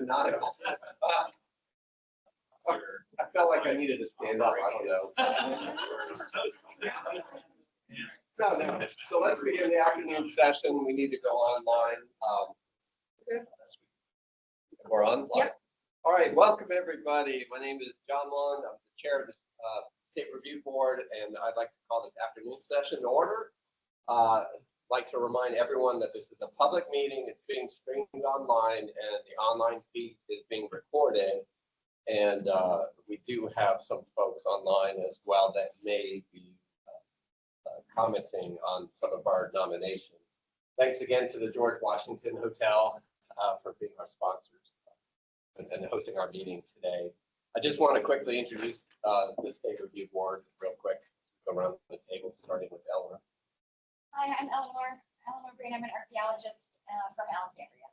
Not at all. I felt like I needed to stand up. I don't know. No. So let's begin the afternoon session. We need to go online. We're on. Yep. All right. Welcome everybody. My name is John Long. I'm the chair of the State Review Board, and I'd like to call this afternoon session to order. I'd like to remind everyone that this is a public meeting. It's being streamed online, and the online feed is being recorded. And we do have some folks online as well that may be commenting on some of our nominations. Thanks again to the George Washington Hotel for being our sponsors and hosting our meeting today. I just want to quickly introduce the State Review Board real quick. Go around the table, starting with Eleanor. Hi, I'm Eleanor Green. I'm an archaeologist from Alexandria.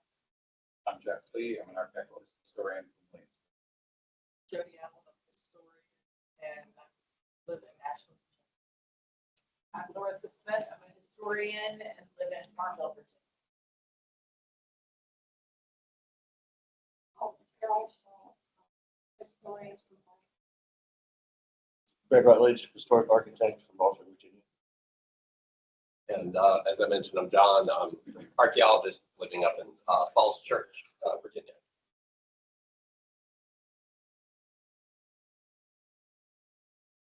I'm Jeff Lee. I'm an architectural historian from Williams. Jody Allen, I'm a historian, and I live in Nashville. I'm Larissa Smith. I'm a historian and live in Marvell, Virginia. Greg Rutledge, historic architect from Baltimore, Virginia. And as I mentioned, I'm John. I'm an archaeologist living up in Falls Church, Virginia.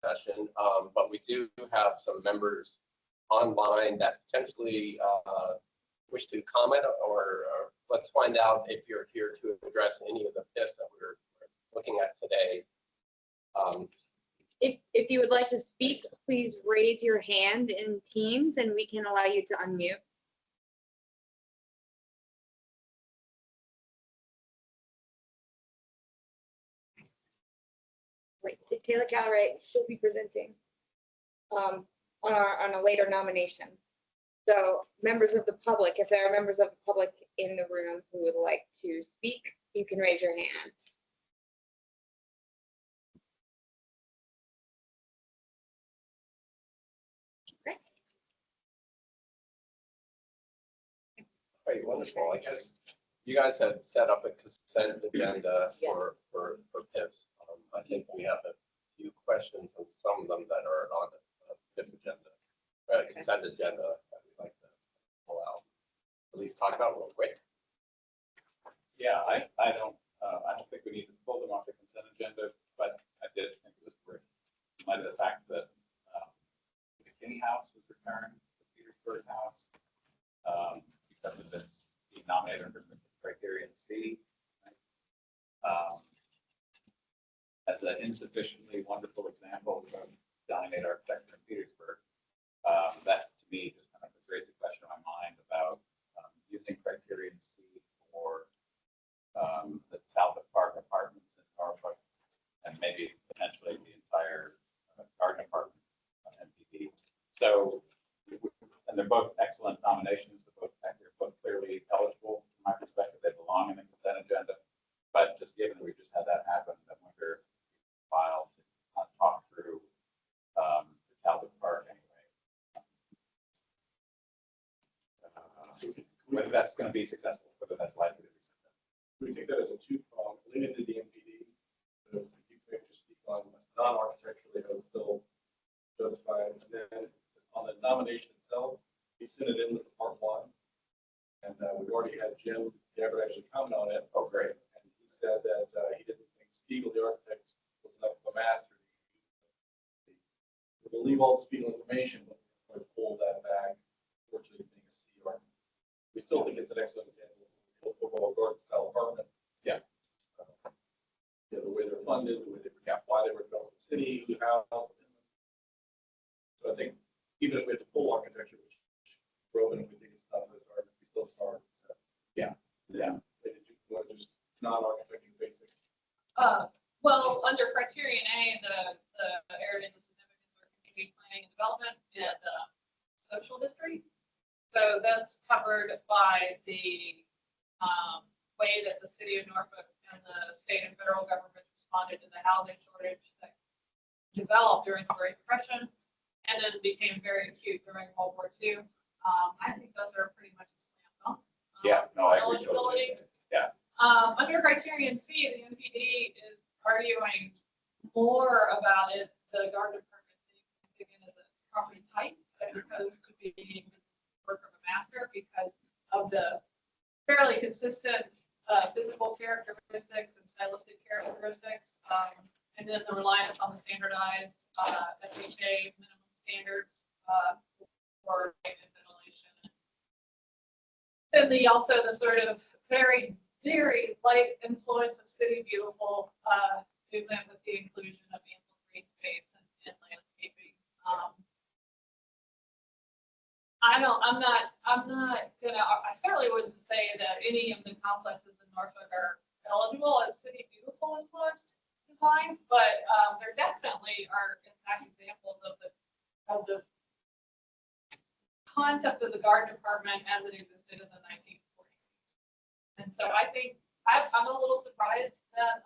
Session, but we do have some members online that potentially wish to comment, or let's find out if you're here to address any of the PIFs that we're looking at today. If you would like to speak, please raise your hand in Teams and we can allow you to unmute. Right, Taylor Calray should be presenting on a later nomination. So members of the public, if there are members of the public in the room who would like to speak, you can raise your hand. Great, wonderful. I guess you guys had set up a consent agenda for PIFs. I think we have a few questions and some of them that are on the PIF agenda, consent agenda that we'd like to pull out, at least talk about real quick. Yeah, I don't think we need to pull them off the consent agenda, but I did think it was worth, in light of the fact that the McKinney House was returned, the Petersburg House, because of its being nominated under criterion C. Right? That's an insufficiently wonderful example of dominate architecture in Petersburg. That to me just kind of raised a question in my mind about using criterion C for the Talbot Park apartments in Norfolk, and maybe potentially the entire garden apartment MPD. So, and they're both excellent nominations. They're both clearly eligible from my perspective. They belong in the consent agenda. But just given we just had that happen, I wonder if file to talk through the Talbot Park anyway. Whether that's going to be successful, whether that's likely to be successful. We take that as a two-prong related to the MPD. So you can just speak on non-architecturally, but still justified. And then on the nomination itself, we sent it in with part one. And we've already had Jim Gabbard actually comment on it. Oh, great. And he said that he didn't think Spiegel, the architect, was enough of a master. We believe all the Spiegel information, but we're going to pull that back, fortunately being a C architect. We still think it's an excellent example of overall garden style apartment. Yeah. The way they're funded, the way they recap why they were built in the city, who housed them. So I think even if we have to pull architecture, which Robin, if we think it's not this hard, we still start. So, Yeah. did you want to just non-architecture basics? Well, under criterion A, the areas of significance are community planning and development and social history. So that's covered by the way that the city of Norfolk and the state and federal government responded to the housing shortage that developed during the Great Depression and then became very acute during World War II. I think those are pretty much a slam dunk. Yeah, no, I agree totally. eligibility. Yeah. Under criterion C, the NPD is arguing more about it, the garden permit being taken as a property type as opposed to being work of a master because of the fairly consistent physical characteristics and stylistic characteristics, and then the reliance on the standardized FHA minimum standards for light and ventilation. And also the sort of very, very light influence of City Beautiful movement with the inclusion of ample green space and landscaping. I'm not gonna, I certainly wouldn't say that any of the complexes in Norfolk are eligible as City Beautiful influenced designs, but there definitely are in fact examples of the concept of the garden department as it existed in the 1940s. And so I think I'm a little surprised that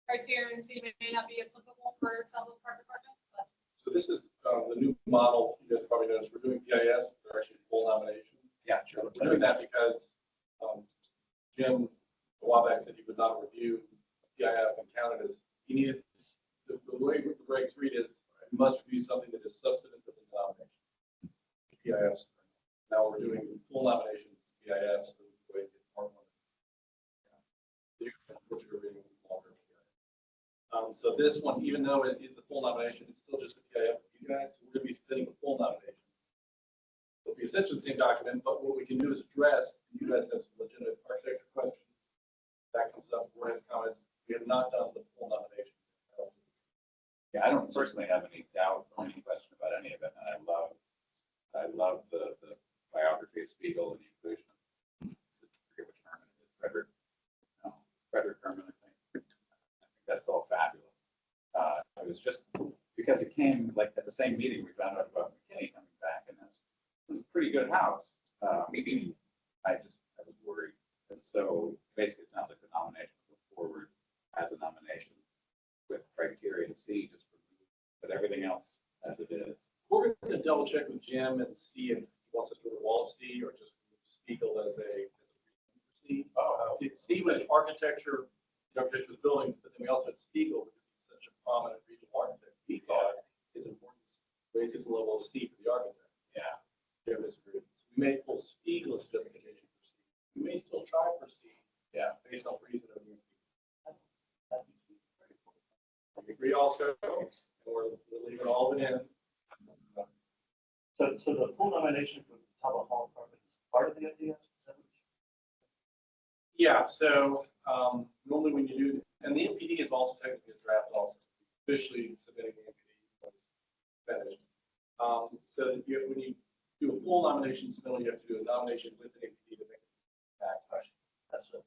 criterion C may not be applicable for public park departments, but So this is the new model. You guys probably noticed we're doing PIS. They're actually full nominations. Yeah, sure. We're doing that because Jim a while back said he would not review PIF and count it as, he needed, the way the regs read is, you must review something that is substantive in the nomination. PIFs. Now we're doing full nominations, PIFs, so the way it gets more money. Which are reading longer. So this one, even though it is a full nomination, it's still just a PIF for you guys. So we're going to be submitting a full nomination. It'll be essentially the same document, but what we can do is address, you guys have some legitimate architecture questions. That comes up, board has comments. We have not done the full nomination. Yeah, I don't personally have any doubt or any question about any of it, and I love the biography of Spiegel and the inclusion of, I forget which Herman it is, Frederick Herman, I think that's all fabulous. It was just because it came like at the same meeting we found out about McKinney coming back, and it was a pretty good house. I was worried, and so basically it sounds like the nomination was put forward as a nomination with criteria to see, just remove, but everything else as it is. We're going to double check with Jim and see if he wants us to do a wall of C or just Spiegel as a C. C was architecture, the architecture of buildings, but then we also had Spiegel because he's such a prominent regional architect. We thought his importance raised it to the level of C for the architect. Yeah. Jim disagreed. So we may pull Spiegel as justification for C. We may still try for C. Yeah. Based on reason of the. We agree also, and we're leaving all of it in. So the full nomination for the Talbot Hall Apartments is part of the idea? Yeah, so normally when you do, and the NPD is also technically a draft also, officially submitting the NPD when it's finished. So that when you do a full nomination submittal, you have to do a nomination with an NPD to make it back. That's what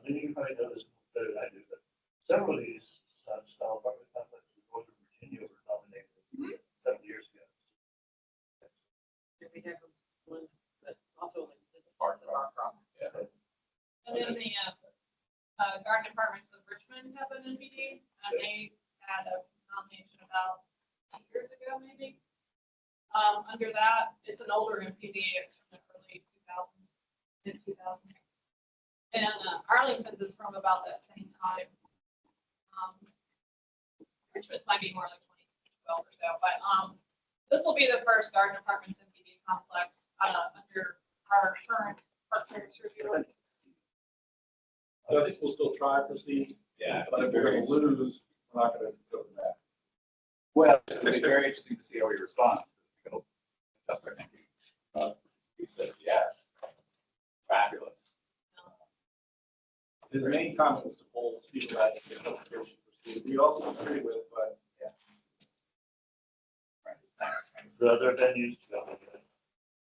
then you probably know this better than I do, but several of these style apartment complexes in Northern Virginia were nominated 7 years ago. We have one, but also it's part of our problem. Yeah. and then the garden departments of Richmond have an NPD, and they had a nomination about 8 years ago, maybe. Under that, it's an older NPD, it's from the early 2000s, mid 2000s. And Arlington's is from about that same time. Richmond's might be more like 2012 or so, but this will be the first garden departments NPD complex under our current Park Service review. So I think we'll still try for C. Yeah. But if we're going to lose, we're not going to go to that. Well, it'll be very interesting to see how he responds. It'll just our thinking. He says yes. Fabulous. His main comment was to pull Spiegel out of the justification for C. We also agree with, but yeah. Right. Thanks. The other venues,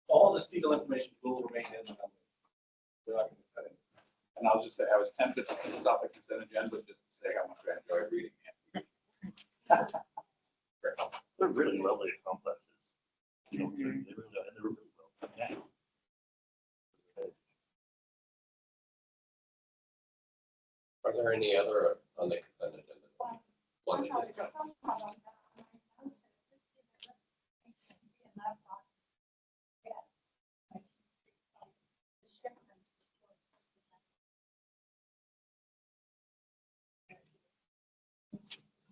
All the Spiegel information will remain in the number. We're not going to cut it. And I'll just say, I was tempted to put this off the consent agenda just to say how much I enjoyed reading it. they're really lovely complexes. They really are, and they're really well done. Are there any other on the consent agenda? One to discuss.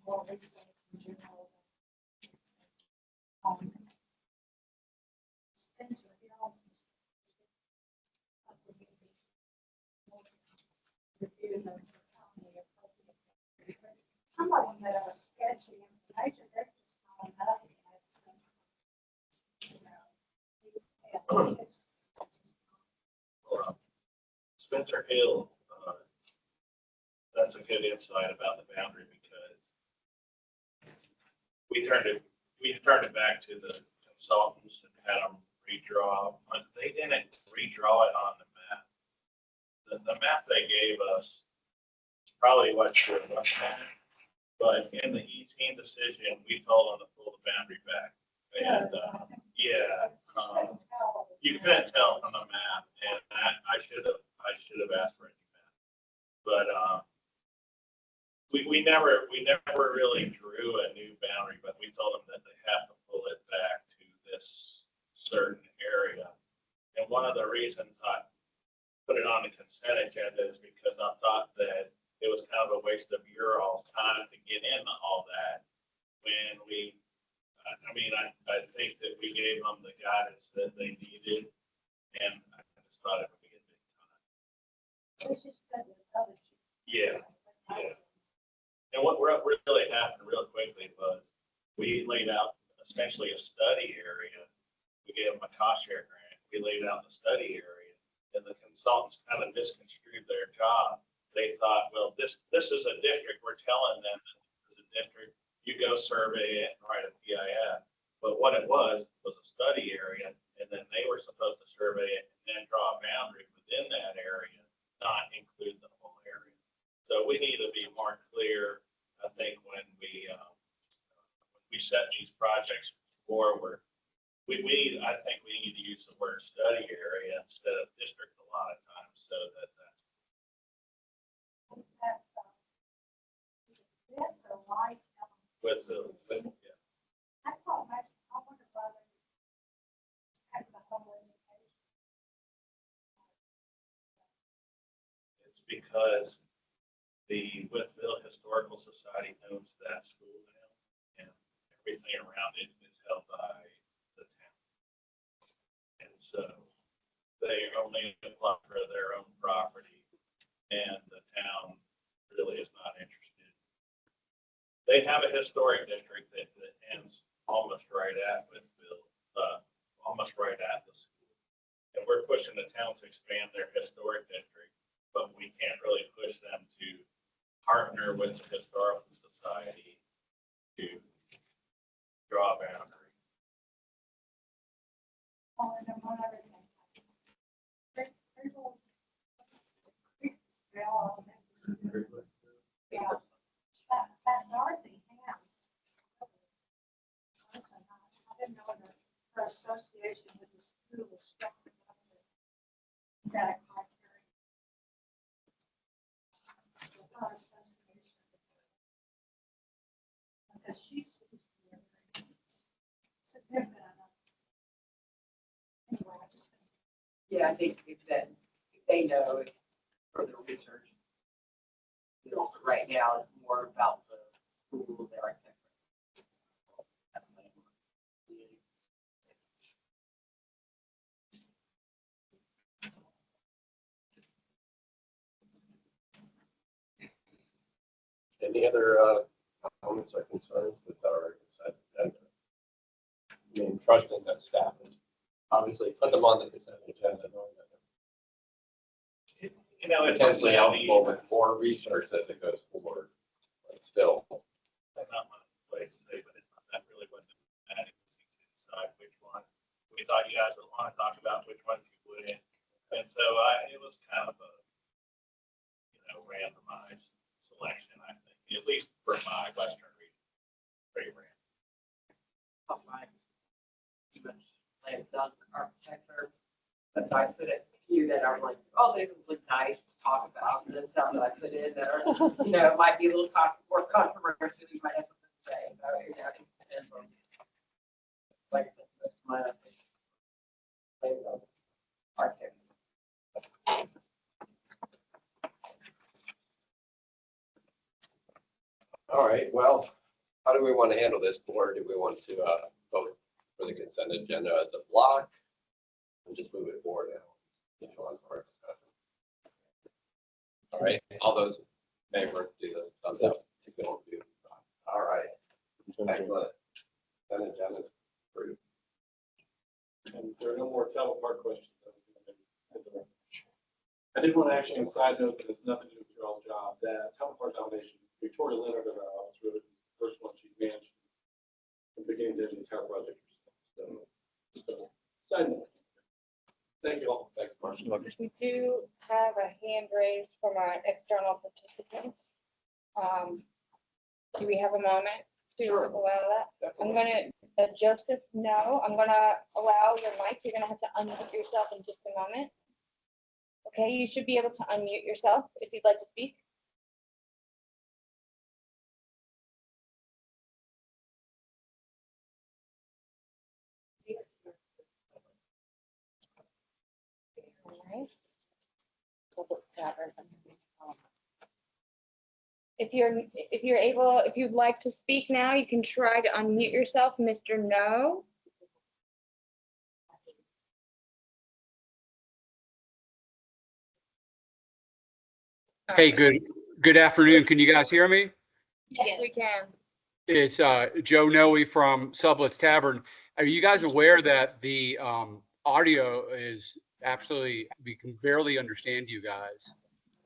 more research in general. Spencer, you know, some of them that are sketchy information, they're just calling up. Spencer Hill, that's a good insight about the boundary because we turned it back to the consultants and had them redraw. But they didn't redraw it on the map. The map they gave us is probably what you're looking at. But in the E-team decision, we told them to pull the boundary back. And, you couldn't tell from the map, and I should have asked for a new map. But, we never really drew a new boundary, but we told them that they have to pull it back to this certain area. And one of the reasons I put it on the consent agenda is because I thought that it was kind of a waste of your all's time to get into all that when I think that we gave them the guidance that they needed, and I just thought it would be a big time. It's just that with other. Yeah. And what really happened real quickly was we laid out essentially a study area. We gave them a cost share grant. We laid out the study area, and the consultants kind of misconstrued their job. They thought, well, this is a district. We're telling them that this is a district. You go survey it and write a PIF. But what it was a study area, and then they were supposed to survey it and then draw a boundary within that area, not include the whole area. So we need to be more clear, I think, when we set these projects forward. I think we need to use the word study area instead of district a lot of times, so that's with the, yeah. I thought, I wonder whether have the whole education. It's because the Withville Historical Society owns that school now, and everything around it is held by the town. And so they only apply for their own property, and the town really is not interested. They have a historic district that ends almost right at Withville, almost right at the school. And we're pushing the town to expand their historic district, but we can't really push them to partner with the Historical Society to draw a boundary. Oh, and then one other thing. Yeah, that Dorothy Hams. I didn't know that her association with the school was strong enough to that criteria. Her association. Because she seems to be a significant enough. Anyway, I just. Yeah, I think if they know for their research, right now it's more about the school, the architecture. Any other comments or concerns with our consent agenda? I mean, trusting that staff is obviously put them on the consent agenda, knowing that they're potentially eligible with more research as it goes forward, but still. Not my place to say, but it's not that really what the adequacy to decide which one. We thought you guys would want to talk about which ones you would in. And so it was kind of a, randomized selection, I think, at least for my Western region. Pretty random. Slam dunk architecture, but I put a few that are like, oh, they look nice to talk about, and then some that I put in that are, might be a little more controversial, you might have something to say. So, it depends on, like I said, that's my opinion. Slam dunk architecture. All right, well, how do we want to handle this, board? Do we want to vote for the consent agenda as a block? And just move it forward now. Which one's our discussion? All right, all those in favor, do the thumbs up to go do. All right, excellent. Consent agenda is approved. And there are no more telemark questions. I did want to actually, on a side note, that has nothing to do with your all's job, that telemark nomination, Victoria Leonard of our office, really, was the first one she managed from beginning to end the entire project. So, side note. Thank you all. Thanks, Mark. We do have a hand raised from our external participants. Do we have a moment to allow that? I'm gonna, Joseph, no, I'm gonna allow your mic. You're gonna have to unmute yourself in just a moment. Okay, you should be able to unmute yourself if you'd like to speak. All right. If you're able, if you'd like to speak now, you can try to unmute yourself, Mr. No. Hey, good afternoon. Can you guys hear me? Yes, we can. It's Joe Noe from Sublets Tavern. Are you guys aware that the audio is absolutely, we can barely understand you guys?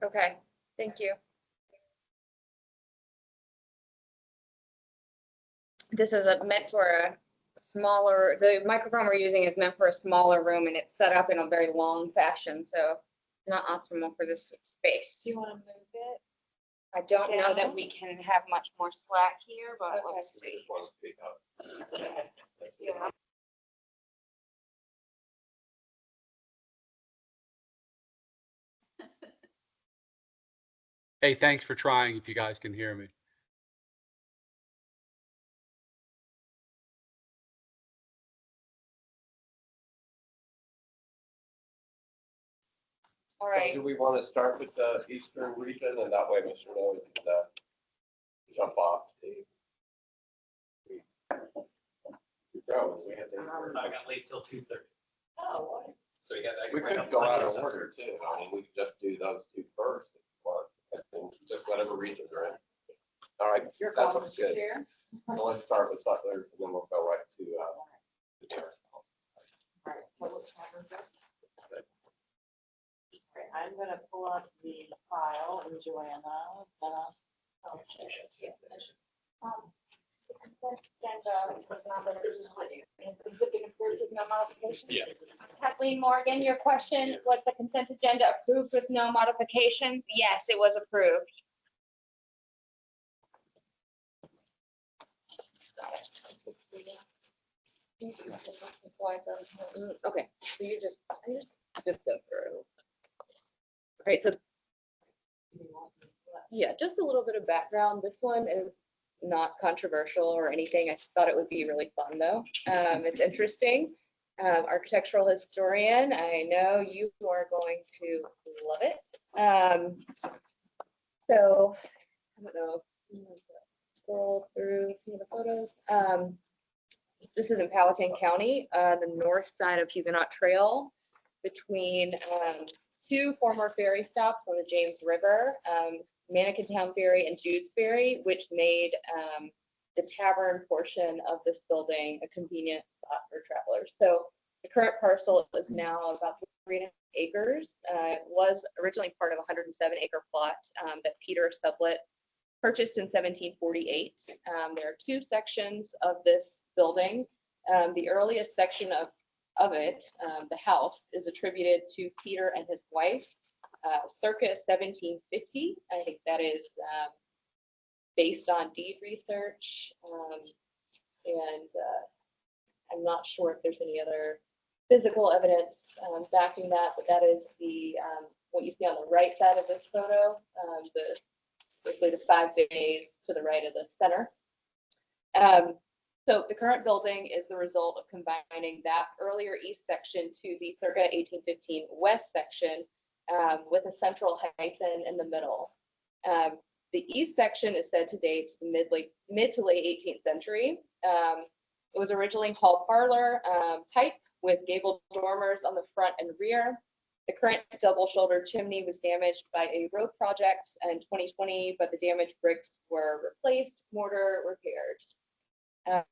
Okay, thank you. This is meant for a smaller, the microphone we're using is meant for a smaller room and it's set up in a very long fashion, so not optimal for this space. Do you want to move it? I don't know that Down? we can have much more slack here, but let's We see. just want to speak up. Yeah. Hey, thanks for trying if you guys can hear me. All So right. do we want to start with the eastern region and that way Mr. Noe can jump off the. Go, we had to. I got late till 2:30. Oh, So you got. We could go out of order too. I mean, we could just do those two first if you want, and just whatever region they're in. All right, Your that call, looks Mr. good. Chair. So let's start with Sutlers and then we'll go right to the terrace. I'm gonna pull up the file and Joanna, I'll check it. Agenda was not that it was- is it been approved with no modification? Yeah. Kathleen Morgan, your question, was the consent agenda approved with no modifications? Yes, it was approved. Okay, so you just go through. All right, so yeah, just a little bit of background. This one is not controversial or anything. I thought it would be really fun though. It's interesting. Architectural historian, I know you are going to love it. So I don't know, scroll through some of the photos. This is in Powhatan County, the north side of Huguenot Trail between two former ferry stops on the James River, Manikin Town Ferry and Jude's Ferry, which made the tavern portion of this building a convenient spot for travelers. So the current parcel is now about 3.5 acres. It was originally part of a 107-acre plot that Peter Sublet purchased in 1748. There are two sections of this building. The earliest section of it, the house, is attributed to Peter and his wife circa 1750. I think that is based on deed research. And I'm not sure if there's any other physical evidence backing that, but that is the what you see on the right side of this photo, basically the 5 bays to the right of the center. So the current building is the result of combining that earlier east section to the circa 1815 west section with a central hyphen in the middle. The east section is said to date to the mid to late 18th century. It was originally hall parlor type with gabled dormers on the front and rear. The current double-shouldered chimney was damaged by a road project in 2020, but the damaged bricks were replaced, mortar repaired.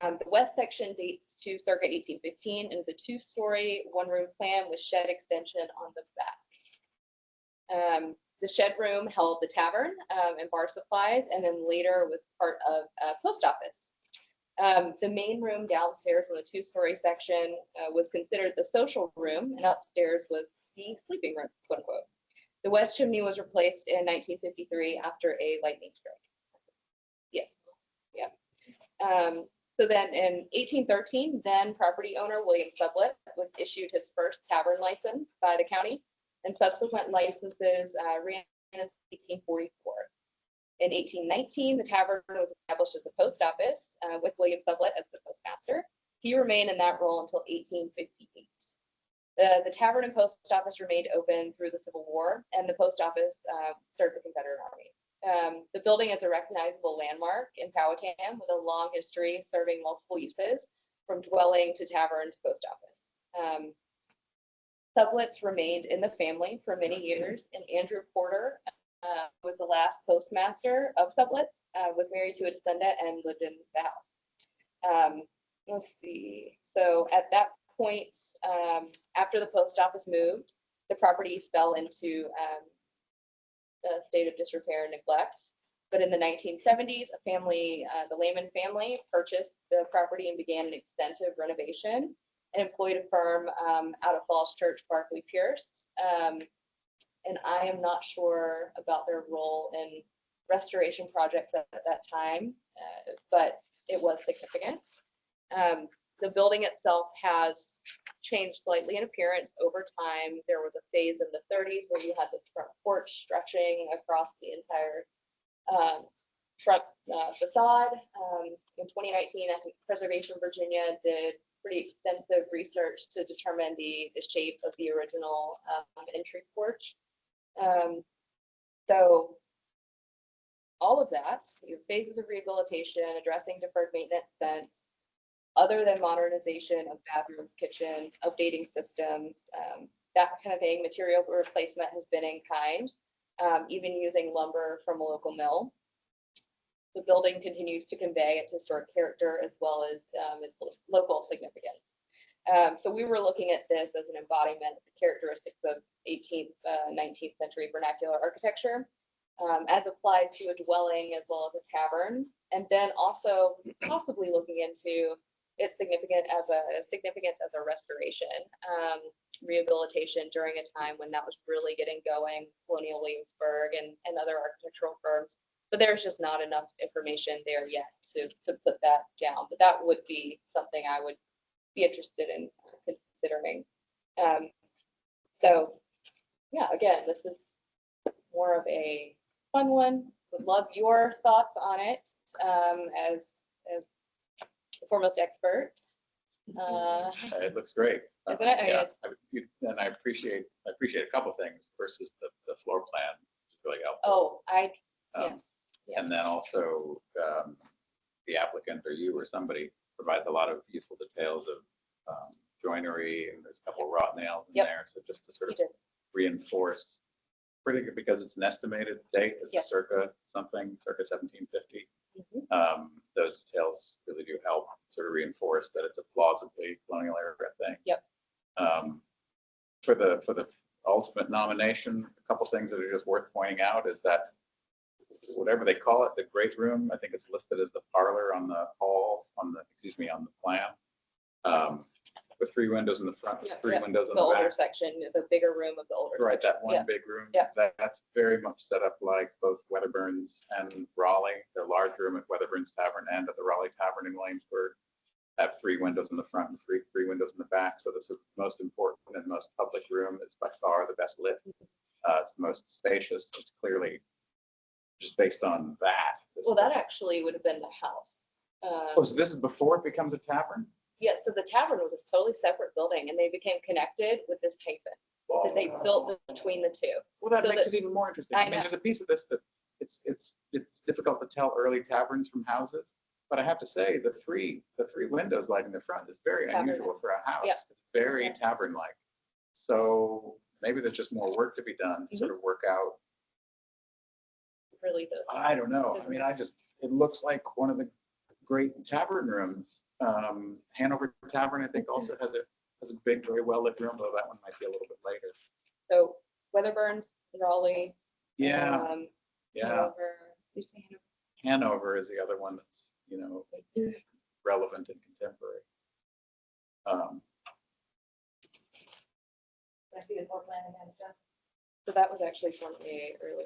The west section dates to circa 1815 and is a two-story, one-room plan with shed extension on the back. The shed room held the tavern and bar supplies, and then later was part of a post office. The main room downstairs in the two-story section was considered the social room, and upstairs was the sleeping room, quote unquote. The west chimney was replaced in 1953 after a lightning strike. Yes, yeah. So then in 1813, then property owner William Sublett was issued his first tavern license by the county, and subsequent licenses ran in 1844. In 1819, the tavern was established as a post office with William Sublett as the postmaster. He remained in that role until 1858. The tavern and post office remained open through the Civil War, and the post office served the Confederate Army. The building is a recognizable landmark in Powhatan with a long history serving multiple uses, from dwelling to tavern to post office. Subletts remained in the family for many years, and Andrew Porter was the last postmaster of Subletts, was married to a descendant and lived in the house. Let's see. So at that point, after the post office moved, the property fell into a state of disrepair and neglect. But in the 1970s, a family, the Lehman family, purchased the property and began an extensive renovation and employed a firm out of Falls Church, Barclay Pierce. And I am not sure about their role in restoration projects at that time, but it was significant. The building itself has changed slightly in appearance over time. There was a phase in the 30s where you had this front porch stretching across the entire front facade. In 2019, I think Preservation Virginia did pretty extensive research to determine the shape of the original entry porch. So all of that, your phases of rehabilitation, addressing deferred maintenance since, other than modernization of bathrooms, kitchen, updating systems, that kind of thing, material replacement has been in kind, even using lumber from a local mill. The building continues to convey its historic character as well as its local significance. So we were looking at this as an embodiment of the characteristics of 18th, 19th century vernacular architecture, as applied to a dwelling as well as a tavern, and then also possibly looking into its significance as a restoration, rehabilitation during a time when that was really getting going, Colonial Williamsburg and other architectural firms. But there's just not enough information there yet to put that down. But that would be something I would be interested in considering. So yeah, again, this is more of a fun one. Would love your thoughts on it as the foremost expert. It looks great. Isn't it? I mean, Yeah, and I appreciate a couple things versus the floor plan, which is really helpful. Oh, Um, yes. Yeah. And then also the applicant or you or somebody provided a lot of useful details of joinery, and there's a couple of wrought nails in Yep. there. So just to sort You of did. reinforce, pretty good because it's an estimated date, it's Yep. a circa 1750. Mhm. Those details really do help sort of reinforce that it's a plausibly colonial era thing. Yep. For the ultimate nomination, a couple things that are just worth pointing out is that whatever they call it, the great room, I think it's listed as the parlor on the hall, on the plan. With 3 windows in the front, Yep, three yep. windows on The the older back. section, the bigger room of the older. Right, that Yeah. one big room. Yeah. That's very much set up like both Weatherburn's and Raleigh. The large room at Weatherburn's Tavern and at the Raleigh Tavern in Williamsburg have 3 windows in the front and three windows in the back. So this is the most important and most public room. It's by far the best lit. It's the most spacious. It's clearly just based on that. Well, that actually would have been the house. Oh, so this is before it becomes a tavern? Yeah, so the tavern was a totally separate building, and they became connected with this hyphen that they built between the two. Well, that So makes that- it even more interesting. I I mean, know. there's a piece of this that it's difficult to tell early taverns from houses. But I have to say, the three windows lighting the front is very Tavern. unusual for a house. Yeah. It's very Yeah. tavern-like. So maybe there's just more work to be done to sort of work out. Really the, I don't know. I mean, it looks like one of the great tavern rooms. Hanover Tavern, I think, also has a big, very well-lit room, though that one might be a little bit later. so Weatherburns, Raleigh. Yeah, um, yeah. Hanover, you say Hanover? Hanover is the other one that's, relevant and contemporary. I see the floor plan again, Jeff. So that was actually formerly early.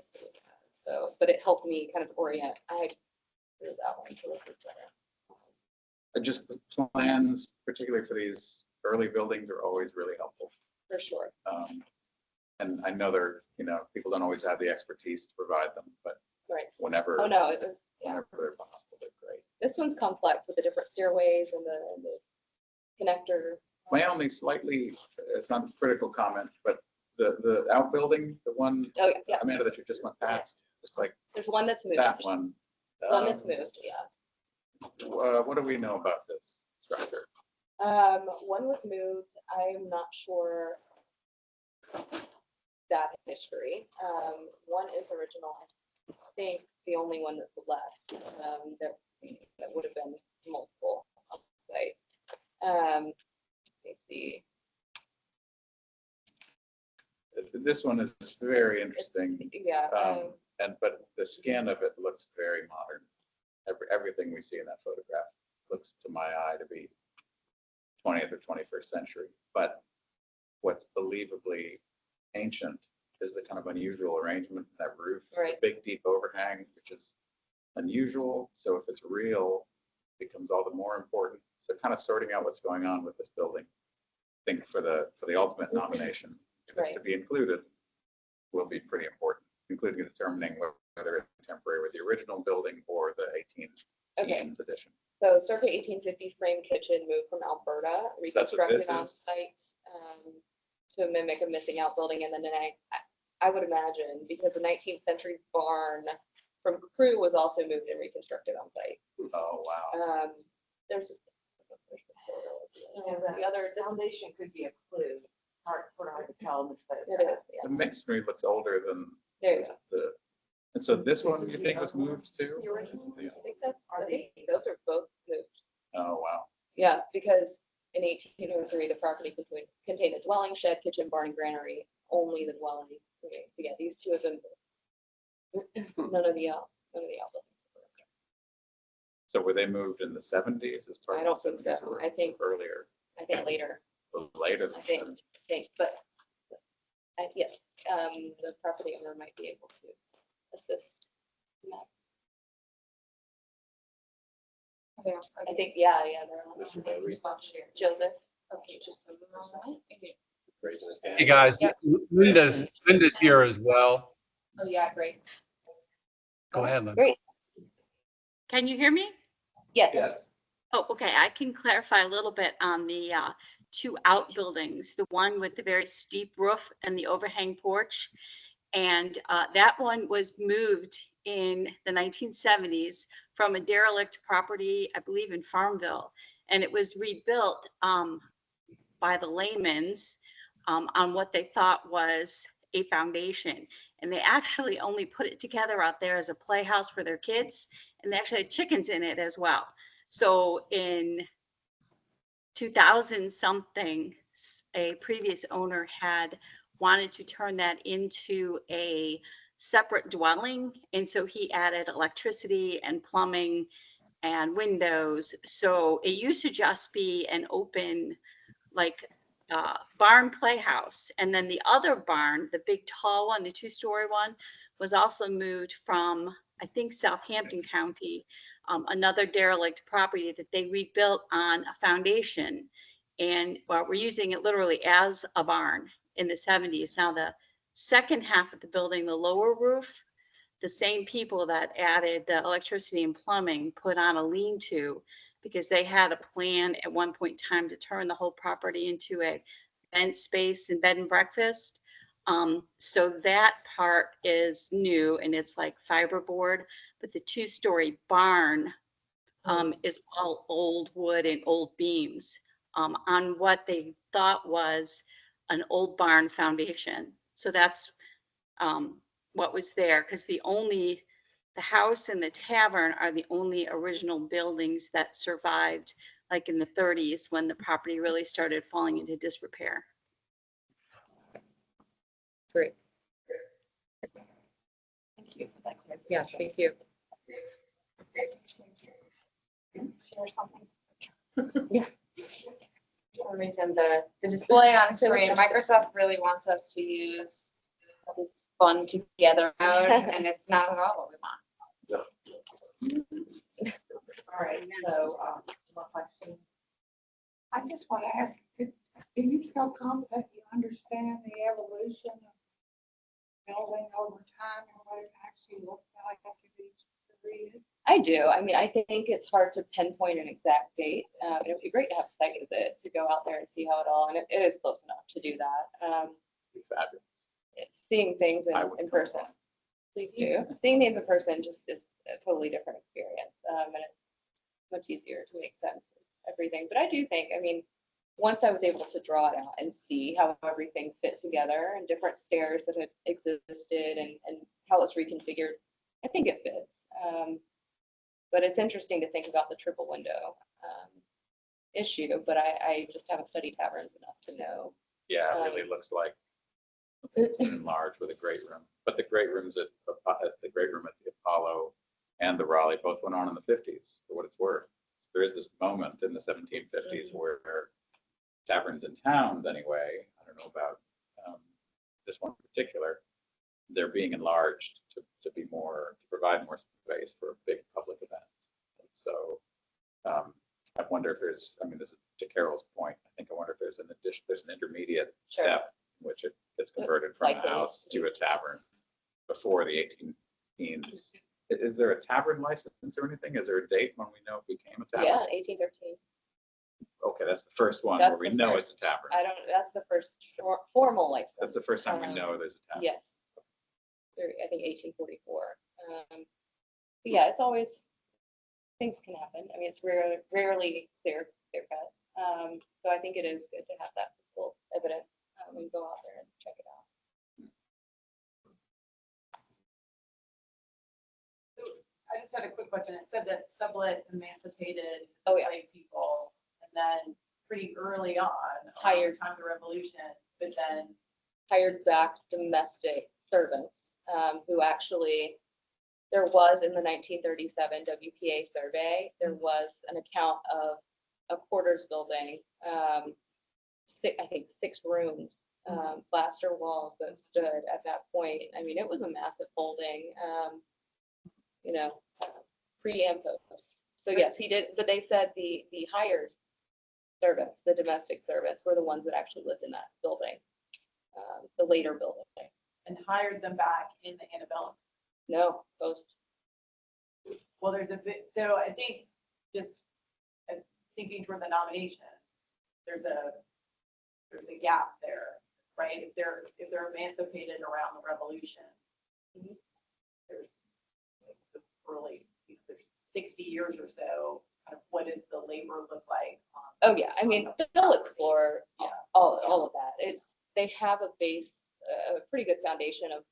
So, but it helped me kind of orient. I did that one, so this is better. Just the plans, particularly for these early buildings, are always really helpful. For sure. And I know people don't always have the expertise to provide them, but Right. whenever, Oh, no, it was, yeah. whenever they're possible, they're great. This one's complex with the different stairways and the connector. My only it's not a critical comment, but the outbuilding, the one, Oh, yeah, Amanda, that you just went past, just like there's one that's moved. that one. One that's moved, yeah. What do we know about this structure? One was moved. I'm not sure that history. One is original. I think the only one that's left, that would have been multiple on the site. Let me see. This one is very interesting. Yeah, But the skin of it looks very modern. Everything we see in that photograph looks to my eye to be 20th or 21st century. But what's believably ancient is the kind of unusual arrangement of that roof. Right. The big deep overhang, which is unusual. So if it's real, it becomes all the more important. So kind of sorting out what's going on with this building. I think for the ultimate nomination, if it's to be included, will be pretty important, including determining whether it's contemporary with the original building or the 1810s edition. so circa 1850 frame kitchen moved from Alberta, That's what reconstructed this on is? site to mimic a missing outbuilding. And then I would imagine, because the 19th century barn from Crew was also moved and reconstructed on site. Oh, wow. There's The the other, foundation could be a clue, sort of hard to tell in this it photograph. is, yeah. The masonry looks older than There you go. and so this one, you think was moved too? The original, I think those are both moved. Oh, wow. Yeah, because in 1803, the property contained a dwelling, shed, kitchen, barn, and granary. Only the dwelling. Okay, so yeah, these two of them. None of the outbuildings. So were they moved in the 70s as part I of don't the think so. 70s or I think earlier, I think later. later? than I think, 70s? but yes, the property owner might be able to assist in that. I think, yeah, they're Mr. Bailey? on. Joseph. Okay, just a moment. Raising his hand. Hey, guys, Yep. Linda's here as well. Oh, yeah, great. Go ahead, Linda. Great. Can you hear me? Yes. Yes. Oh, okay. I can clarify a little bit on the two outbuildings, the one with the very steep roof and the overhang porch. And that one was moved in the 1970s from a derelict property, I believe in Farmville. And it was rebuilt by the Layman's on what they thought was a foundation. And they actually only put it together out there as a playhouse for their kids. And they actually had chickens in it as well. So in 2000 something, a previous owner had wanted to turn that into a separate dwelling. And so he added electricity and plumbing and windows. So it used to just be an open, like, barn playhouse. And then the other barn, the big tall one, the two-story one, was also moved from, I think, Southampton County, another derelict property that they rebuilt on a foundation. And we're using it literally as a barn in the 70s. Now the second half of the building, the lower roof, the same people that added the electricity and plumbing put on a lean-to, because they had a plan at one point in time to turn the whole property into a event space and bed and breakfast. So that part is new and it's like fiberboard, but the 2-story barn is all old wood and old beams on what they thought was an old barn foundation. So that's what was there, because the house and the tavern are the only original buildings that survived, like in the 30s when the property really started falling into disrepair. Great. Thank you for that clarification. Yeah, thank you. Share something. Yeah. For some reason, the display on screen, Microsoft really wants us to use this fun together mode, and it's not at all what we want. All right, so, one question. I just want to ask, do you feel confident you understand the evolution of building over time and what it actually looks like after each period? I do. I mean, I think it's hard to pinpoint an exact date. It would be great to have a site visit to go out there and see how it all, and it is close enough to do that. Be fabulous. Seeing things I would in come person. Please do. Seeing things in person just is a totally different experience. And it's much easier to make sense of everything. But I do think, I mean, once I was able to draw it out and see how everything fit together and different stairs that had existed and how it's reconfigured, I think it fits. But it's interesting to think about the triple window issue, but I just haven't studied taverns enough to know. Yeah, it really looks like it's enlarged with a great room. But the great rooms at the great room at the Apollo and the Raleigh both went on in the 50s, for what it's worth. So there is this moment in the 1750s where taverns in towns, anyway, I don't know about this one in particular, they're being enlarged to be more, to provide more space for big public events. And so I wonder if there's, I mean, this is to Carol's point, I think I wonder if there's an addition, there's an intermediate Sure. step in which it gets converted from a Likely. house to a tavern before the 1800s. Is there a tavern license or anything? Is there a date when we know it became a tavern? Yeah, 1813. Okay, that's the first one That's where we the know first. it's a tavern. That's the first formal license. That's the first time we know there's a tavern. Yes. I think 1844. But yeah, it's always, things can happen. I mean, it's rarely clear cut. So I think it is good to have that physical evidence and go out there and check it out. I just had a quick question. It said that Sublet emancipated Oh, yeah. enslaved people, and then pretty early on, Hired. time of the Revolution, but then Hired back domestic servants who actually, there was in the 1937 WPA survey, there was an account of a quarters building, I think 6 rooms, plaster walls that stood at that point. I mean, it was a massive holding, pre and post. So yes, he did, but they said the hired servants, the domestic servants, were the ones that actually lived in that building, the later building. and hired them back in the antebellum. No, post. Well, there's a bit, so I think just as thinking toward the nomination, there's a gap there, right? If they're emancipated around the Revolution, there's like the early, there's 60 years or so, kind of what does the labor look like? Oh, yeah, I mean, they'll explore Yeah. all of that. They have a base, a pretty good foundation of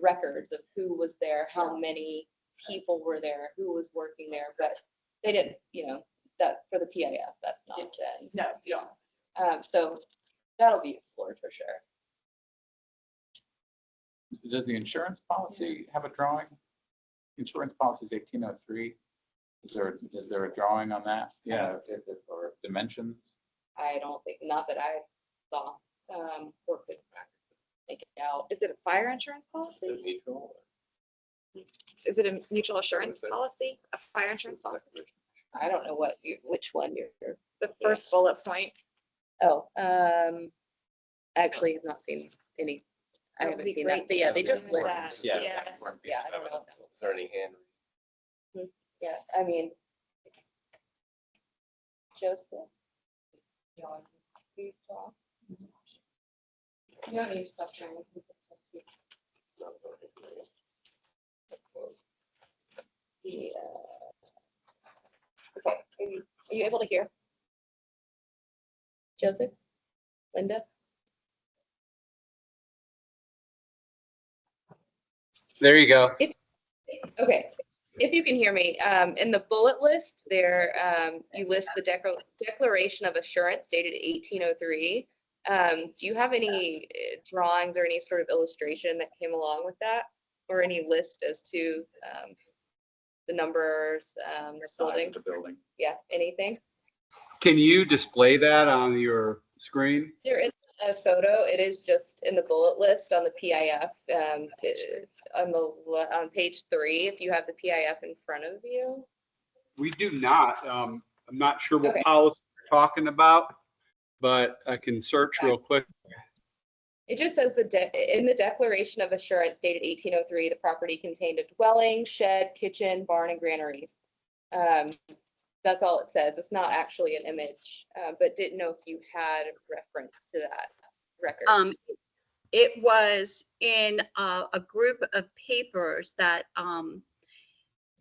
records of who was there, how many people were there, who was working there, but they didn't, that for the PIF, that's not then. No, you don't. So that'll be explored for sure. Does the insurance policy have a drawing? Insurance policy is 1803. Is there a drawing on that? Yeah, or dimensions? I don't think, not that I saw, or could make it out. Is it a fire insurance policy? Is it mutual? Is it a mutual assurance policy? A fire insurance policy? I don't know which one you're. The first bullet point. Oh, actually, I've not seen any. I That would haven't be seen that, great but yeah, to they just know list. that. Yeah. Yeah. Yeah, I don't know. Is there any hand? Yeah, I mean. Joseph. You saw? You don't need to stop sharing. The, okay, are you able to hear? Joseph? Linda? There you go. Okay, if you can hear me, in the bullet list there, you list the Declaration of Assurance dated 1803. Do you have any drawings or any sort of illustration that came along with that? Or any list as to the numbers, the Size of buildings? the building. Yeah, anything? Can you display that on your screen? There is a photo. It is just in the bullet list on the PIF, on page 3, if you have the PIF in front of you. We do not. I'm not sure what Okay. policy you're talking about, but I can search real quick. It just says in the Declaration of Assurance dated 1803, the property contained a dwelling, shed, kitchen, barn, and granary. That's all it says. It's not actually an image, but didn't know if you had reference to that record. It was in a group of papers that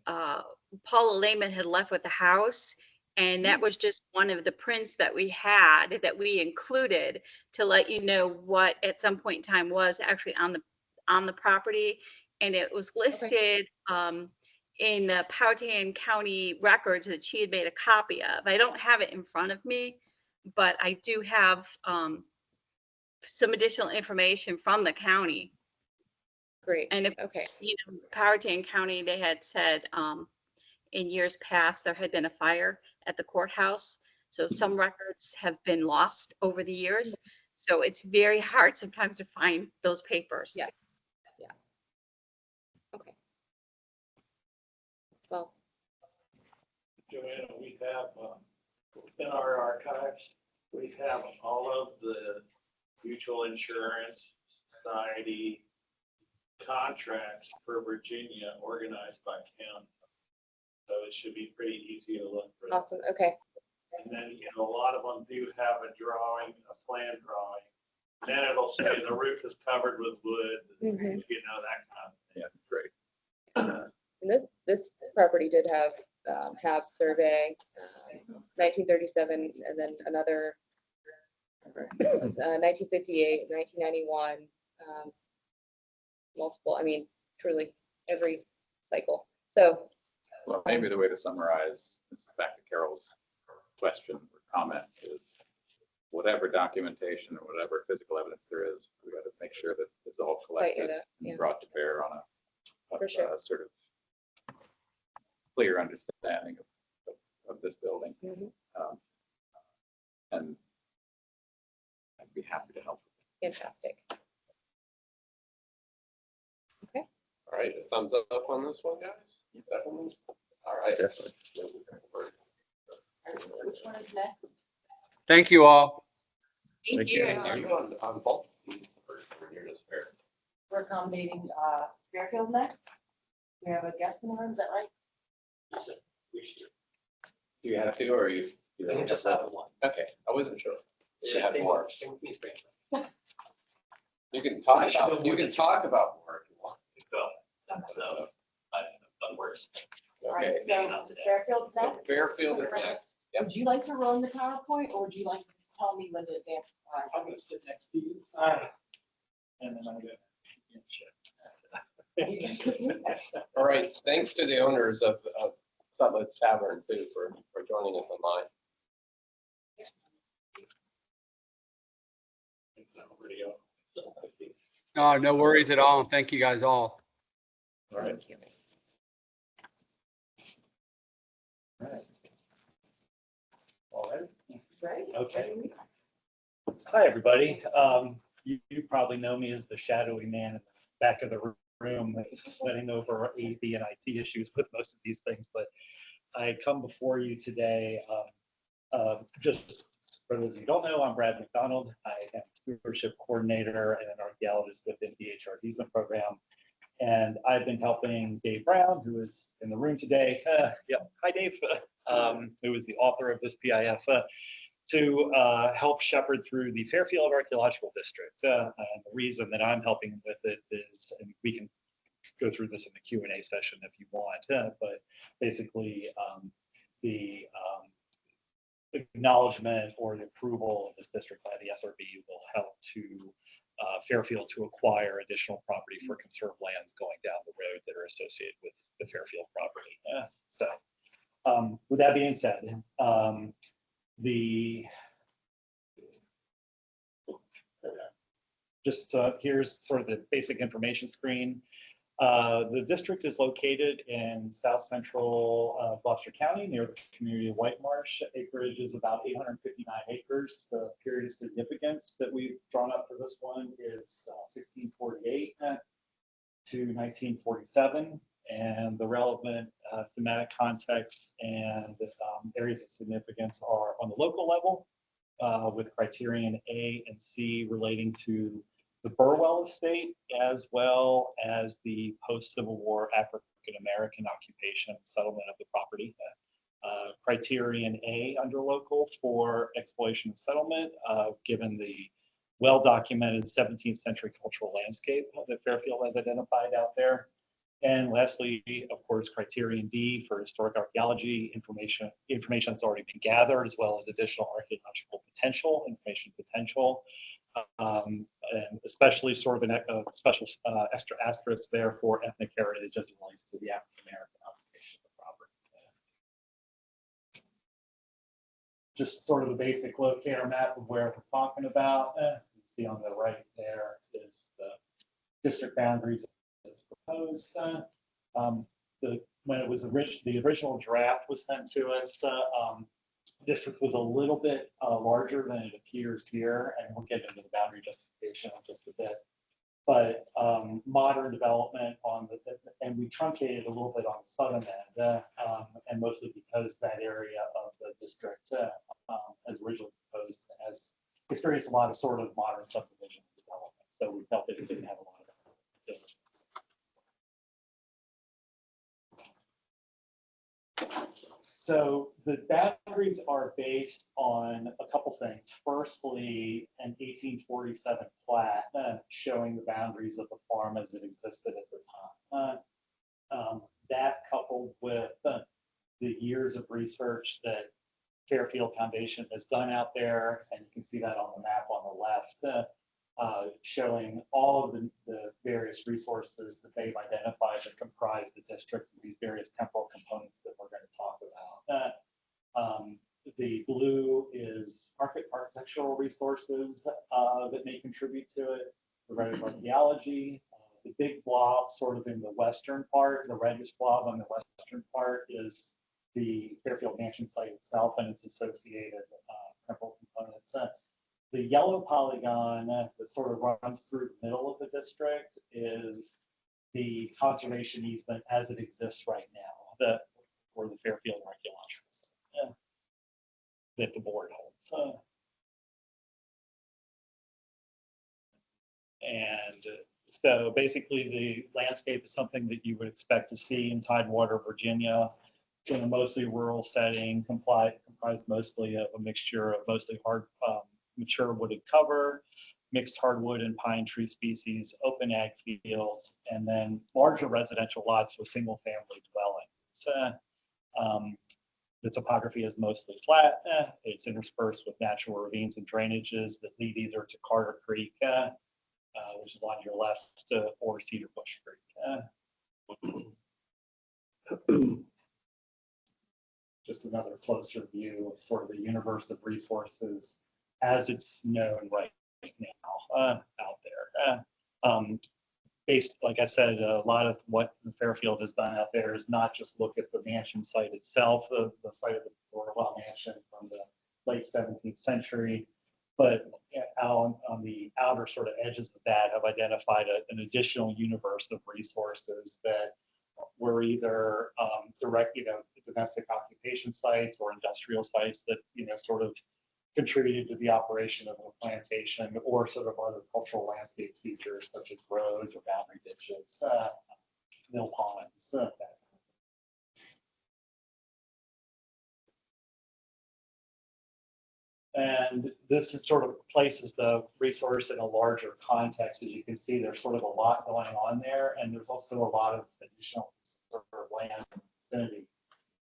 Paula Lehman had left with the house. And that was just one of the prints that we had that we included to let you know what at some point in time was actually on the property. And it was listed in the Powhatan County records that she had made a copy of. I don't have it in front of me, but I do have some additional information from the county. Great. And if, Okay. you know, Powhatan County, they had said in years past, there had been a fire at the courthouse. So some records have been lost over the years. So it's very hard sometimes to find those papers. Yes. Yeah. Okay. Well, Joanna, we have, in our archives, we have all of the mutual insurance society contracts for Virginia organized by county. So it should be pretty easy to look for. awesome. Okay. And then, you know, a lot of them do have a drawing, a plan drawing. Then it'll say the roof is covered with wood, Mhm. you know, that kind of thing. Yeah, great. And this property did have survey, 1937, and then another 1958, 1991, multiple. I mean, truly every cycle. So Well, maybe the way to summarize, this is back to Carol's question or comment, is whatever documentation or whatever physical evidence there is, we got to make sure that it's all collected yeah. and brought to bear on For sure. a sort of clear understanding of this building. Mhm. And I'd be happy to help. Fantastic. All right, a thumbs up on this one, guys? Definitely. All right. Definitely. Which one is next? Thank you all. Thank you. Are you on both? Or you're just fair? We're accommodating Fairfield next. We have a guest in the room, is that right? Do you have to, or you? You just have one. Okay, I wasn't sure. Yeah, have stay more. more, stay with me, Spencer. You can talk I should about, know you more can than- talk about more if you want. So I've done worse. All Okay. right, so Fairfield's So next. Fairfield is next. Yep. Would you like to run the PowerPoint or would you like to just tell me when to advance? I'm gonna sit next to you. And then I'm gonna. All right, thanks to the owners of Sutlets Tavern too for joining us online. No worries at all. And thank you guys all. All right. All right. Right? Okay. Hi, everybody. You probably know me as the shadowy man in the back of the room that's sweating over AV and IT issues with most of these things, but I come before you today. Just for those who don't know, I'm Brad McDonald. I am stewardship coordinator and an archaeologist within DHR's easement program. And I've been helping Dave Brown, who is in the room today. Hi, Dave. Who is the author of this PIF, to help shepherd through the Fairfield Archaeological District. And the reason that I'm helping with it is, and we can go through this in the Q&A session if you want, but basically the acknowledgement or the approval of this district by the SRB will help to Fairfield to acquire additional property for conserved lands going down the road that are associated with the Fairfield property. So with that being said, here's sort of the basic information screen. The district is located in south central Gloucester County near the community of White Marsh. Acreage is about 859 acres. The period of significance that we've drawn up for this one is 1648 to 1947. And the relevant thematic context and areas of significance are on the local level with criterion A and C relating to the Burwell estate, as well as the post-Civil War African-American occupation and settlement of the property. Criterion A under local for exploitation and settlement, given the well-documented 17th century cultural landscape that Fairfield has identified out there. And lastly, of course, criterion D for historic archaeology, information that's already been gathered, as well as additional archaeological potential, information potential. And especially sort of a special extra asterisk there for ethnic heritage as it relates to the African-American occupation of the property. Just sort of a basic locator map of where we're talking about. You see on the right there is the district boundaries as proposed. When it was the original draft was sent to us, district was a little bit larger than it appears here, and we'll get into the boundary justification in just a bit. But modern development and we truncated a little bit on the southern end, and mostly because that area of the district, as originally proposed, has experienced a lot of sort of modern subdivision development. So we felt that it didn't have a lot of diligence. So the boundaries are based on a couple things. Firstly, an 1847 plat showing the boundaries of the farm as it existed at the time. That coupled with the years of research that Fairfield Foundation has done out there, and you can see that on the map on the left, showing all of the various resources that they've identified that comprise the district, these various temporal components that we're going to talk about. The blue is architectural resources that may contribute to it. The red is archaeology. The big blob sort of in the western part, the reddish blob on the western part is the Fairfield Mansion site itself and its associated temporal components. The yellow polygon that sort of runs through the middle of the district is the conservation easement as it exists right now, for the Fairfield Archaeological Site, that the board holds. And so basically the landscape is something that you would expect to see in Tidewater, Virginia. It's in a mostly rural setting, comprised mostly of a mixture of mostly hard, mature wooded cover, mixed hardwood and pine tree species, open ag fields, and then larger residential lots with single family dwellings. The topography is mostly flat. It's interspersed with natural ravines and drainages that lead either to Carter Creek, which is on your left, or Cedar Bush Creek. Just another closer view of sort of the universe of resources as it's known right now out there. Based, like I said, a lot of what the Fairfield has done out there is not just look at the mansion site itself, the site of the Burwell Mansion from the late 17th century, but on the outer sort of edges of that have identified an additional universe of resources that were either direct, domestic occupation sites or industrial sites that, sort of contributed to the operation of a plantation, or sort of other cultural landscape features such as roads or boundary ditches, mill ponds. And this is sort of places the resource in a larger context. As you can see, there's sort of a lot going on there, and there's also a lot of additional sort of land in the vicinity.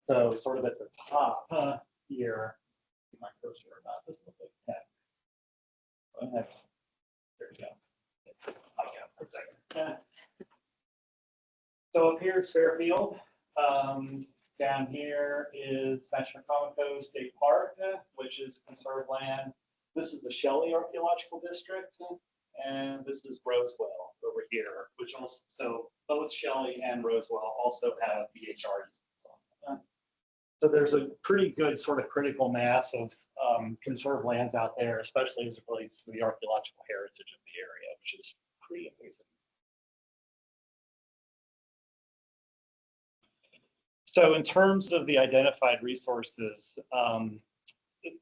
So sort of at the top here, my cursor or not, this looks like that. Go ahead. There we go. I'll get it for a second. Yeah. So up here is Fairfield. Down here is National Comico State Park, which is conserved land. This is the Shelley Archaeological District, and this is Rosewell over here, which also, so both Shelley and Rosewell also have BHRs. So there's a pretty good sort of critical mass of conserved lands out there, especially as it relates to the archaeological heritage of the area, which is pretty amazing. So in terms of the identified resources,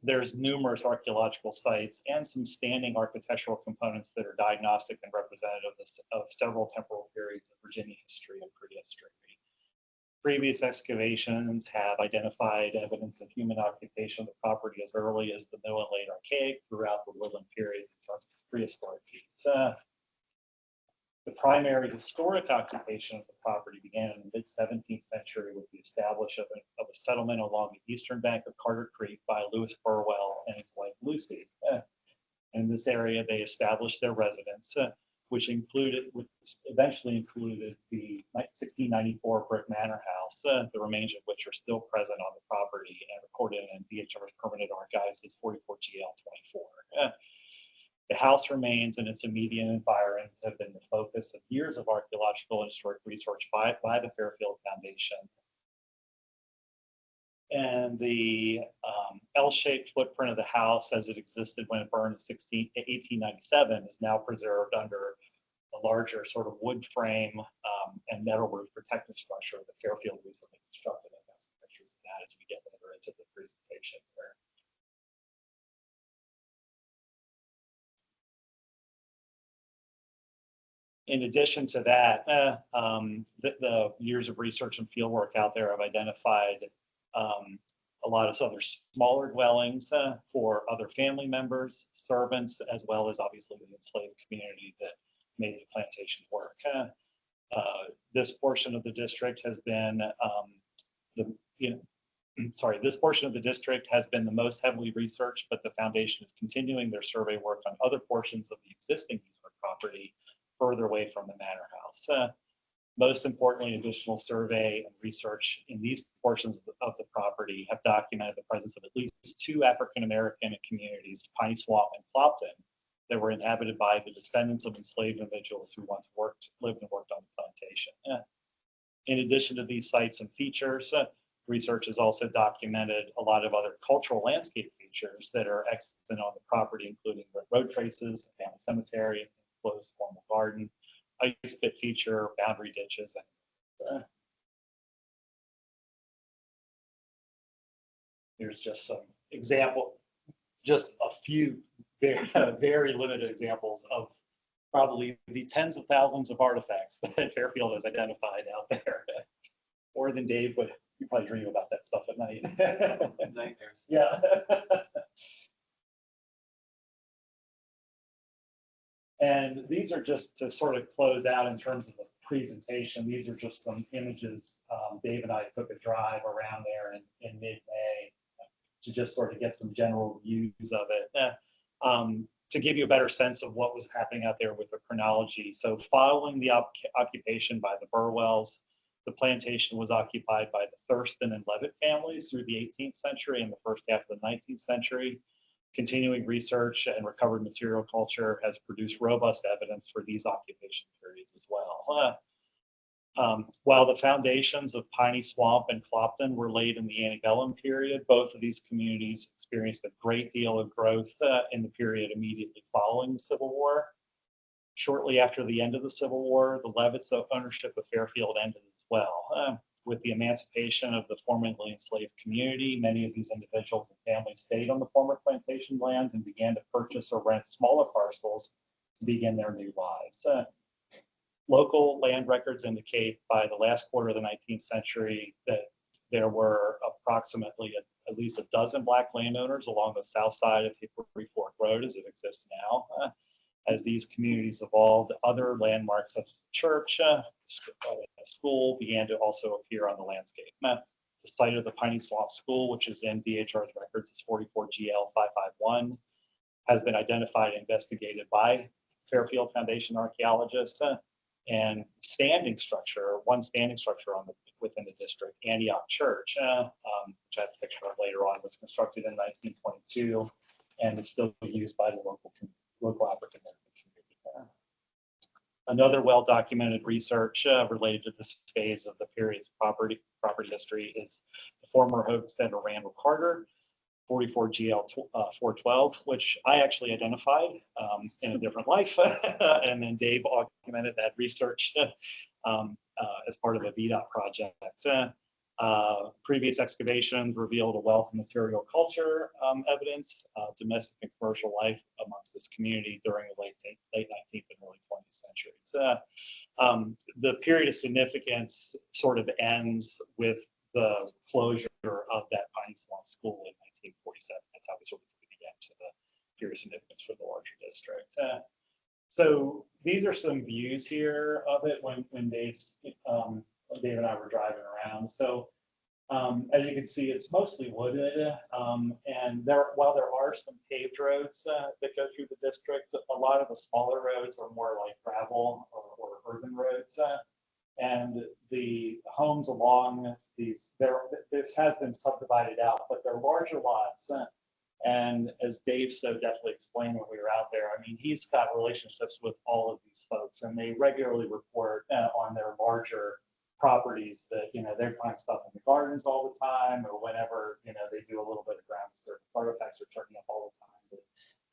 there's numerous archaeological sites and some standing architectural components that are diagnostic and representative of several temporal periods of Virginia history and prehistory. Previous excavations have identified evidence of human occupation of the property as early as the Middle and Late Archaic throughout the woodland periods in terms of prehistoric feats. The primary historic occupation of the property began in the mid-17th century with the establishment of a settlement along the eastern bank of Carter Creek by Lewis Burwell and his wife Lucy. In this area, they established their residence, which eventually included the 1694 brick manor house, the remains of which are still present on the property and recorded in BHR's permanent archives as 44GL24. The house remains and its immediate environs have been the focus of years of archaeological and historic research by the Fairfield Foundation. And the L-shaped footprint of the house as it existed when it burned in 1897 is now preserved under a larger sort of wood frame and metal roof protective structure that Fairfield recently constructed. I've got some pictures of that as we get later into the presentation here. In addition to that, the years of research and fieldwork out there have identified a lot of other smaller dwellings for other family members, servants, as well as obviously the enslaved community that made the plantation work. This portion of the district has been this portion of the district has been the most heavily researched, but the foundation is continuing their survey work on other portions of the existing easement property further away from the manor house. Most importantly, additional survey and research in these portions of the property have documented the presence of at least two African-American communities, Piney Swamp and Clopton, that were inhabited by the descendants of enslaved individuals who once lived and worked on the plantation. In addition to these sites and features, research has also documented a lot of other cultural landscape features that are extant on the property, including road traces, a family cemetery, enclosed formal garden, ice pit feature, boundary ditches. And here's just some example, just a few very limited examples of probably the tens of thousands of artifacts that Fairfield has identified out there. More than Dave would probably dream about that stuff at night. Nightmares. Yeah. And these are just to sort of close out in terms of the presentation. These are just some images. Dave and I took a drive around there in mid-May to just sort of get some general views of it. To give you a better sense of what was happening out there with the chronology. So following the occupation by the Burwells, the plantation was occupied by the Thurston and Levitt families through the 18th century and the first half of the 19th century. Continuing research and recovered material culture has produced robust evidence for these occupation periods as well. While the foundations of Piney Swamp and Clopton were laid in the antebellum period, both of these communities experienced a great deal of growth in the period immediately following the Civil War. Shortly after the end of the Civil War, the Levitt's ownership of Fairfield ended as well. With the emancipation of the formerly enslaved community, many of these individuals and families stayed on the former plantation lands and began to purchase or rent smaller parcels to begin their new lives. Local land records indicate by the last quarter of the 19th century that there were approximately at least a dozen Black landowners along the south side of Hickory Fork Road as it exists now. As these communities evolved, other landmarks such as the church, a school began to also appear on the landscape. The site of the Piney Swamp School, which is in DHR's records, is 44 GL 551, has been identified and investigated by Fairfield Foundation archaeologists. And standing structure, one standing structure within the district, Antioch Church, which I have a picture of later on, was constructed in 1922 and is still used by the local African American community. Another well-documented research related to this phase of the period's property history is the former homestead of Randall Carter, 44 GL 412, which I actually identified in a different life. And then Dave augmented that research as part of a VDOT project. Previous excavations revealed a wealth of material culture evidence, domestic and commercial life amongst this community during the late 19th and early 20th centuries. The period of significance sort of ends with the closure of that Piney Swamp School in 1947. That's how we sort of began to the period of significance for the larger district. So these are some views here of it when Dave and I were driving around. So as you can see, it's mostly wooded, and while there are some paved roads that go through the district, a lot of the smaller roads are more like gravel or urban roads. And the homes along this has been subdivided out, but they're larger lots. And as Dave so definitely explained when we were out there, I mean, he's got relationships with all of these folks, and they regularly report on their larger properties that, they find stuff in the gardens all the time, or whenever, they do a little bit of ground surface artifacts are turning up all the time that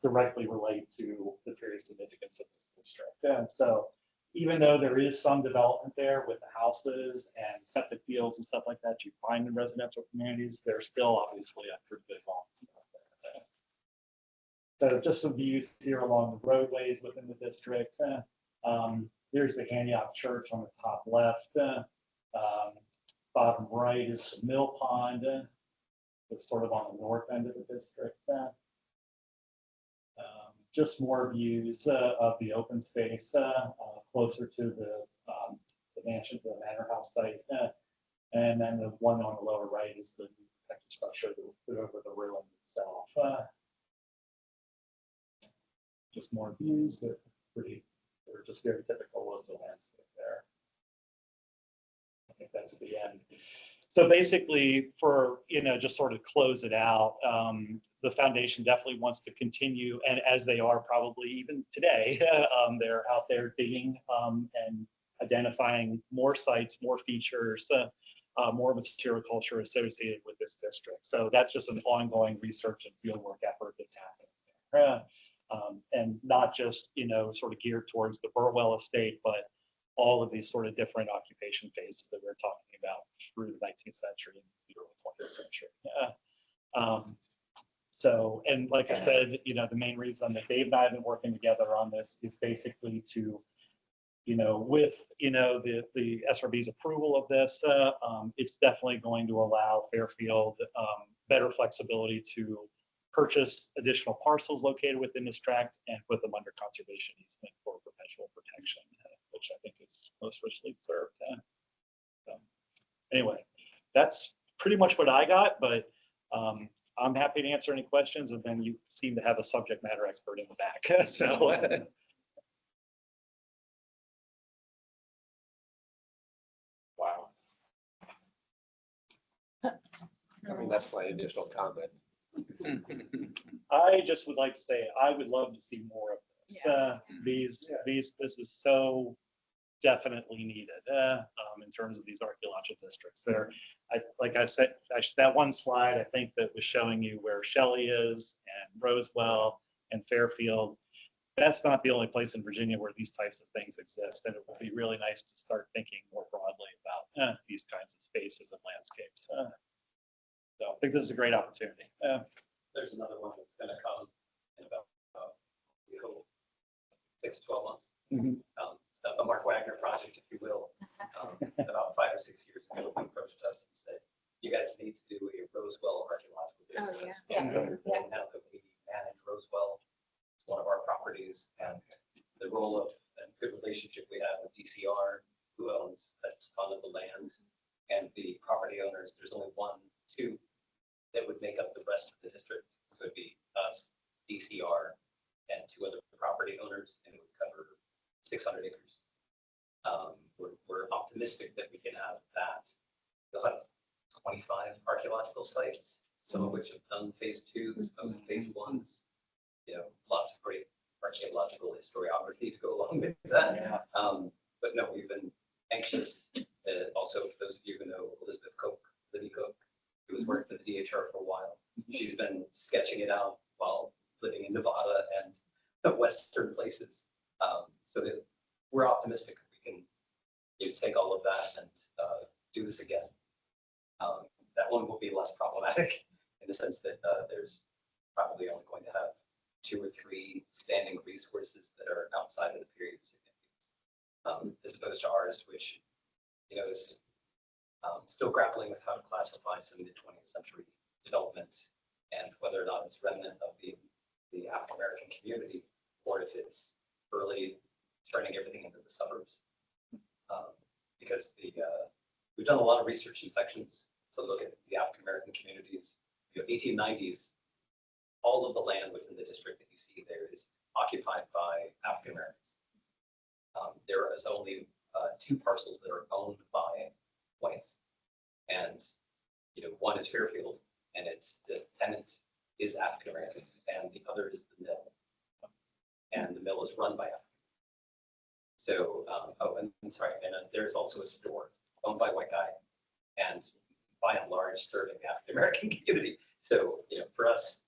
directly relate to the period of significance of this district. And so even though there is some development there with the houses and septic fields and stuff like that you find in residential communities, there's still obviously a pretty good volume. So just some views here along the roadways within the district. There's the Antioch Church on the top left. Bottom right is the Mill Pond. It's sort of on the north end of the district. Just more views of the open space closer to the mansion, the Manor House site. And then the one on the lower right is the protected structure that was put over the ruin itself. Just more views that are just very typical of the landscape there. I think that's the end. So basically, for just sort of close it out, the foundation definitely wants to continue, and as they are probably even today, they're out there digging and identifying more sites, more features, more material culture associated with this district. So that's just an ongoing research and fieldwork effort that's happening there. And not just, sort of geared towards the Burwell estate, but all of these sort of different occupation phases that we're talking about through the 19th century and the early 20th century. So, and like I said, the main reason that Dave and I have been working together on this is basically to, with, the SRB's approval of this, it's definitely going to allow Fairfield better flexibility to purchase additional parcels located within this tract and put them under conservation easement for perpetual protection, which I think is most richly deserved. So anyway, that's pretty much what I got, but I'm happy to answer any questions, and then you seem to have a subject matter expert in the back. So Wow. I mean, that's my additional comment. I just would like to say I would love to see more of this. This is so definitely needed in terms of these archaeological districts. Like I said, that one slide I think that was showing you where Shelley is and Rosewell and Fairfield. That's not the only place in Virginia where these types of things exist, and it would be really nice to start thinking more broadly about these kinds of spaces and landscapes. So I think this is a great opportunity. There's another one that's going to come in about, we hope, 6 to 12 months. Mhm. The Mark Wagner project, if you will. About 5 or 6 years ago, he approached us and said, you who owns a ton of the land. And the property owners, there's only 1, 2 that would make up the rest of the district. So it'd be us, DCR, and 2 other property owners, and it would cover 600 acres. We're optimistic that we can have that. You'll have 25 archaeological sites, some of which have done phase 2s, most phase 1s. Lots of great archaeological historiography to go along with that. But no, we've been anxious. Also, for those of you who know Elizabeth Cook, Libby Cook, who was working for the DHR for a while, she's been sketching it out while living in Nevada and Western places. So that we're optimistic we can take all of that and do this again. That one will be less problematic in the sense that there's probably only going to have 2 or 3 standing resources that are outside of the period of significance, as opposed to ours, which is still grappling with how to classify some mid-20th century development and whether or not it's remnant of the African-American community or if it's early turning everything into the suburbs. Because we've done a lot of research in sections to look at the African-American communities. 1890s, all of the land within the district that you see there is occupied by African-Americans. There is only 2 parcels that are owned by whites. And, one is Fairfield, and the tenant is African-American, and the other is the mill. And the mill is run by African. So, and I'm sorry, and there's also a store owned by a white guy, and by and large serving the African-American community. So, for us,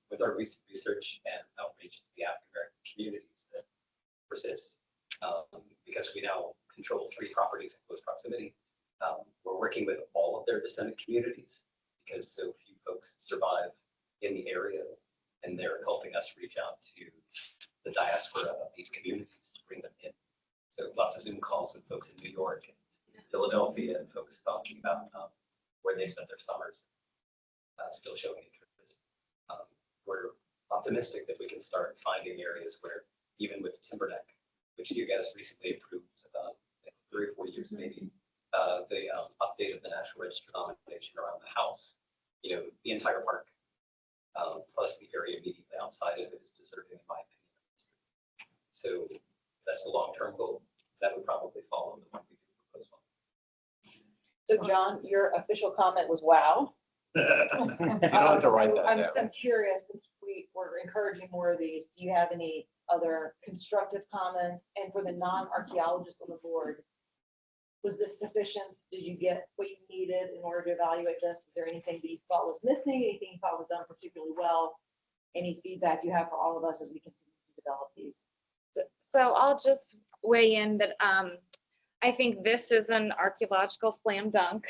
with our research and outreach to the African-American communities that persist, because we now control 3 properties in close proximity, we're working with all of their descendant communities because so few folks survive in the area, and they're helping us reach out to the diaspora of these communities to bring them in. So lots of Zoom calls with folks in New York and Philadelphia and folks talking about where they spent their summers, still showing interest. We're optimistic that we can start finding areas where even with Timberneck, which you guys recently approved, 3 or 4 years maybe, the update of the National Register nomination around the house, the entire park, plus the area immediately outside of it is deserving, in my opinion. So that's the long-term goal. That would probably follow the one we do propose one. So John, your official comment was wow. You don't have to write that down. I'm curious, since we were encouraging more of these, do you have any other constructive comments? And for the non-archaeologists on the board, was this sufficient? Did you get what you needed in order to evaluate this? Is there anything that you thought was missing? Anything you thought was done particularly well? Any feedback you have for all of us as we continue to develop these? So I'll just weigh in that I think this is an archaeological slam dunk.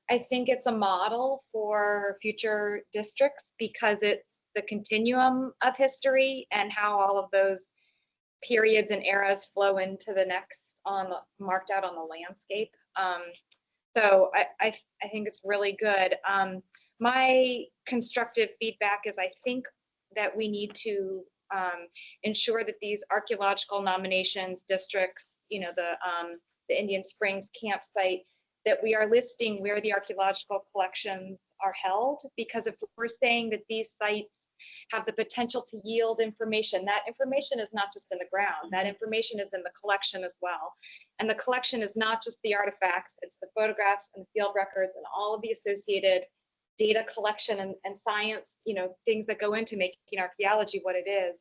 I think it's a model for future districts because it's the continuum of history and how all of those periods and eras flow into the next marked out on the landscape. So I think it's really good. My constructive feedback is I think that we need to ensure that these archaeological nominations districts, the Indian Springs campsite, that we are listing where the archaeological collections are held, because if we're saying that these sites have the potential to yield information, that information is not just in the ground, that information is in the collection as well. And the collection is not just the artifacts, it's the photographs and the field records and all of the associated data collection and science, things that go into making archaeology what it is,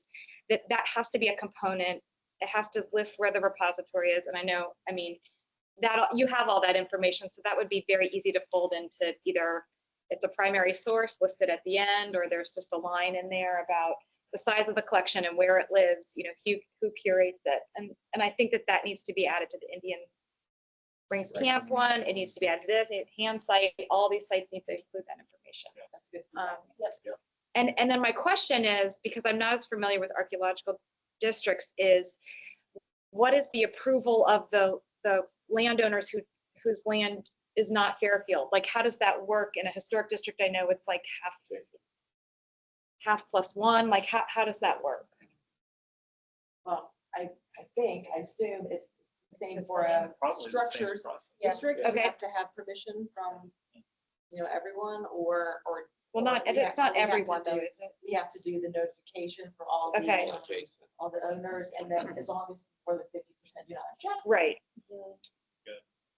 that has to be a component. It has to list where the repository is. And that you have all that information, so that would be very easy to fold into either it's a primary source listed at the end, or there's just a line in there about the size of the collection and where it lives, who curates it. And I think that needs to be added to the Indian Springs Camp one. It needs to be added to this, hand site, all these sites need to include that information. That's good. And then my question is, because I'm not as familiar with archaeological districts, is what is the approval of the landowners whose land is not Fairfield? Like, how does that work in a historic district? I know it's like half plus one. Like, how does that work? Well, I assume it's Same for a Probably the same structures process. district, you Okay. have to have permission from, everyone, or. Well, not, or we it's have- not we have to everyone though, do- is it? We have to do the notification for all the. Okay. Jason. All the owners, and then as long as more than 50% do not object. Right. Good.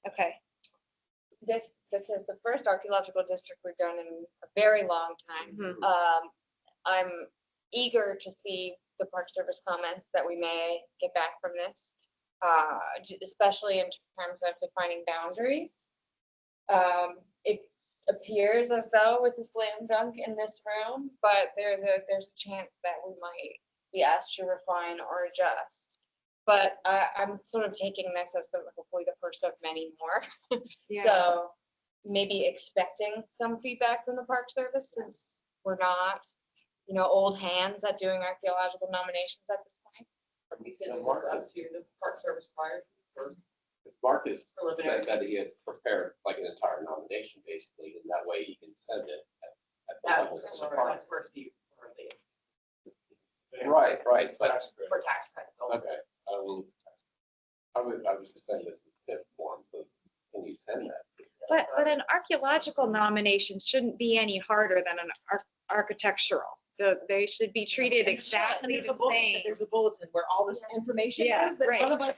Okay. This is the first archaeological district we've done in a very long time. I'm eager to see the Park Service comments that we may get back from this, especially in terms of defining boundaries. It appears as though it's a slam dunk in this room, but there's a chance that we might be asked to refine or adjust. But I'm sort of taking this as hopefully the first of many more. So maybe expecting some feedback from the Park Service, since we're not, old hands at doing archaeological nominations at this point. We sent this up to the Park Service prior. Marcus Preliminary. said that he had prepared like an entire nomination basically, and that way he can send it at the That level was of the park. for Steve, for the, Right, but, Tax credit. for tax credits. only. okay, I was just saying this is tip form, so can you send that? But an archaeological nomination shouldn't be any harder than an architectural. They should be treated exactly There's the a bulletin- same. There's a bulletin where all this information Yeah, is that right. none of us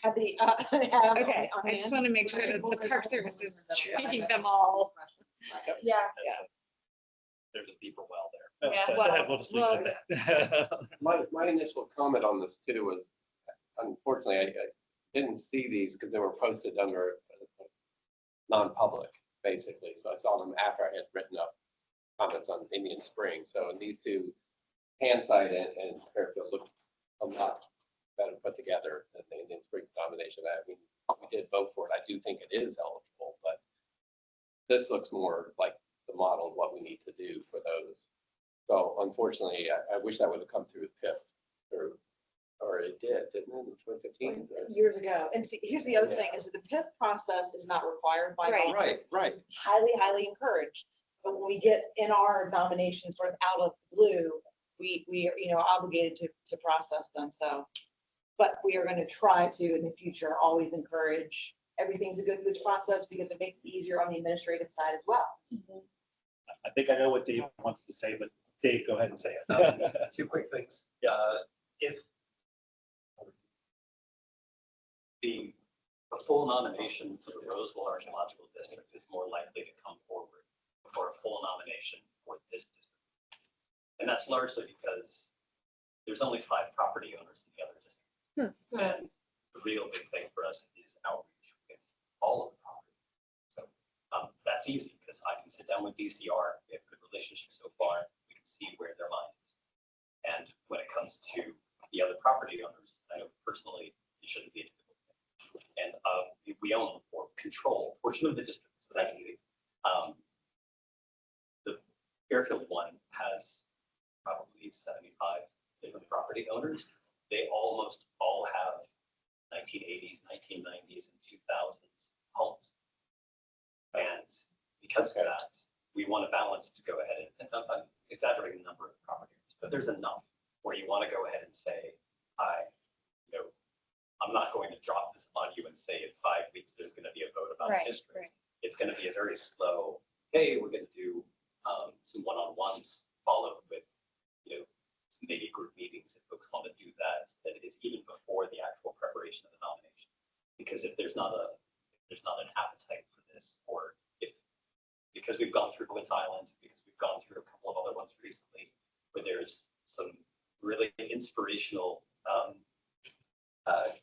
have the, Okay, I just want to make sure that the Park Service is treating them all. Yeah. There's a deeper well there. Yeah, We'll just leave it at that. My initial comment on this too was, unfortunately, I didn't see these because they were posted under non-public, basically. So I saw them after I had written up comments on Indian Spring. So in these two, Hanside and Fairfield looked a lot better put together than the Indian Spring nomination. I mean, we did vote for it. I do think it is eligible, but this looks more like the model of what we need to do for those. So unfortunately, I wish that would have come through PIP, or it did, didn't it, in 2015? Years ago. And see, here's the other thing, is that the PIF process is not required by law. Right. It's highly, highly encouraged. But when we get in our nominations sort of out of the blue, we are, obligated to process them, so. But we are going to try to, in the future, always encourage everything to go through this process, because it makes it easier on the administrative side as well. I think I know what Dave wants to say, but Dave, go ahead and say Um, it. Two quick things. If the full nomination for the Roseville Archaeological District is more likely to come forward before a full nomination for this district. And that's largely because there's only 5 property owners in the other district. And the real big thing for us is outreach with all of the property. So that's easy, because I can sit down with DCR, we have a good relationship so far, we can see where their mind is. And when it comes to the other property owners, I know personally, it shouldn't be a difficult thing. And we own or control a portion of the district, so that's easy. The Fairfield one has probably 75 different property owners. They almost all have 1980s, 1990s, and 2000s homes. And because of that, we want a balance to go ahead and I'm exaggerating the number of property owners, but there's enough where you want to go ahead and say, I'm not going to drop this on you and say in 5 weeks, there's going to be a vote about the district. It's going to be a very slow, hey, we're going to do some one-on-ones followed with, some maybe group meetings if folks want to do that. That is even before the actual preparation of the nomination. Because if there's not an appetite for this, or because we've gone through Glitz Island, because we've gone through a couple of other ones recently, where there's some really inspirational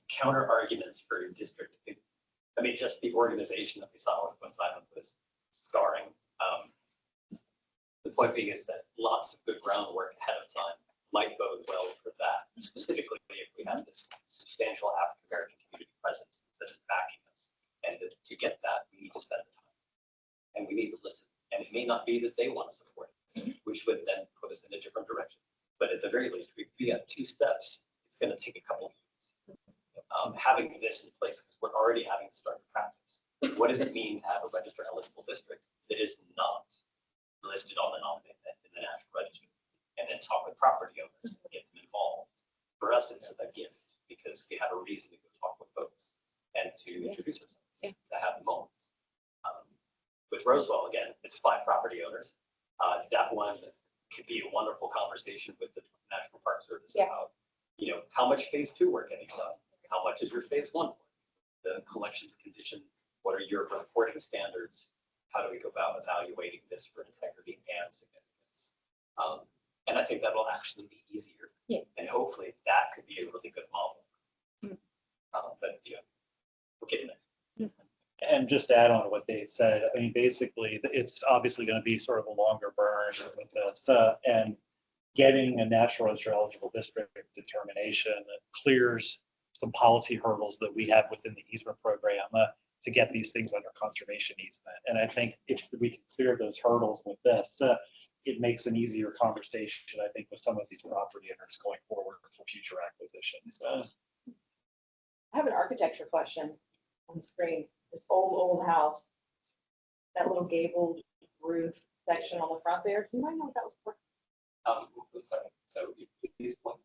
counter arguments for district. I mean, just the organization that we saw with Glitz Island was scarring. The point being is that lots of good groundwork ahead of time might bode well for that, specifically if we have this substantial African-American community presence that is backing us. And to get that, we need to spend the time. And we need to listen. And it may not be that they want to support it, which would then put us in a different direction. But at the very least, we have 2 steps. It's going to take a couple of years. Having this in place, because we're already having to start the practice. What does it mean to have a register eligible district that is not listed on the national register? And then talk with property owners and get them involved. For us, it's a gift because we have a reason to go talk with folks. and to introduce herself, to have the moments. With Rosewell, again, it's 5 property owners. That one could be a wonderful conversation with the National Park Service about, how much phase 2 work have you done? How much is your phase 1 work? The collections condition, what are your reporting standards? How do we go about evaluating this for integrity and significance? And I think that'll actually be easier. Yeah. And hopefully that could be a really good model. But, we're getting there. And just to add on to what Dave said, I mean, basically, it's obviously going to be sort of a longer burn with this. And getting a natural reservoir eligible district determination that clears some policy hurdles that we have within the easement program to get these things under conservation easement. And I think if we can clear those hurdles with this, it makes an easier conversation, I think, with some of these property owners going forward for future acquisitions. I have an architecture question on the screen. This old house, that little gabled roof section on the front there. Does anybody know what that was for? Sorry, so please point.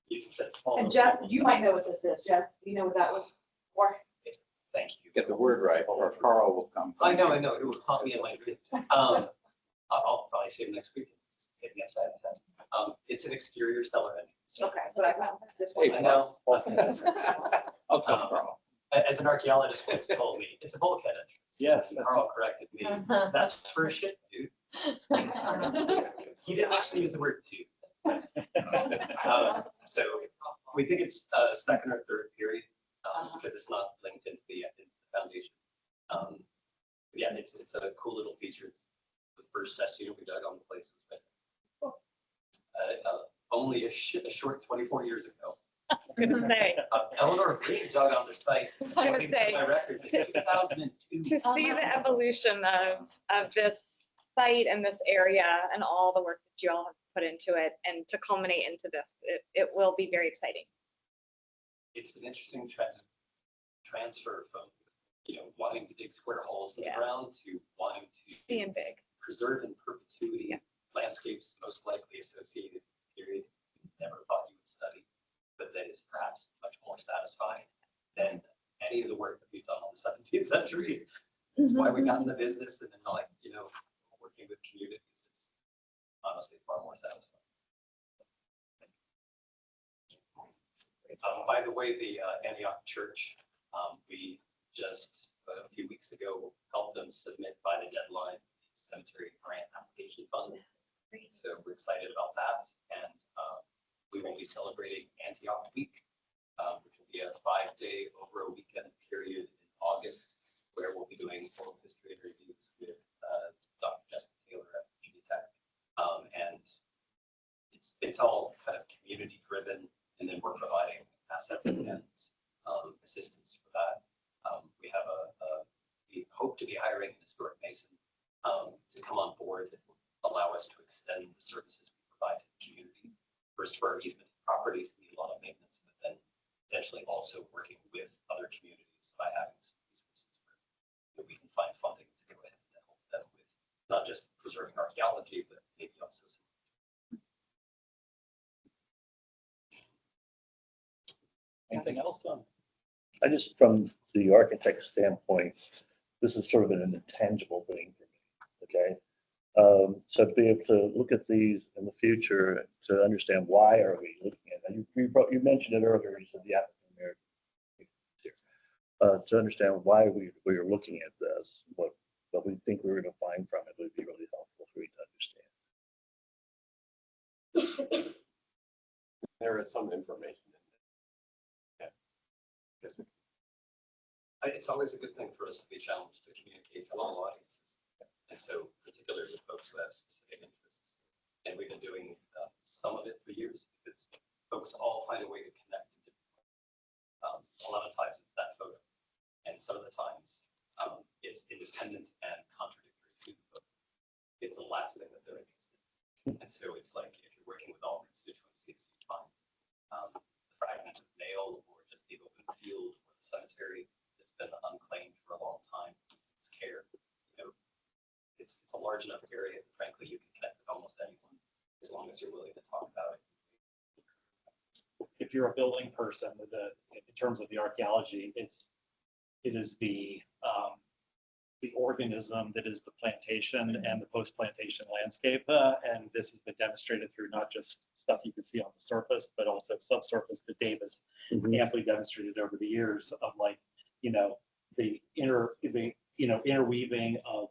You can set small. And Jeff, you might know what this is. Jeff, do you know what that was for? Thank you. Get the word right, or Carl will come. I know, it would haunt me in my dreams. I'll probably see him next week. Hit me upside the head. It's an exterior cellar entrance. Okay, that's what I found. This Hey, one. I know. I'll tell Carl. As an archaeologist once told me, it's a bulkhead entrance. Yes. And Carl corrected me. That's for a ship, dude. He didn't actually use the word dude. So we think it's second or third period because it's not linked into the foundation. Yeah, it's a cool little feature. It's the first test unit we dug on the place was only a short 24 years ago. I was gonna say, Eleanor Green dug on the site. I was gonna according to say. My records, in 2002. to see the evolution of this site and this area and all the work that you all have put into it and to culminate into this, it will be very exciting. It's an interesting transfer from, wanting to dig square holes in the Yeah. ground to wanting to Being big. preserve in perpetuity landscapes most likely associated with the period you never thought you would study, but that is perhaps much more satisfying than any of the work that we've done in the 17th century. That's why we got in the business, and then working with communities, it's honestly far more satisfying. By the way, the Antioch Church, we just a few weeks ago helped them submit by the deadline the cemetery grant application fund. So we're excited about that, and we will be celebrating Antioch Week, which will be a 5-day over a weekend period in August, where we'll be doing oral history interviews with Dr. Jessica Taylor at Virginia Tech. And it's all kind of community driven, and then we're providing assets and assistance for that. We hope to be hiring an historic mason to come on board that will allow us to extend the services we provide to the community. First, for our easement properties that need a lot of maintenance, but then potentially also working with other communities by having some resources where we can find funding to go ahead and help them with not just preserving archaeology, but maybe also some. Anything else, Tom? I just, from the architect standpoint, this is sort of an intangible thing for me, okay? So to be able to look at these in the future, to understand why are we looking at it. You mentioned it earlier, you said the applicant there. To understand why we are looking at this, what we think we're going to find from it would be really helpful for you to understand. There is some information in there. It's always a good thing for us to be challenged to communicate to all audiences. And so particularly with folks who have specific interests. And we've been doing some of it for years because folks all find a way to connect. A lot of times it's that photo. And some of the times it's independent and contradictory to the photo. It's the last thing that they're interested in. And so it's like if you're working with all constituencies, you find the fragment of nail or just the open field or the cemetery that's been unclaimed for a long time. It's care. It's a large enough area that frankly you can connect with almost anyone as long as you're willing to talk about it. If you're a building person, terms of the archaeology, it is the organism that is the plantation and the post-plantation landscape. And this has been demonstrated through not just stuff you can see on the surface, but also subsurface that Dave has amply demonstrated over the years of, like, the interweaving of,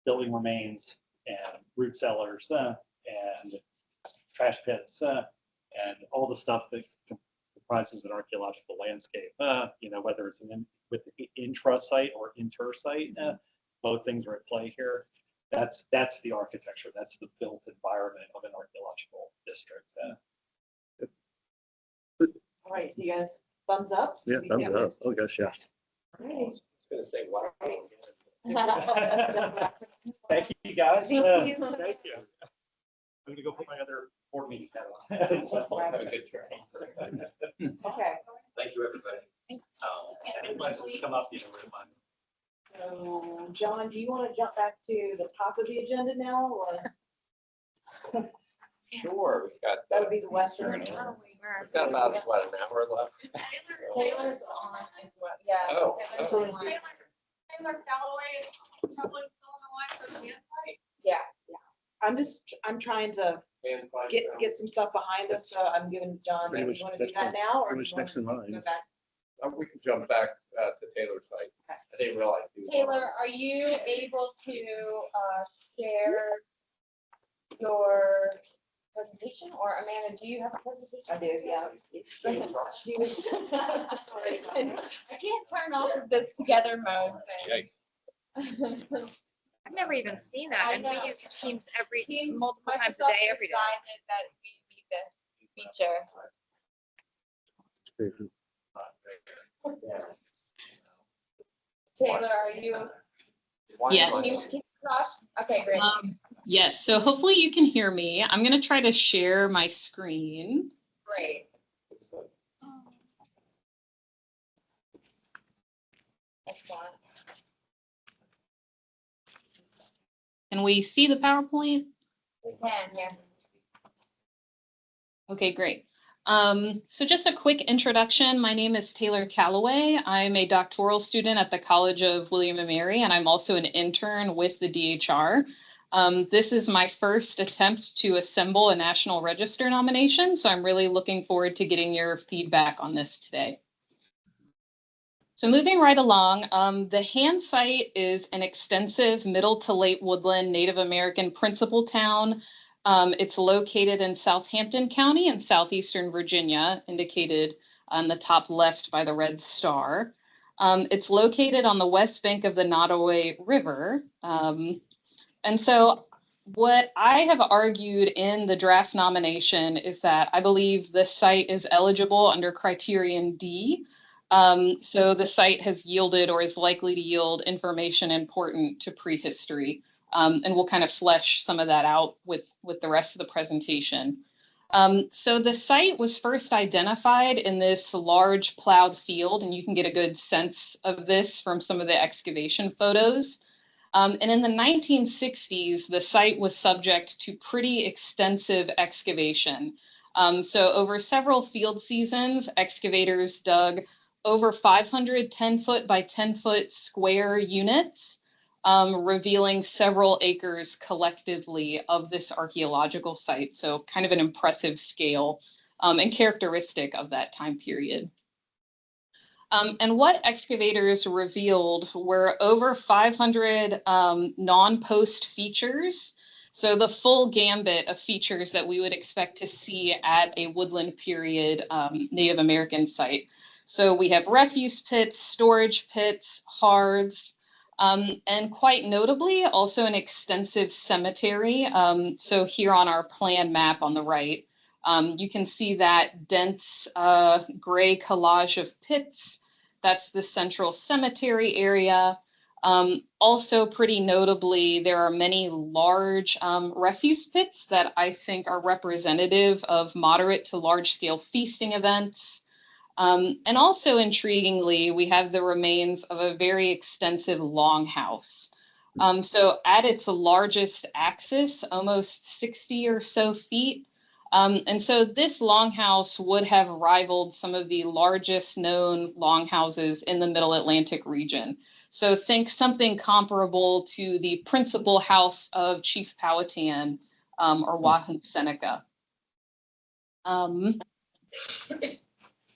building remains and root cellars and trash pits and all the stuff that comprises an archaeological landscape, whether it's with intra-site or inter-site, both things are at play here. That's the architecture. That's the built environment of an archaeological district. All right, so you guys, thumbs up? Yeah, thumbs up. Oh, gosh, yeah. All right. I was gonna say, wow. Thank you, guys. Thank you. Thank you. I'm gonna go put my other board meeting hat on. So, Have a good trip. Okay. Thank you, everybody. Any questions come up, we're fine. So, John, do you want to jump back to the top of the agenda now, or Sure, we've got, that would be the Western? we've got about, what, an hour left? Taylor's on as well, yeah. Oh, Taylor's oh. online. Taylor Calloway is probably still on the line for the website. Yeah. I'm trying to And five get some stuff behind us, so I'm giving John, Pretty you much want to do next that one. now, or? Pretty do much you wanna next in line. go back? We can jump back to Taylor's site. Okay. I didn't realize. he was on. Taylor, are you able to share your presentation, or Amanda, do you have a presentation? I do, yeah. Sorry. I can't turn off the together mode thing. Yikes. I've never even seen that. I And we know. use Teams every, Teams- multiple times a Microsoft day, every day. decided that we need this feature. Taylor, are you? Yes. Can you talk? Okay, great. Yes, so hopefully you can hear me. I'm going to try to share my screen. Great. Excellent. Can we see the PowerPoint? We can, yes. Okay, great. So just a quick introduction. My name is Taylor Calloway. I'm a doctoral student at the College of William & Mary, and I'm also an intern with the DHR. This is my first attempt to assemble a National Register nomination, so I'm really looking forward to getting your feedback on this today. So moving right along, the Hand site is an extensive middle to late woodland Native American principal town. It's located in Southampton County in southeastern Virginia, indicated on the top left by the red star. It's located on the west bank of the Nottoway River. And so what I have argued in the draft nomination is that I believe the site is eligible under criterion D. So the site has yielded or is likely to yield information important to prehistory. And we'll kind of flesh some of that out with the rest of the presentation. So the site was first identified in this large plowed field, and you can get a good sense of this from some of the excavation photos. And in the 1960s, the site was subject to pretty extensive excavation. So over several field seasons, excavators dug over 500 10-foot by 10-foot square units, revealing several acres collectively of this archaeological site. So kind of an impressive scale and characteristic of that time period. And what excavators revealed were over 500 non-post features. So the full gambit of features that we would expect to see at a woodland period Native American site. So we have refuse pits, storage pits, hearths, and quite notably, also an extensive cemetery. So here on our plan map on the right, you can see that dense gray collage of pits. That's the central cemetery area. Also pretty notably, there are many large refuse pits that I think are representative of moderate to large scale feasting events. And also intriguingly, we have the remains of a very extensive longhouse. So at its largest axis, almost 60 or so feet, And so this longhouse would have rivaled some of the largest known longhouses in the Middle Atlantic region. So think something comparable to the principal house of Chief Powhatan or Wahun Seneca.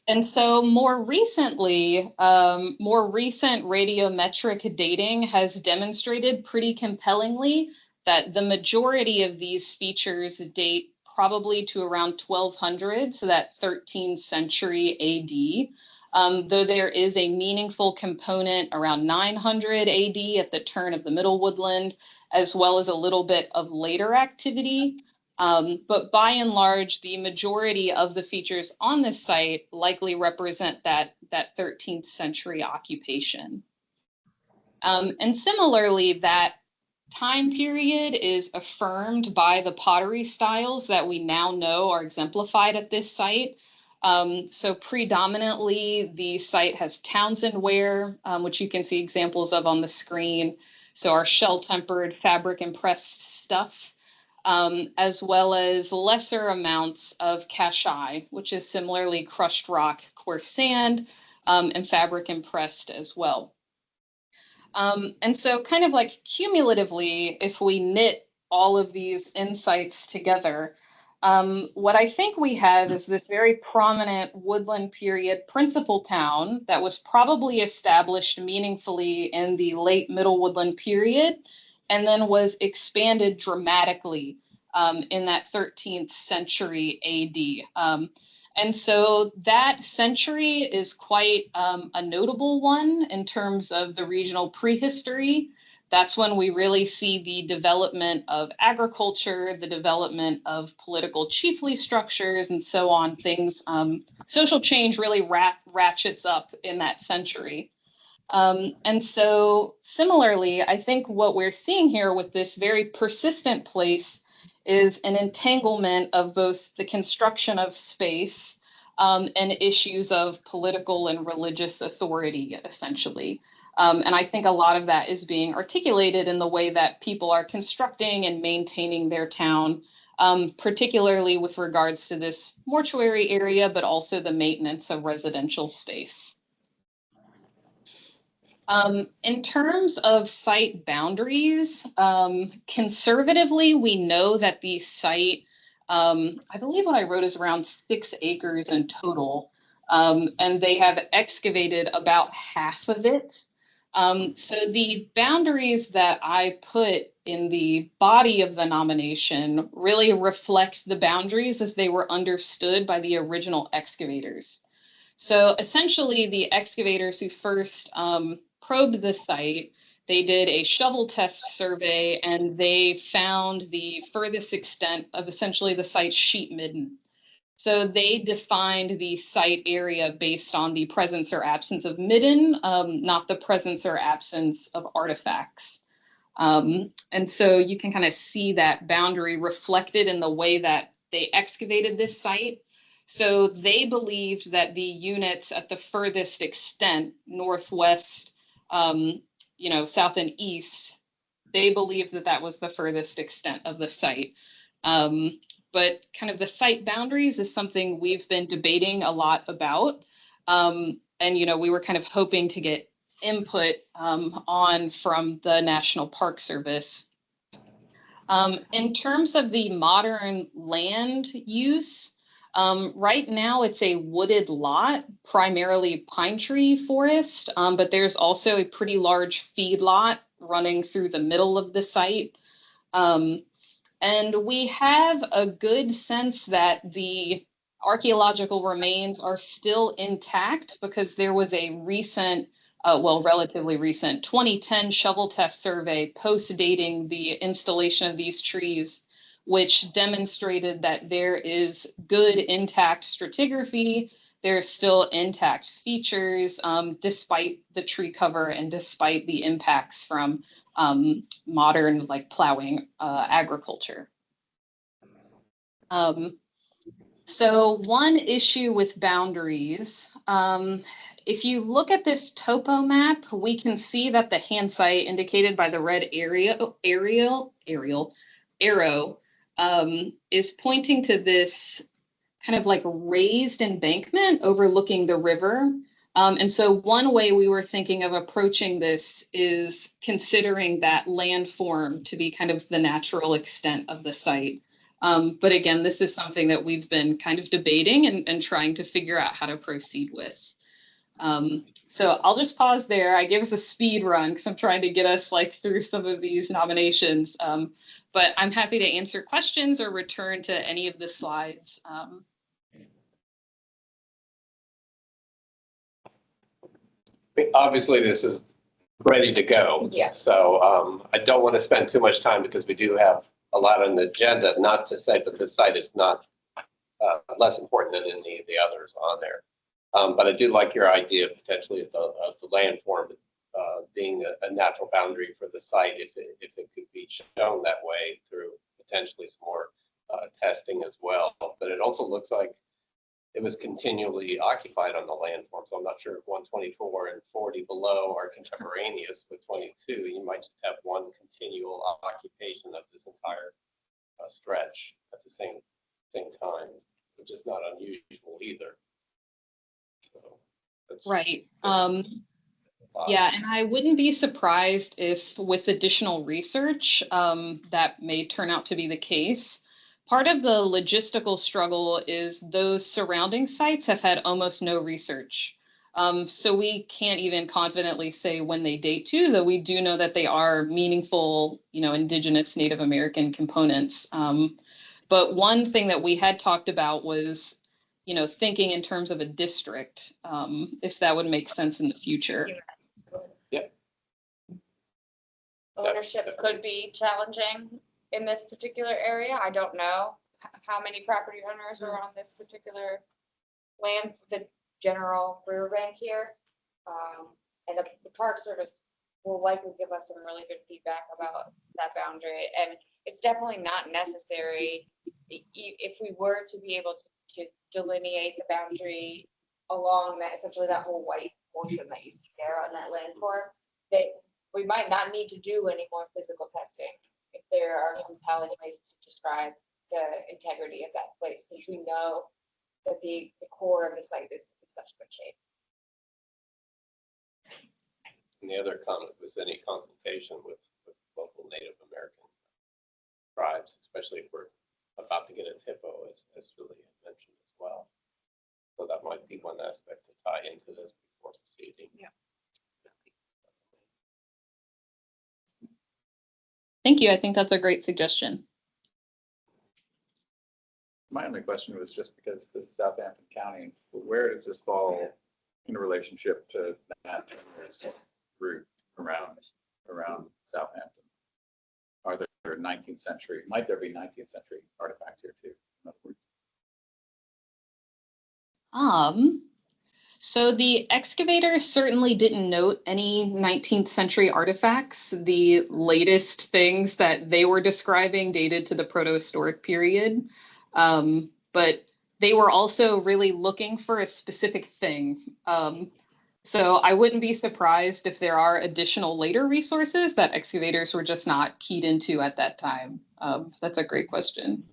And so more recently, more recent radiometric dating has demonstrated pretty compellingly that the majority of these features date probably to around 1200, so that 13th century AD, though there is a meaningful component around 900 AD at the turn of the Middle Woodland, as well as a little bit of later activity. But by and large, the majority of the features on this site likely represent that 13th century occupation. And similarly, that time period is affirmed by the pottery styles that we now know are exemplified at this site. So predominantly, the site has Townsend ware, which you can see examples of on the screen. So our shell-tempered fabric impressed stuff. As well as lesser amounts of cashai, which is similarly crushed rock, coarse sand, and fabric impressed as well. And so kind of like cumulatively, if we knit all of these insights together, what I think we have is this very prominent woodland period principal town that was probably established meaningfully in the late Middle Woodland period, and then was expanded dramatically in that 13th century AD. And so that century is quite a notable one in terms of the regional prehistory. That's when we really see the development of agriculture, the development of political chiefly structures, and so on. Things, social change really ratchets up in that century. And so similarly, I think what we're seeing here with this very persistent place is an entanglement of both the construction of space and issues of political and religious authority, essentially. And I think a lot of that is being articulated in the way that people are constructing and maintaining their town, particularly with regards to this mortuary area, but also the maintenance of residential space. In terms of site boundaries, conservatively, we know that the site, I believe what I wrote is around 6 acres in total, and they have excavated about half of it. So the boundaries that I put in the body of the nomination really reflect the boundaries as they were understood by the original excavators. So essentially, the excavators who first probed the site, they did a shovel test survey and they found the furthest extent of essentially the site's sheet midden. So they defined the site area based on the presence or absence of midden, not the presence or absence of artifacts. And so you can kind of see that boundary reflected in the way that they excavated this site. So they believed that the units at the furthest extent, northwest, south and east, they believed that that was the furthest extent of the site. But kind of the site boundaries is something we've been debating a lot about. And, we were kind of hoping to get input on from the National Park Service. In terms of the modern land use, right now it's a wooded lot, primarily pine tree forest, but there's also a pretty large feedlot running through the middle of the site. And we have a good sense that the archaeological remains are intact intact because there was a recent, relatively recent 2010 shovel test survey post-dating the installation of these trees, which demonstrated that there is good intact stratigraphy, there's still intact features despite the tree cover and despite the impacts from modern plowing agriculture. So one issue with boundaries, if you look at this topo map, we can see that the hand site indicated by the red arrow is pointing to this kind of like raised embankment overlooking the river. And so one way we were thinking of approaching this is considering that landform to be kind of the natural extent of the site. But again, this is something that we've been kind of debating and trying to figure out how to proceed with. So I'll just pause there. I gave us a speed run because I'm trying to get us like through some of these nominations. But I'm happy to answer questions or return to any of the slides. Obviously, this is ready to go. Yeah. So I don't want to spend too much time because we do have a lot on the agenda, not to say that this site is not less important than any of the others on there. But I do like your idea potentially of the landform being a natural boundary for the site if it could be shown that way through potentially some more testing as well. But it also looks like it was continually occupied on the landform. So I'm not sure if 124 and 40 below are contemporaneous with 22. You might just have one continual occupation of this entire stretch at the same time, which is not unusual either. So Right. Yeah, and I wouldn't be surprised if with additional research that may turn out to be the case. Part of the logistical struggle is those surrounding sites have had almost no research. So we can't even confidently say when they date to, though we do know that they are meaningful, indigenous Native American components. But one thing that we had talked about was, thinking in terms of a district, if that would make sense in the future. Yep. Ownership could be challenging in this particular area. I don't know how many property owners are on this particular land, the general riverbank here. And the Park Service will likely give us some really good feedback about that boundary. And it's definitely not necessary if we were to be able to delineate the boundary along that, essentially that whole white portion that you see there on that landform, that we might not need to do any more physical testing if there are compelling ways to describe the integrity of that place, since we know that the core of the site is in such good shape. And the other comment was any consultation with local Native American tribes, especially if we're about to get a TIPO, as Julie had mentioned as well. So that might be one aspect to tie into this before proceeding. Yeah. Thank you. I think that's a great suggestion. My only question was just because this is Southampton County, where does this fall in relationship to that route around Southampton? Are there 19th century, might there be 19th century artifacts here too, in other words? So the excavators certainly didn't note any 19th century artifacts. The latest things that they were describing dated to the protohistoric period. But they were also really looking for a specific thing. So I wouldn't be surprised if there are additional later resources that excavators were just not keyed into at that time. That's a great question.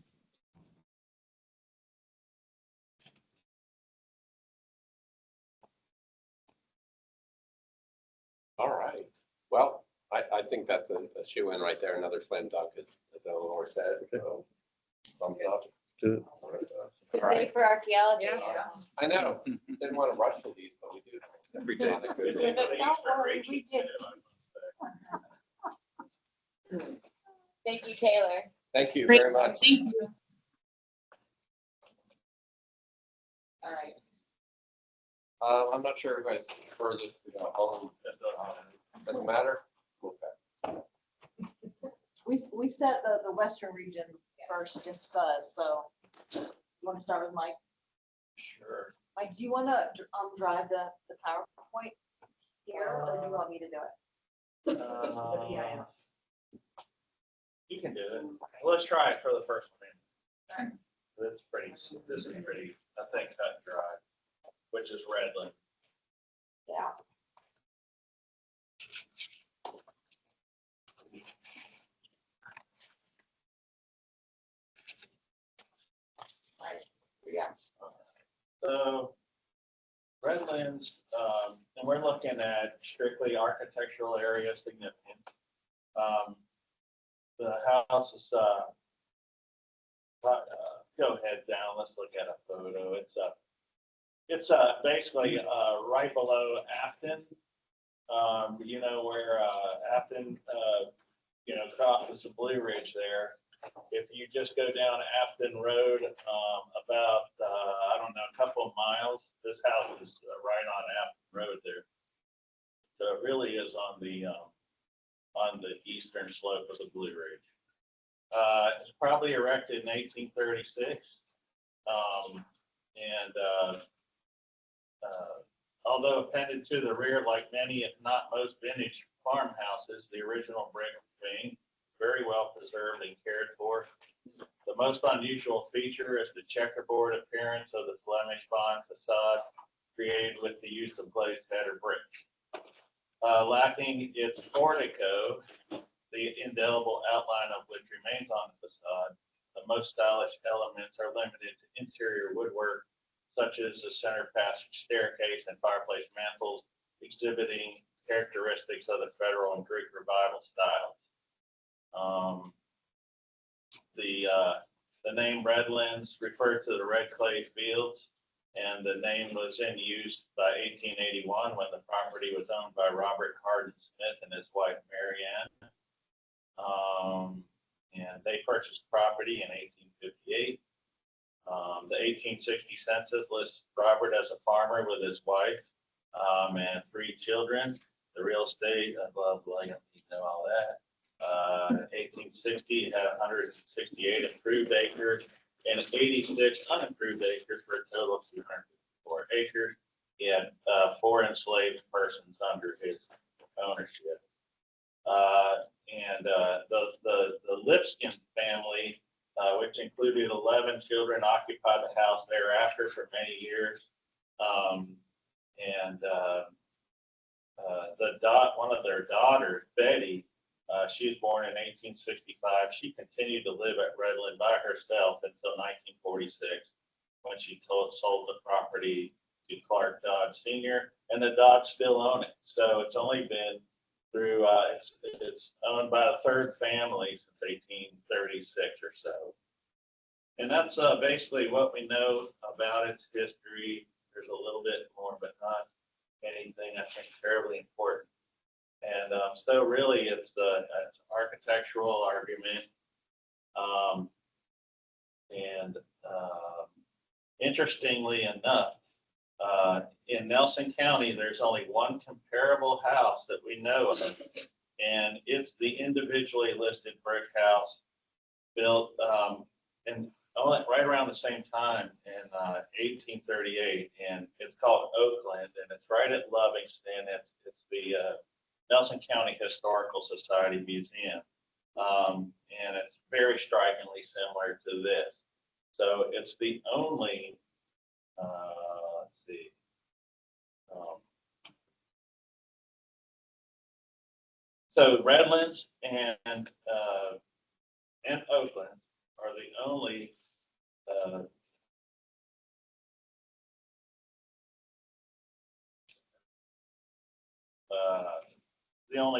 All right. Well, I think that's a shoe-in right there. Another slam dunk, as Eleanor said. So, thumbs up. Good. Good thing for archaeology. I know. Didn't want to rush to these, but we do. Every day. Thank you, Taylor. Thank you Great. very much. Thank you. All right. I'm not sure who has furthest to go home. Doesn't matter? Okay. We set the western region first just cause, so you want to start with Mike? Sure. Mike, do you want to drive the PowerPoint here or do you want me to do it? Yeah. You can do it. Let's try it for the first one. This is pretty, I think, cut and dry, which is Redland. Yeah. So Redlands, and we're looking at strictly architectural area significant. The house is, go ahead down, let's look at a photo. It's basically right below Afton. You know, where Afton, you know, crosses the Blue Ridge there. If you just go down Afton Road, about, I don't know, a couple of miles, this house is right on Afton Road there. So it really is on the eastern slope of the Blue Ridge. It's probably erected in 1836. Although appended to the rear, like many, if not most vintage farmhouses, the original brick remain very well preserved and cared for. The most unusual feature is the checkerboard appearance of the Flemish bond facade created with the use of glazed header bricks. Lacking its portico, the indelible outline of which remains on the facade, the most stylish elements are limited to interior woodwork, such as the center passage staircase and fireplace mantles, exhibiting characteristics of the Federal and Greek Revival styles. The name Redlands referred to the red clay fields, and the name was in use by 1881 when the property was owned by Robert Hardin Smith and his wife Mary Ann. And they purchased property in 1858. The 1860 census lists Robert as a farmer with his wife and 3 children. The real estate, blah, blah, you know all that. 1860 had 168 improved acres and 86 unimproved acres for a total of 254 acres. He had 4 enslaved persons under his ownership. The Lipskin family, which included 11 children, occupied the house thereafter for many years. One of their daughters, Betty, she was born in 1865. She continued to live at Redland by herself until 1946, when she sold the property to Clark Dodd Sr., and the Dodds still own it. So it's only been through, it's owned by the 3rd family since 1836 or so. And that's basically what we know about its history. There's a little bit more, but not anything I think terribly important. And so really it's an architectural argument. Interestingly enough, in Nelson County, there's only one comparable house that we know of, and it's the individually listed brick house built right around the same time in 1838, and it's called Oakland, and it's right at Lovingston. It's the Nelson County Historical Society Museum, and it's very strikingly similar to this. So it's the only, let's see. So Redlands and Oakland are the only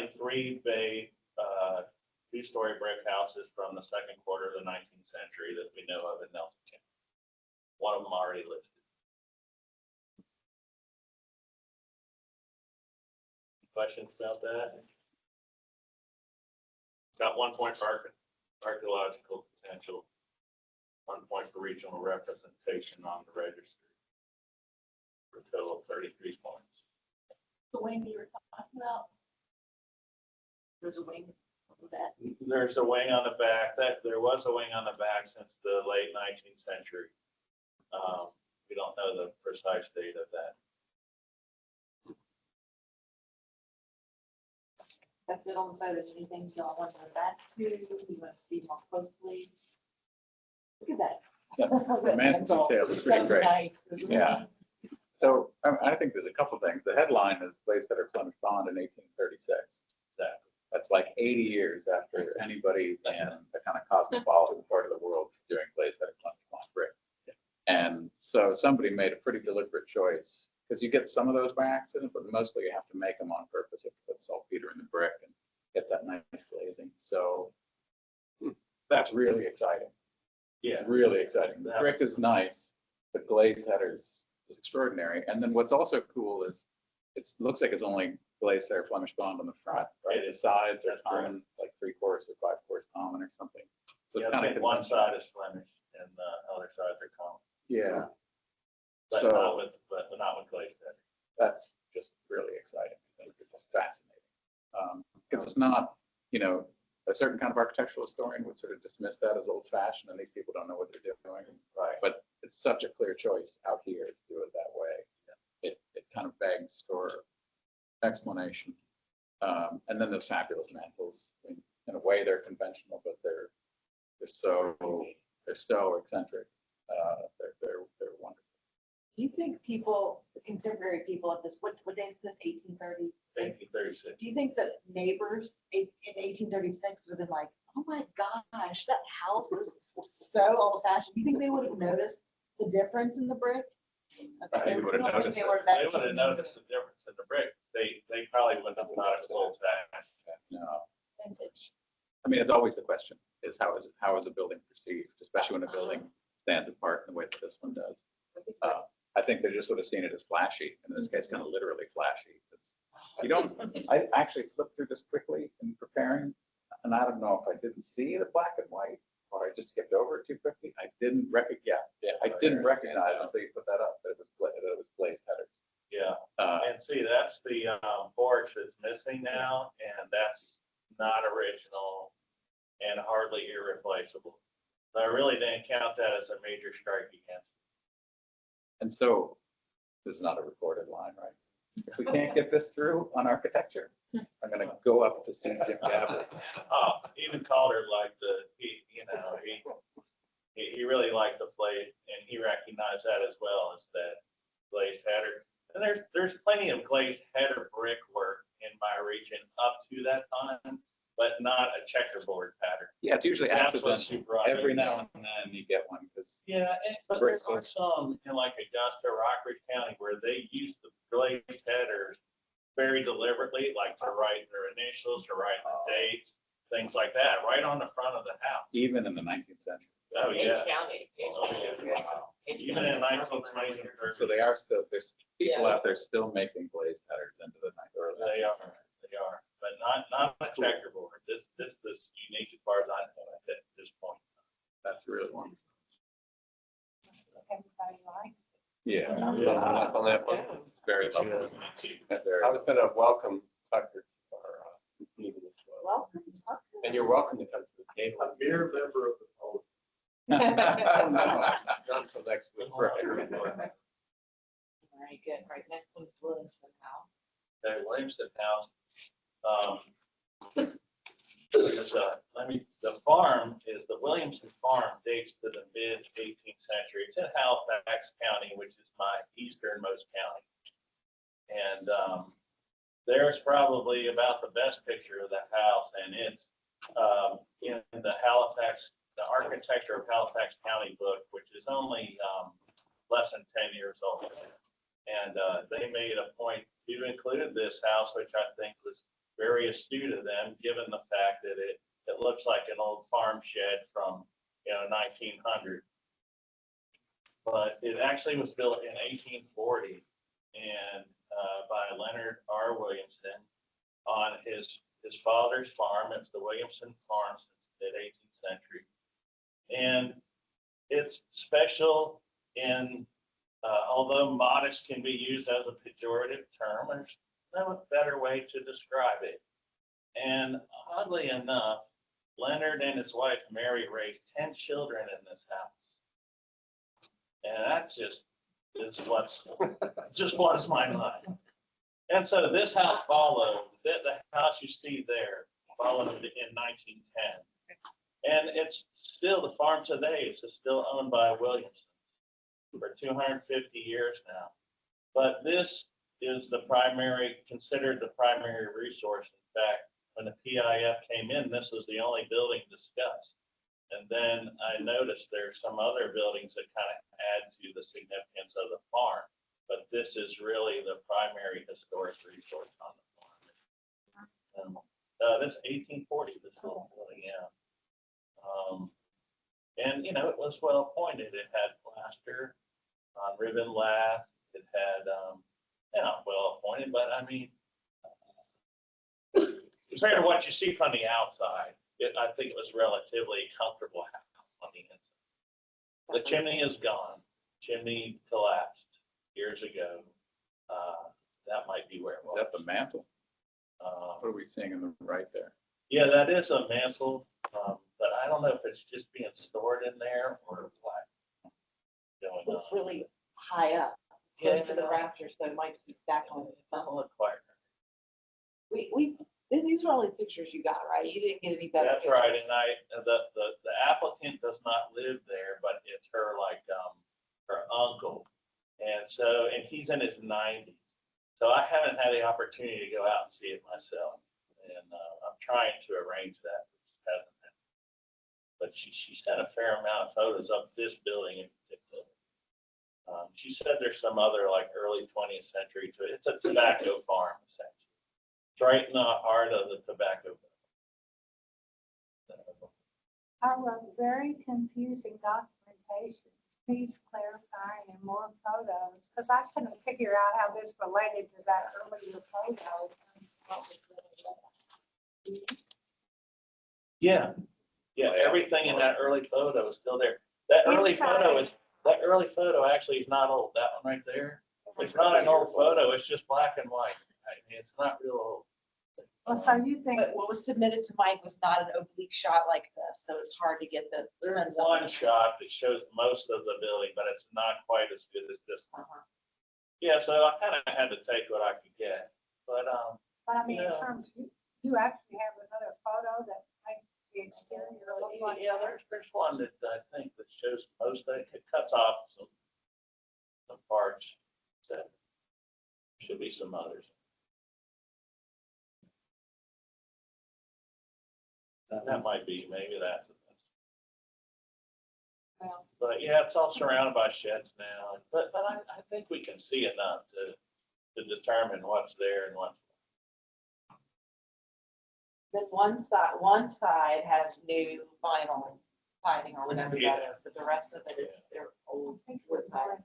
three-bay, 2-story brick houses from the second quarter of the 19th century that we know of in Nelson County. One of them already listed. Questions about that? Got 1 point for archaeological potential, 1 point for regional representation on the registry, for a total of 33 points. The wing you were talking about? There's a wing of that. There's a wing on the back. There was a wing on the back since the late 19th century. We don't know the precise date of that. That's it on the photos. Anything y'all want to go back to? You want to see more closely? Look at that. Romantic detail is pretty great. Nice. Yeah. So I think there's a couple things. The headline is Place Setter Flemish Bond in 1836. Exactly. That's like 80 years after anybody in the kind of cosmopolitan part of the world is doing Place Setter Flemish Bond brick. And so somebody made a pretty deliberate choice, because you get some of those by accident, but mostly you have to make them on purpose. You have to put saltpeter in the brick and get that nice glazing. So that's really exciting. Yeah. It's really exciting. The brick is nice, but glazed headers is extraordinary. And then what's also cool is it looks like it's only glazed header Flemish bond on the front, right? The sides are common, like 3/4 or 5/4 common or something. So it's Yeah, I kind think of one side is Flemish and the other sides are common. Yeah. But So not with glazed header. that's just really exciting. I think it's just fascinating. Because it's not, a certain kind of architectural historian would sort of dismiss that as old fashioned and these people don't know what they're doing. Right. But it's such a clear choice out here to do it that way. It kind of begs for explanation. And then there's fabulous mantles. I mean, in a way, they're conventional, but they're so eccentric. They're wonderful. Do you think people, contemporary people of this, what date is this, 1830? 1836. Do you think that neighbors in 1836 would have been like, oh my gosh, that house is so old fashioned? Do you think they would have noticed the difference in the brick? They would have noticed They would have noticed the difference in the brick. They probably wouldn't have thought it was old fashioned. No. Vintage. I mean, it's always the question is how is a building perceived, especially when a building stands apart in the way that this one does. I think they just would have seen it as flashy, and in this case, kind of literally flashy. I actually flipped through this quickly in preparing, and I don't know if I didn't see the black and white or I just skipped over it too quickly. I didn't recognize until you put that up that it was glazed headers. Yeah, and see, that's the porch that's missing now, and that's not original and hardly irreplaceable. So I really didn't count that as a major strike against. And so this is not a recorded line, right? If we can't get this through on architecture, I'm going to go up to see Jim Gabbard. Oh, even Calder liked he really liked the plate, and he recognized that as well as that glazed header. And there's plenty of glazed header brickwork in my region up to that time, but not a checkerboard pattern. Yeah, it's usually That's what accidental. she brought in. Every now and then you get one because Yeah, and but there are some in like Augusta, Rockridge County where they use the glazed headers very deliberately, like to write their initials, to write the dates, things like that, right on the front of the house. even in the 19th century. Oh, yeah. County. Even in 19th, 20th, and 30th. So they are still, there's people out there still making glazed headers into the early. They are, but not a checkerboard. This is unique as far as I know at this point. That's really wonderful. Everybody likes it. Yeah. Yeah, on that one. It's very lovely. I was going to welcome Tucker to our meeting as well. Welcome, Tucker. And you're welcome to come to the table. A mere member of the public. Not until next week. All right, good. Right, next one's Williamson House. The Williamson House. The farm is, the Williamson Farm dates to the mid 18th century. It's in Halifax County, which is my easternmost county. And there's probably about the best picture of the house, and it's in the Architecture of Halifax County book, which is only less than 10 years old. And they made a point to include this house, which I think was very astute of them, given the fact that it looks like an old farm shed from 1900. But it actually was built in 1840 and by Leonard R. Williamson on his father's farm. It's the Williamson Farm since the mid 18th century. And it's special in, although modest can be used as a pejorative term, there's no better way to describe it. And oddly enough, Leonard and his wife Mary raised 10 children in this house. And that just blows my mind. And so this house followed, the house you see there followed in 1910. And it's still, the farm today is still owned by Williamson for 250 years now. But this is considered the primary resource. In fact, when the PIF came in, this was the only building discussed. And then I noticed there's some other buildings that kind of add to the significance of the farm. But this is really the primary historic resource on the farm. That's 1840, this whole building, yeah. And, you know, it was well appointed. It had plaster on ribbon lath. It had, well appointed, but I mean, compared to what you see from the outside, I think it was relatively comfortable house on the inside. The chimney is gone. Chimney collapsed years ago. That might be where it Is was. that the mantle? What are we seeing on the right there? Yeah, that is a mantle, but I don't know if it's just being stored in there or what. Going It's on. really high up, close to the rafters, so it might be stacked on the Doesn't look quite. these are only pictures you got, right? You didn't get any better. That's right, pictures. and the applicant does not live there, but it's her her uncle. And so, and he's in his 90s. So I haven't had the opportunity to go out and see it myself. And I'm trying to arrange that, which hasn't happened. But she sent a fair amount of photos of this building in particular. She said there's some other like early 20th century to it. It's a tobacco farm essentially. It's right in the heart of the tobacco. I wrote very confusing documentation. Please clarify and more photos, because I couldn't figure out how this related to that earlier photo. Yeah, everything in that early photo is still there. That early photo actually is not old. That one right there. It's not an old photo. It's just black and white. I mean, it's not real old. Well, so you think, But what was submitted to Mike was not an oblique shot like this, so it's hard to get the There's sense of one it. shot that shows most of the building, but it's not quite as good as this one. Uh-huh. Yeah, so I kind of had to take what I could get. But I mean, in Yeah. terms, you actually have another photo that makes the exterior look like. yeah, there's one that I think that shows most of it. It cuts off some parts. So should be some others. That might be, maybe that's it. Well, But yeah, it's all surrounded by sheds now. But I think we can see enough to determine what's there and what's. Then one side has new vinyl siding or whatever Yeah. that is, but the rest of it is their old wood siding.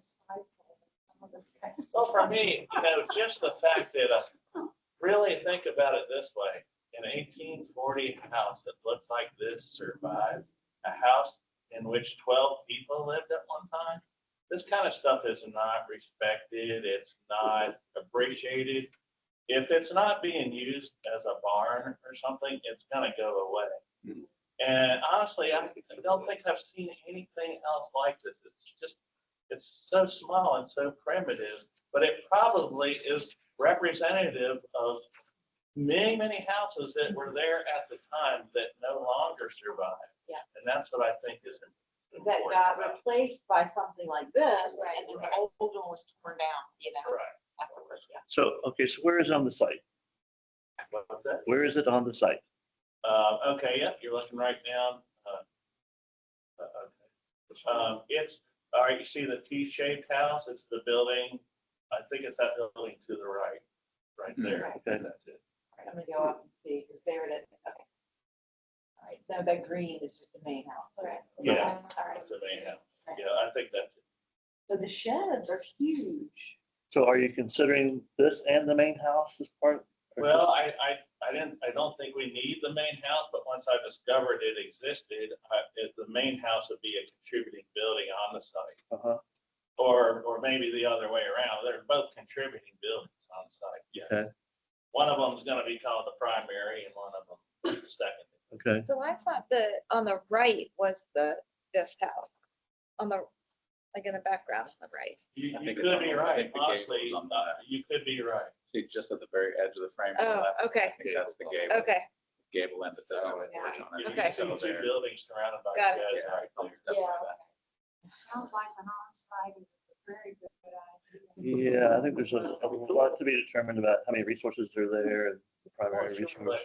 Well, for me, just the fact that, really think about it this way. An 1840 house that looks like this survived, a house in which 12 people lived at one time. This kind of stuff is not respected. It's not appreciated. If it's not being used as a barn or something, it's gonna go away. Mhm. And honestly, I don't think I've seen anything else like this. It's so small and so primitive, but it probably is representative of many, many houses that were there at the time that no longer survive. Yeah. And that's what I think is That important. got about it. replaced by something like this, Right. and then the old one was torn down, Right. afterwards, yeah. So, okay, so where is it on the site? What's that? Where is it on the site? Okay, yep, you're looking right down. It's, all right, you see the T-shaped house? It's the building. I think it's that building to the right there. Right. Okay. That's it. All right, I'm gonna go up and see, because there it is, okay. All right, no, that green is just the main house. Okay. Yeah, All right. that's the main house. Yeah, I think that's it. So the sheds are huge. So are you considering this and the main house as part? or Well, just- I don't think we need the main house, but once I discovered it existed, the main house would be a contributing building on the site. Uh-huh. Or maybe the other way around. They're both contributing buildings on the site. Yeah. Okay. One of them is going to be called the primary and one of them the second. Okay, So I thought on the right was this house, like in the background on the right. You I think it's could on be the- I right. think the gable Honestly, is on the- you could be right. See, just at the very edge of the frame. to the Oh, left, okay. I think that's the gable. Okay, Gable end that doesn't have a porch on it. You Okay. can see two buildings surrounded by Got it. sheds Yeah, right there. it's definitely that. sounds like an on-site is a very good idea. yeah, I think there's a lot to be determined about how many resources are there and the primary resource.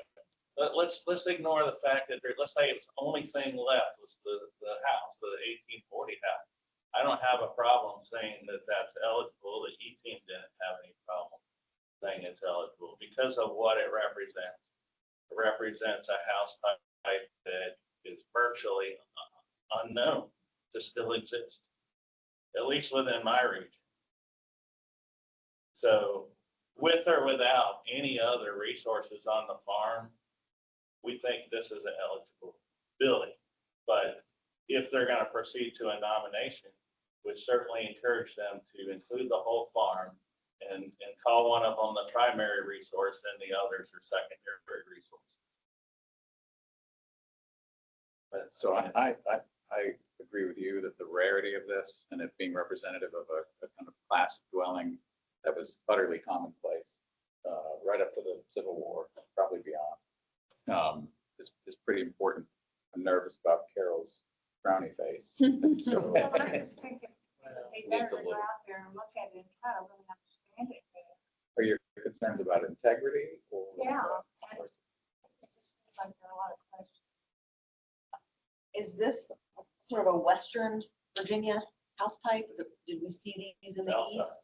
let's ignore the fact that let's say it's the only thing left was the house, the 1840 house. I don't have a problem saying that that's eligible. The E-team didn't have any problem saying it's eligible because of what it represents. It represents a house type that is virtually unknown to still exist, at least within my region. So with or without any other resources on the farm, we think this is an eligible building. But if they're going to proceed to a nomination, would certainly encourage them to include the whole farm and call one of them the primary resource and the others are secondary resources. But, So I agree with you that the rarity of this and it being representative of a kind of class dwelling that was utterly commonplace right up to the Civil War, probably beyond, is pretty important. I'm nervous about Carol's frowny face. So, Well, I just think they better go out there and look at it and try to really understand it better. are your concerns about integrity or? Yeah. or- It just seems like there are a lot of questions. Is this sort of a Western Virginia house type? Did we see these in the South east? side.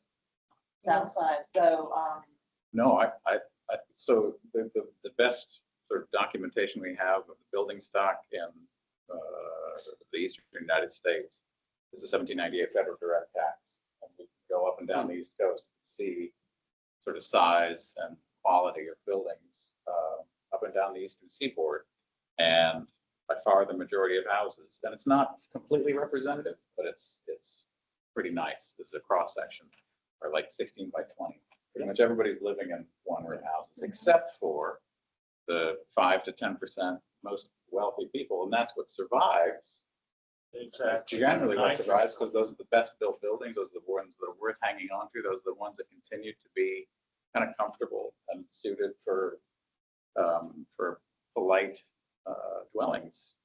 South side, so, No, so the best sort of documentation we have of the building stock in the eastern United States is the 1798 federal direct tax. And we can go up and down the East Coast and see sort of size and quality of buildings up and down the eastern seaboard. And by far the majority of houses, and it's not completely representative, but it's pretty nice. This is a cross section, or like 16 by 20. Pretty much everybody's living in one-room houses, except for the 5 to 10% most wealthy people, and that's what survives. exactly. Generally what survives, because those are the best built buildings, those are the ones that are worth hanging on to, those are the ones that continue to be kind of comfortable and suited for polite dwellings,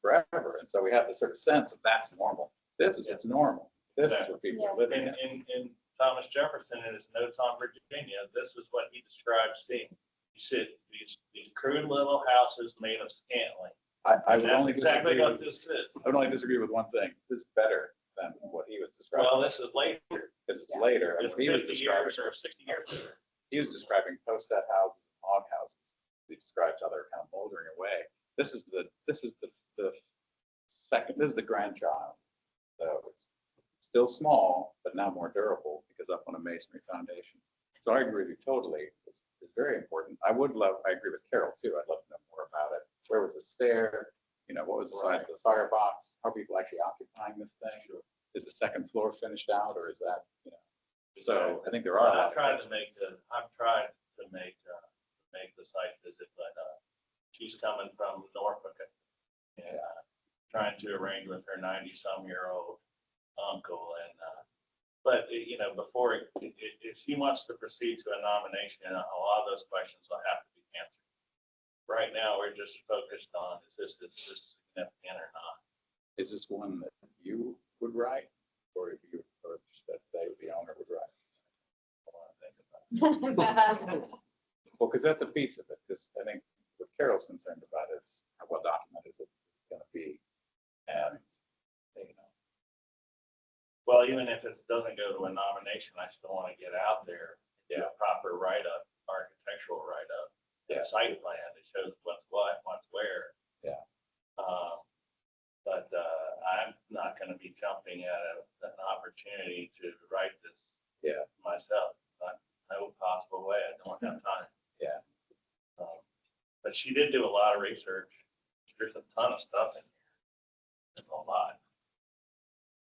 forever. And so we have this sort of sense of that's normal. This is what's normal. This is what people are living in. In Thomas Jefferson, in his notes on Virginia, this is what he described seeing. He said these crude little houses made of scantling. I would That's only exactly disagree what with- this is. I would only disagree with one thing. This is better than what he was describing. Well, this is later. Because it's later. And It's what he was 50 describing, years or 60 years later. he was describing post-that houses and log houses. He described how they're kind of moldering away. This is the second, this is the grandchild. So it's still small, but now more durable because up on a masonry foundation. So I agree with you totally. It's very important. I agree with Carol too. I'd love to know more about it. Where was the stair? What was the size of the firebox? How are people actually occupying this thing? Is the second floor finished out or is that, So I think there are a lot I've of tried questions. to make the site visit, but she's coming from Norfolk and trying to arrange with her 90-some-year-old uncle. And but before if she wants to proceed to a nomination, a lot of those questions will have to be answered. Right now, we're just focused on is this significant or not? Is this one that you would write or that the owner would write? I want to think about it. Well, because that's a piece of it. Because I think what Carol's concerned about is how well documented is it going to be, and Well, even if it doesn't go to a nomination, I still want to get out there, do a proper write-up, architectural write-up, a site plan that shows what's what, what's where. Yeah. But I'm not going to be jumping at an opportunity to write this myself. No possible way. I don't have time. Yeah. But she did do a lot of research. There's a ton of stuff in here. There's a lot.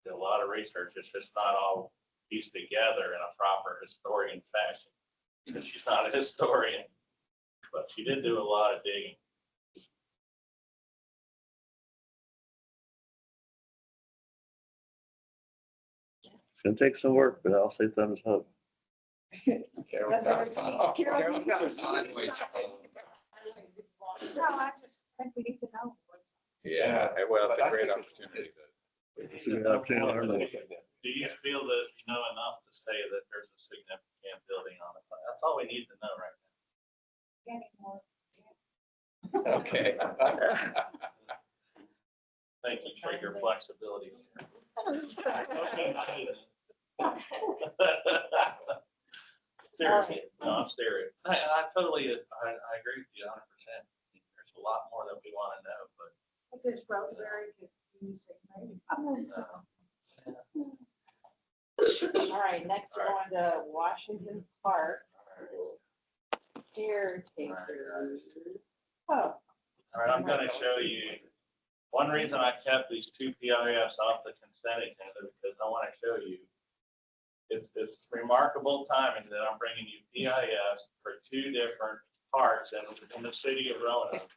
Did a lot of research. It's just not all pieced together in a proper historian fashion. Because she's not a historian, but she did do a lot of digging. It's gonna take some work, but I'll say thumbs up. Carol's got her sign off. Carol's got her sign. No, I just think we need to know. Yeah, well, it's a great opportunity. It's a good opportunity to learn more. Do you feel that you know enough to say that there's a significant building on the site? That's all we need to know right now. Getting more Okay. Thank you for your flexibility. Seriously, no, I'm serious. I totally, I agree with you 100%. There's a lot more that we want to know, but. It is probably very confusing, maybe. All right, next we're on to Washington Park. Caretakers. Oh, All right, I'm gonna show you, one reason I kept these two PIFs off the consent agenda, because I want to show you, it's remarkable timing that I'm bringing you PIFs for two different parks in the city of Roanoke,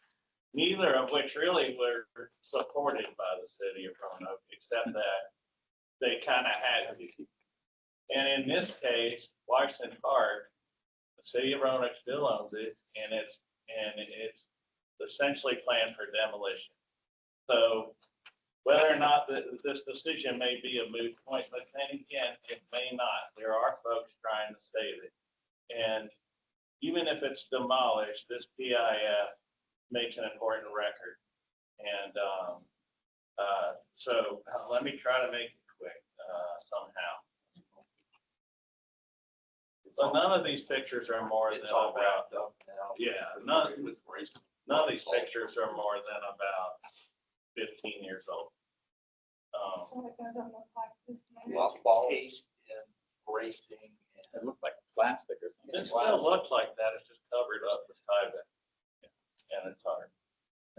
neither of which really were supported by the city of Roanoke, except that they kind of had to. And in this case, Washington Park, the city of Roanoke still owns it, and it's essentially planned for demolition. So whether or not this decision may be a moot point, but then again, it may not. There are folks trying to save it. And even if it's demolished, this PIF makes an important record. And so let me try to make it quick somehow. So none of these pictures are more than about, none of these pictures are more than about 15 years old. So it doesn't look like this. Case and bracing. It looked like plastic or something. It still looks like that, it's just covered up with Tyvek and it's hard.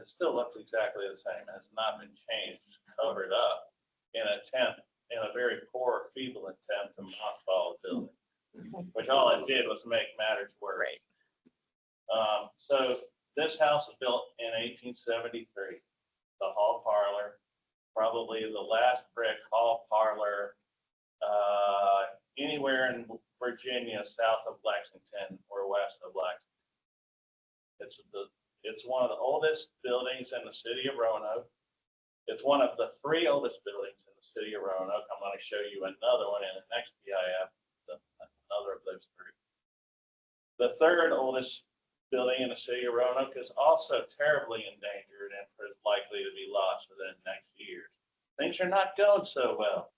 It still looks exactly the same, it has not been changed, just covered up in a very poor, feeble attempt to mothball the building, which all it did was make matters worse. So this house was built in 1873, the hall parlor, probably the last brick hall parlor anywhere in Virginia south of Lexington or west of Lexington. It's one of the oldest buildings in the city of Roanoke. It's one of the three oldest buildings in the city of Roanoke. I'm going to show you another one in the next PIF, another of those three. The third oldest building in the city of Roanoke is also terribly endangered and is likely to be lost within the next years. Things are not going so well.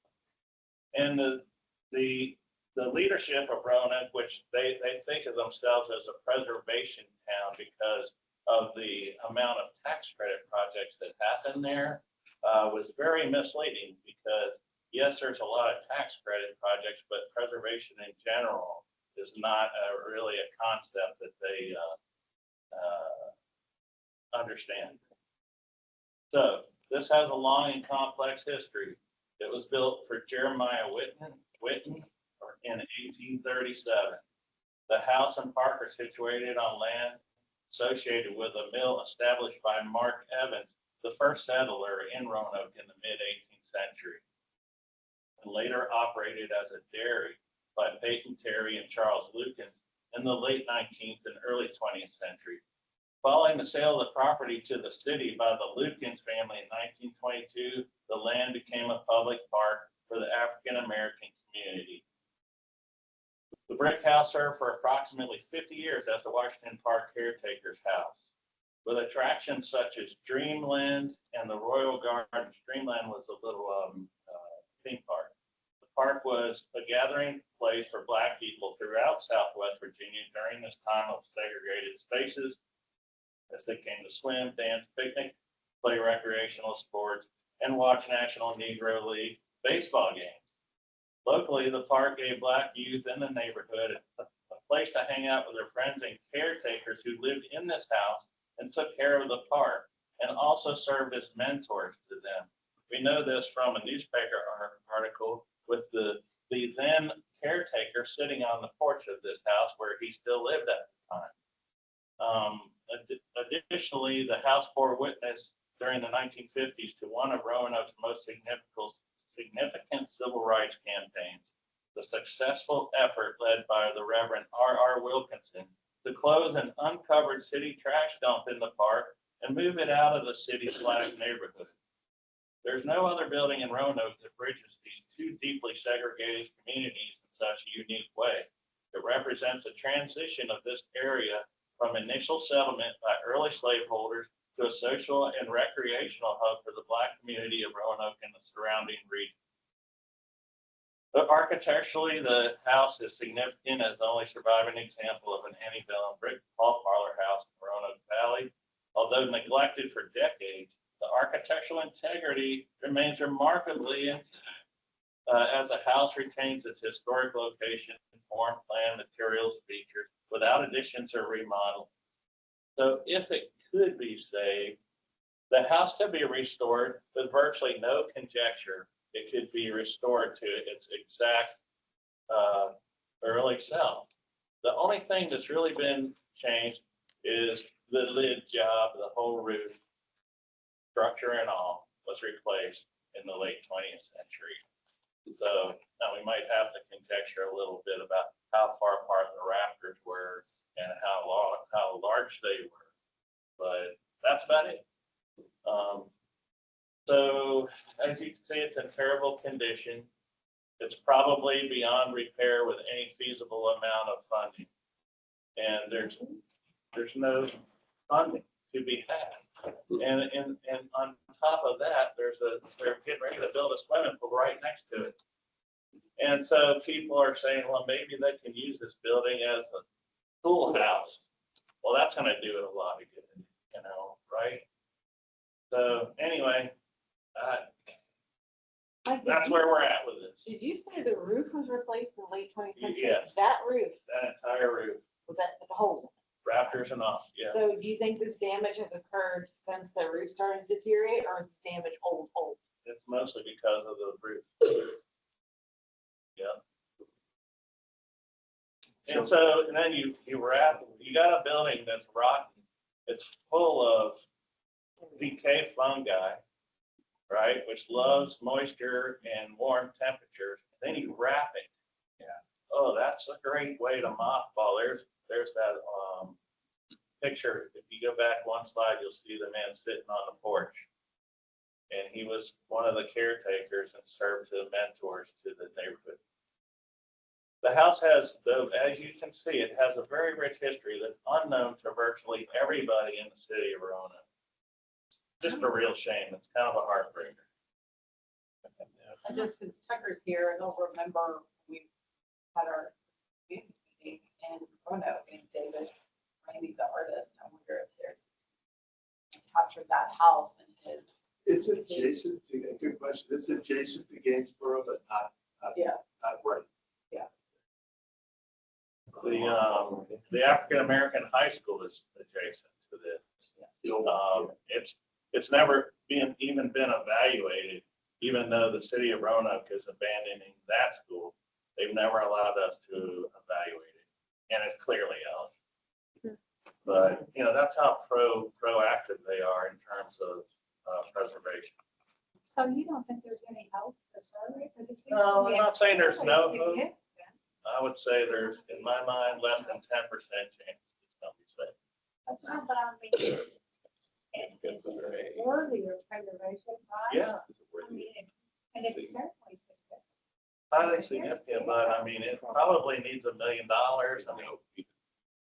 And the leadership of Roanoke, which they think of themselves as a preservation town because of the amount of tax credit projects that happen there, was very misleading because yes, there's a lot of tax credit projects, but preservation in general is not really a concept that they understand. So this has a long and complex history. It was built for Jeremiah Whitten in 1837. The house and park are situated on land associated with a mill established by Mark Evans, the first settler in Roanoke in the mid-18th century, and later operated as a dairy by Peyton Terry and Charles Lukens in the late 19th and early 20th century. Following the sale of the property to the city by the Lukens family in 1922, the land became a public park for the African-American community. The brick house served for approximately 50 years as the Washington Park Caretaker's House, with attractions such as Dreamland and the Royal Gardens. Dreamland was a little theme park. The park was a gathering place for Black people throughout Southwest Virginia during this time of segregated spaces, as they came to swim, dance, picnic, play recreational sports, and watch National Negro League baseball games. Locally, the park gave Black youth in the neighborhood a place to hang out with their friends and caretakers who lived in this house and took care of the park, and also served as mentors to them. We know this from a newspaper article with the then caretaker sitting on the porch of this house where he still lived at the time. Additionally, the house bore witness during the 1950s to one of Roanoke's most significant civil rights campaigns, the successful effort led by the Reverend R.R. Wilkinson to close an uncovered city trash dump in the park and move it out of the city's Black neighborhood. There's no other building in Roanoke that bridges these two deeply segregated communities in such a unique way. It represents a transition of this area from initial settlement by early slaveholders to a social and recreational hub for the Black community of Roanoke and the surrounding region. But architecturally, the house is significant as the only surviving example of an antebellum brick hall parlor house in Roanoke Valley. Although neglected for decades, the architectural integrity remains remarkably intact. As the house retains its historic location, form, plan, materials, features, without additions or remodeling. So if it could be saved, the house could be restored with virtually no conjecture. It could be restored to its exact early self. The only thing that's really been changed is the lid job, the whole roof, structure and all, was replaced in the late 20th century. So now we might have to conjecture a little bit about how far apart the rafters were and how large they were, but that's about it. So as you can see, it's in terrible condition. It's probably beyond repair with any feasible amount of funding. And there's no funding to be had. And on top of that, they're getting ready to build a swimming pool right next to it. And so people are saying, well, maybe they can use this building as a pool house. Well, that's going to do it a lot of good, right? So anyway, that's where we're at with this. Did you say the roof was replaced in the late 20th century? Yes. That roof, That entire roof, with the holes in it? rafters and all, yeah. So do you think this damage has occurred since the roof started to deteriorate, or is this damage old? It's mostly because of the roof. Yeah. And so, and then you got a building that's rotten. It's full of decay fungi, right? Which loves moisture and warm temperatures. Then you wrap it. Yeah. Oh, that's a great way to mothball. There's that picture. If you go back one slide, you'll see the man sitting on the porch. And he was one of the caretakers and served as mentors to the neighborhood. The house has, though, as you can see, it has a very rich history that's unknown to virtually everybody in the city of Roanoke. Just a real shame. It's kind of a heartbreaker. And just since Tucker's here, and he'll remember we had our business meeting in Roanoke, and David Randy, the artist, I wonder if there's captured that house and his. It's adjacent to, a good question, it's adjacent to Gainsborough, but not right. Yeah. The African American High School is adjacent to this. It's never even been evaluated, even though the city of Roanoke is abandoning that school. They've never allowed us to evaluate it, and it's clearly out. But that's how proactive they are in terms of preservation. So you don't think there's any hope for survey? No, I'm not saying there's no hope. I would say there's, in my mind, less than 10% chance it's going to be safe. But I mean, it's worthy of preservation, right? Yeah. I mean, and it's certainly significant. Highly significant, but I mean, it probably needs $1 million. I mean,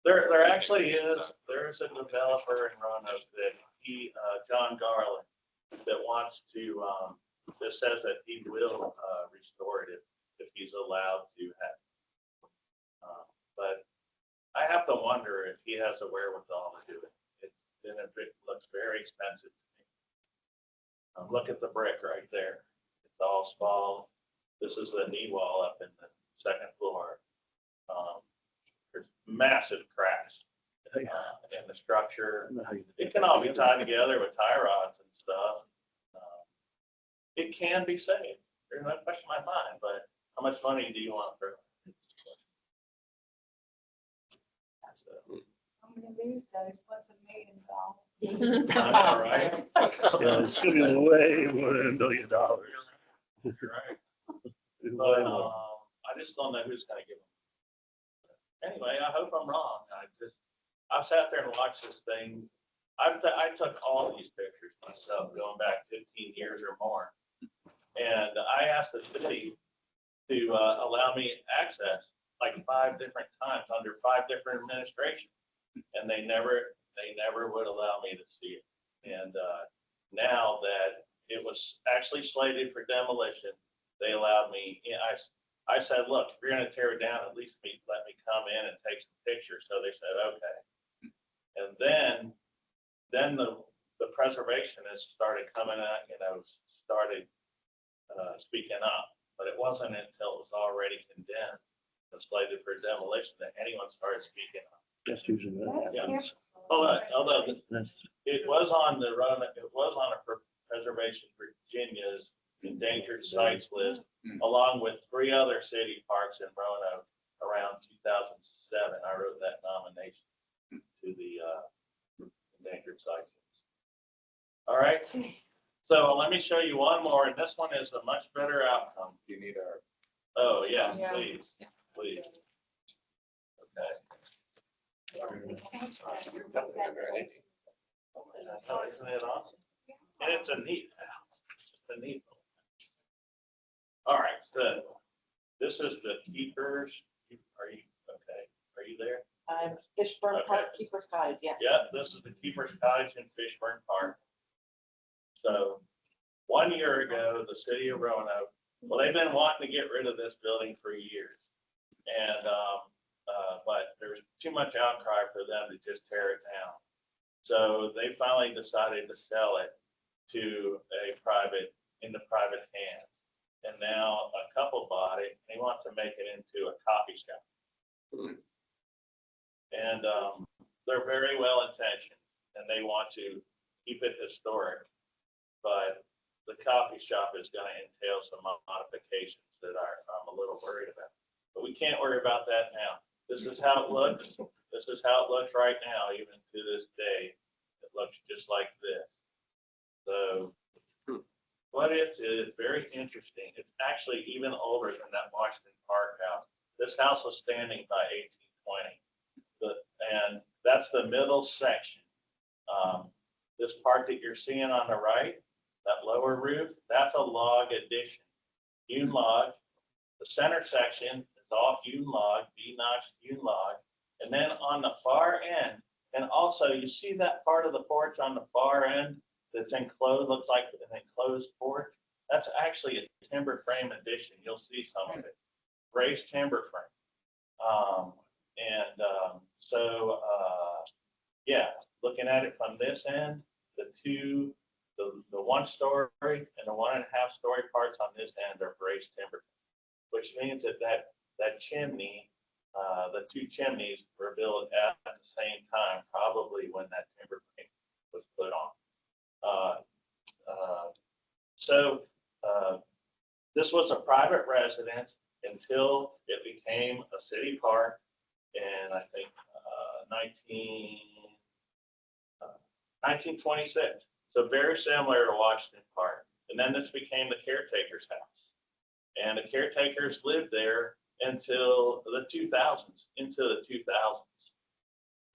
there actually is, there's a developer in Roanoke that John Garland, that wants to, that says that he will restore it if he's allowed to have. But I have to wonder if he has the wherewithal to do it. It looks very expensive to me. Look at the brick right there. It's all spalled. This is the knee wall up in the second floor. There's massive cracks in the structure. It can all be tied together with tie rods and stuff. It can be saved. There's no question in my mind, but how much money do you want for it? I mean, these days, what's $1 million? I know, right? Yeah, it's gonna be way more than $1 million. You're right. But I just don't know who's gonna give them. Anyway, I hope I'm wrong. I've sat there and watched this thing. I took all these pictures myself going back 15 years or more. And I asked the city to allow me access like 5 different times under 5 different administrations. and they never would allow me to see it. And now that it was actually slated for demolition, they allowed me, I said, look, if you're gonna tear it down, at least let me come in and take some pictures. So they said, okay. And then the preservationists started coming out, started speaking up. But it wasn't until it was already condemned and slated for demolition that anyone started speaking up. That's usually what happens. Although That's, it was on the run, it was on a Preservation Virginia's endangered sites list, along with 3 other city parks in Roanoke around 2007. I wrote that nomination to the endangered sites list. All right. So let me show you one more, and this one is a much better outcome. Do you need our? Oh, yeah, Yeah. please, please. Okay. Oh, isn't it awesome? And it's a neat house, just a neat. All right, so this is the Keepers. Are you, okay, are you there? Fishburne Okay. Park Keeper's Cottage, yes. Yeah, this is the Keepers Cottage in Fishburne Park. So 1 year ago, the city of Roanoke, well, they've been wanting to get rid of this building for years. And, but there's too much outcry for them to just tear it down. So they finally decided to sell it to into private hands. And now a couple bought it, and they want to make it into a coffee shop. And they're very well intentioned, and they want to keep it historic. But the coffee shop is going to entail some modifications that I'm a little worried about. But we can't worry about that now. This is how it looks. This is how it looks right now, even to this day. It looks just like this. So what it is very interesting. It's actually even older than that Washington Park house. This house was standing by 1820. And that's the middle section. This part that you're seeing on the right, that lower roof, that's a log addition. Hewn log. The center section is all hewn log, V-notch hewn log. And then on the far end, and also you see that part of the porch on the far end that's enclosed, looks like an enclosed porch. That's actually a timber frame addition. You'll see some of it. Raised timber frame. Yeah, looking at it from this end, the 1 story and the 1.5 story parts on this end are braced timber, which means that chimney, the 2 chimneys were built at the same time, probably when that timber frame was put on. This was a private residence until it became a city park in, I think, 1926. So very similar to Washington Park. And then this became the caretaker's house. And the caretakers lived there until the 2000s, into the 2000s.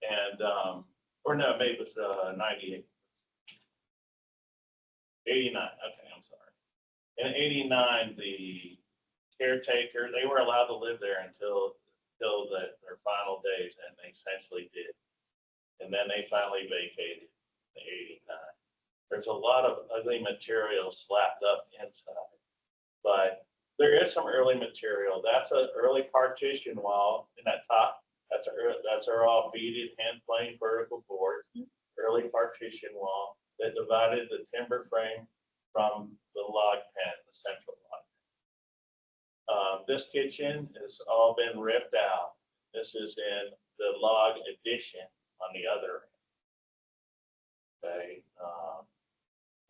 And, or no, maybe it was 98. 89, okay, I'm sorry. In 89, the caretaker, they were allowed to live there until their final days, and they essentially did. And then they finally vacated in 89. There's a lot of ugly material slapped up inside, but there is some early material. That's an early partition wall in that top. That's our all beaded hand planed vertical boards, early partition wall that divided the timber frame from the log pen, the central log pen. This kitchen has all been ripped out. This is in the log addition on the other end. Okay.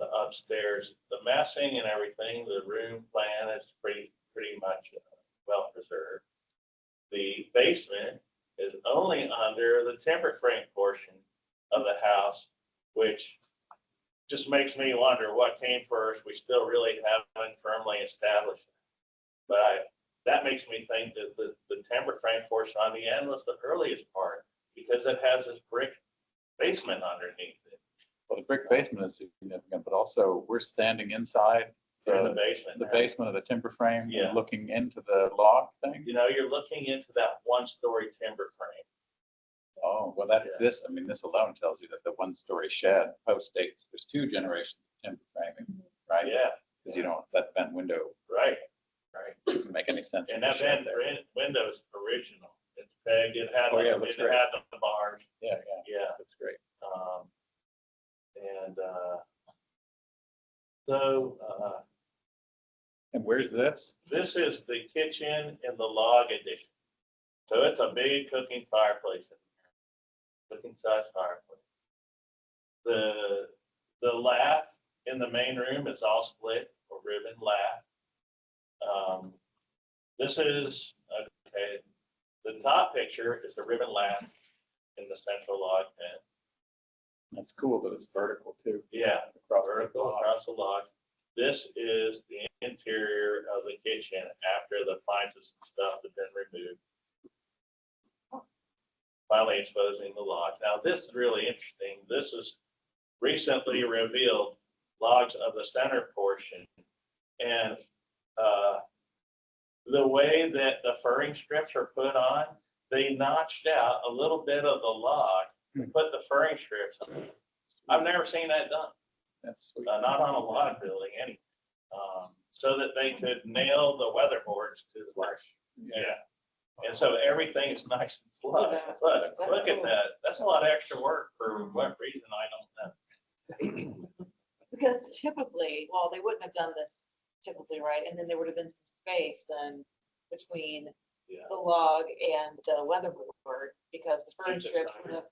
The upstairs, the messing and everything, the room plan is pretty much well preserved. The basement is only under the timber frame portion of the house, which just makes me wonder what came first. We still really haven't firmly established it. But that makes me think that the timber frame portion on the end was the earliest part, because it has this brick basement underneath it. Well, the brick basement is significant, but also we're standing inside In the basement. the basement of the timber frame, Yeah. and looking into the log thing. You know, you're looking into that 1 story timber frame. Oh, well, this alone tells you that the one-story shed post-dates, there's 2 generations of timber framing, right? Yeah, Because you don't, that vent window right. doesn't make any sense. And with that the shed there. window's original. It's pegged, it had, Oh, yeah, it looks had great. the bars. Yeah, Yeah. that's great. And, so, And where's this? this is the kitchen in the log addition. So it's a big cooking fireplace in there, cooking size fireplace. The lath in the main room is all split or ribbon lath. This is, okay, the top picture is the ribbon lath in the central log pen. That's cool that it's vertical too. Yeah, Across the vertical log. across the log. This is the interior of the kitchen after the appliances and stuff have been removed. Finally exposing the log. Now, this is really interesting. This is recently revealed logs of the center portion. And the way that the furring strips are put on, they notched out a little bit of the log to put the furring strips on. I've never seen that done. That's sweet. Not on a log building, any. So that they could nail the weatherboards to the flush. Yeah. And so everything is nice and flush. Look at that. That's a lot of extra work for what reason, I don't know. Because typically, well, they wouldn't have done this typically, right? And then there would have been some space then between Yeah. the log and the weatherboard because the fern Keeps it strips tighter. would have,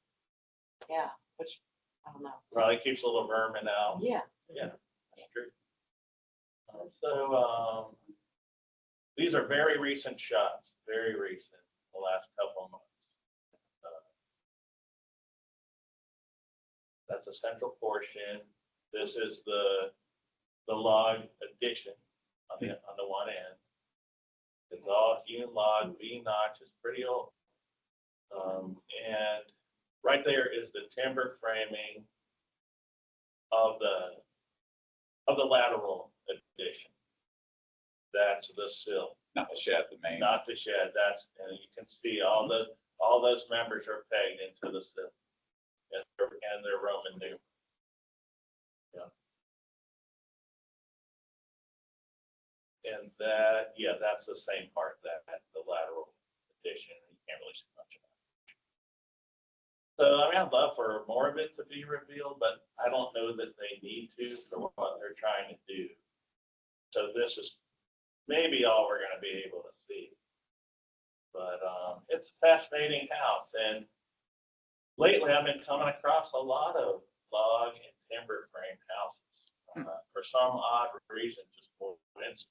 yeah, which, I don't know. Probably keeps a little vermin out. Yeah. Yeah, that's true. So, these are very recent shots, very recent, the last couple of months. That's a central portion. This is the log addition on the one end. It's all hewn log, V-notch, it's pretty old. And right there is the timber framing of the lateral addition. That's the sill. Not the shed, the main. Not the shed, that's, and you can see all those members are pegged into the sill. And they're Roman numerals. Yeah. And that, yeah, that's the same part, that the lateral addition, you can't really see much of that. So, I mean, I'd love for more of it to be revealed, but I don't know that they need to for what they're trying to do. So this is maybe all we're gonna be able to see. But, it's a fascinating house, and lately I've been coming across a lot of log and timber frame houses, for some odd reason, just coincidence.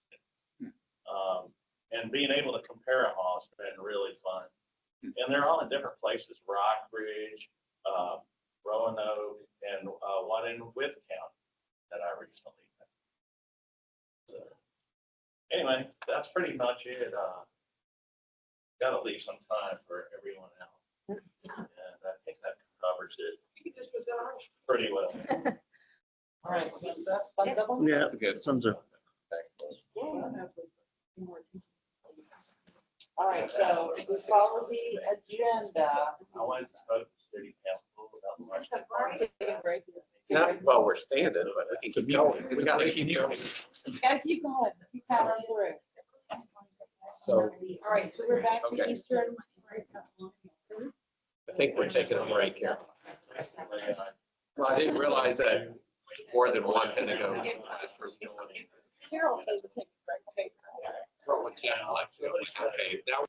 And being able to compare them all has been really fun. And they're all in different places, Rockbridge, Roanoke, and one in Wythe County that I recently found. So anyway, that's pretty much it. Gotta leave some time for everyone else. And I think that covers it pretty well. All right. Thumbs up on Yeah, That's a good. thumbs up. All right, so we follow the agenda. I went and spoke to city council about my. Not while we're standing, but we can keep going. It's got to keep going. Gotta keep going, keep powering through. So All right, so we're back to Okay. Eastern. I think we're taking a break here. Well, I didn't realize that more than one had to go. Carol says to take a break. Okay, now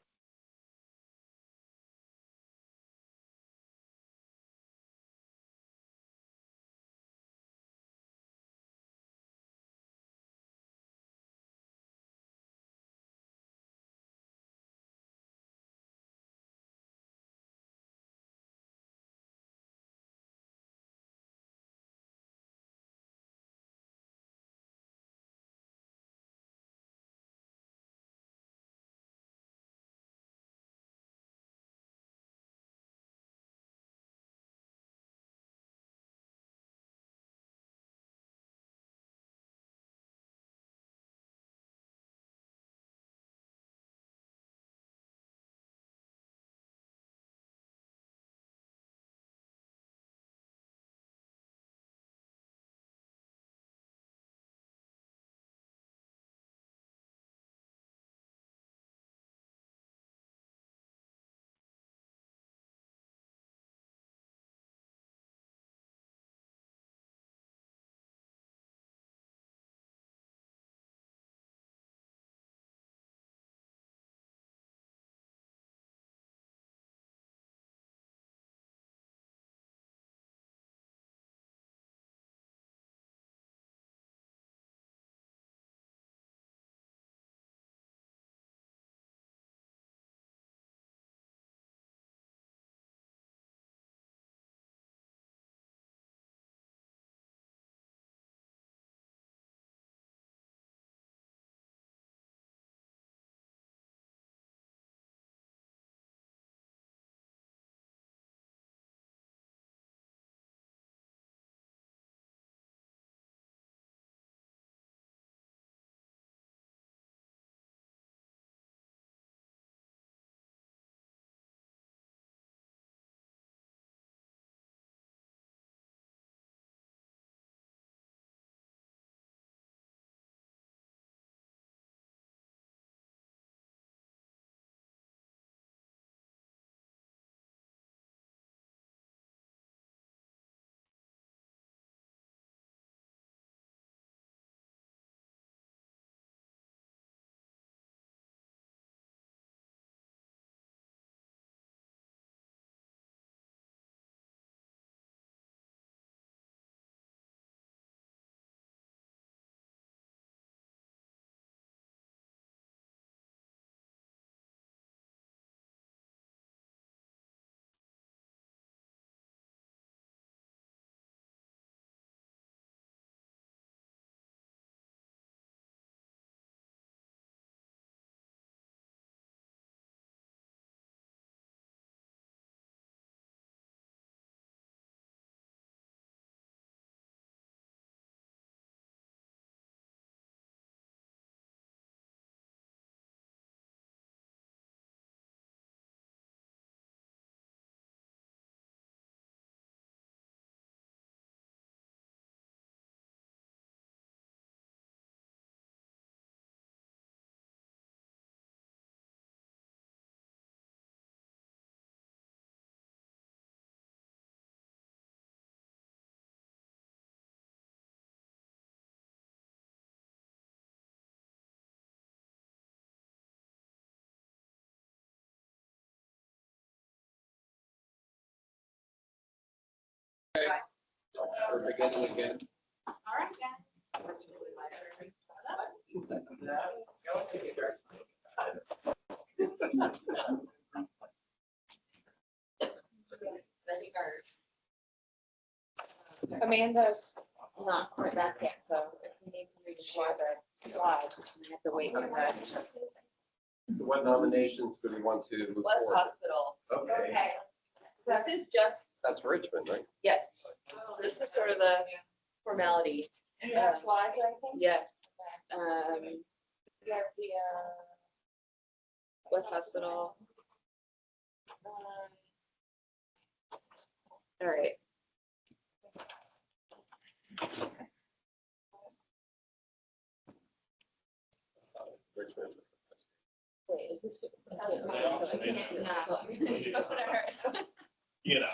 We're beginning again. All right, guys. Amanda's not quite back yet, so if we need to redeploy the slides, we have to wait for that. So what nominations do we want to move West forward? Hospital. Okay, This is just, that's Richmond, right? yes, this is sort of the formality. Do you have slides or anything? Yes. You have the, West Hospital. All right. Richmond. Wait, is this? I can't, no. You know,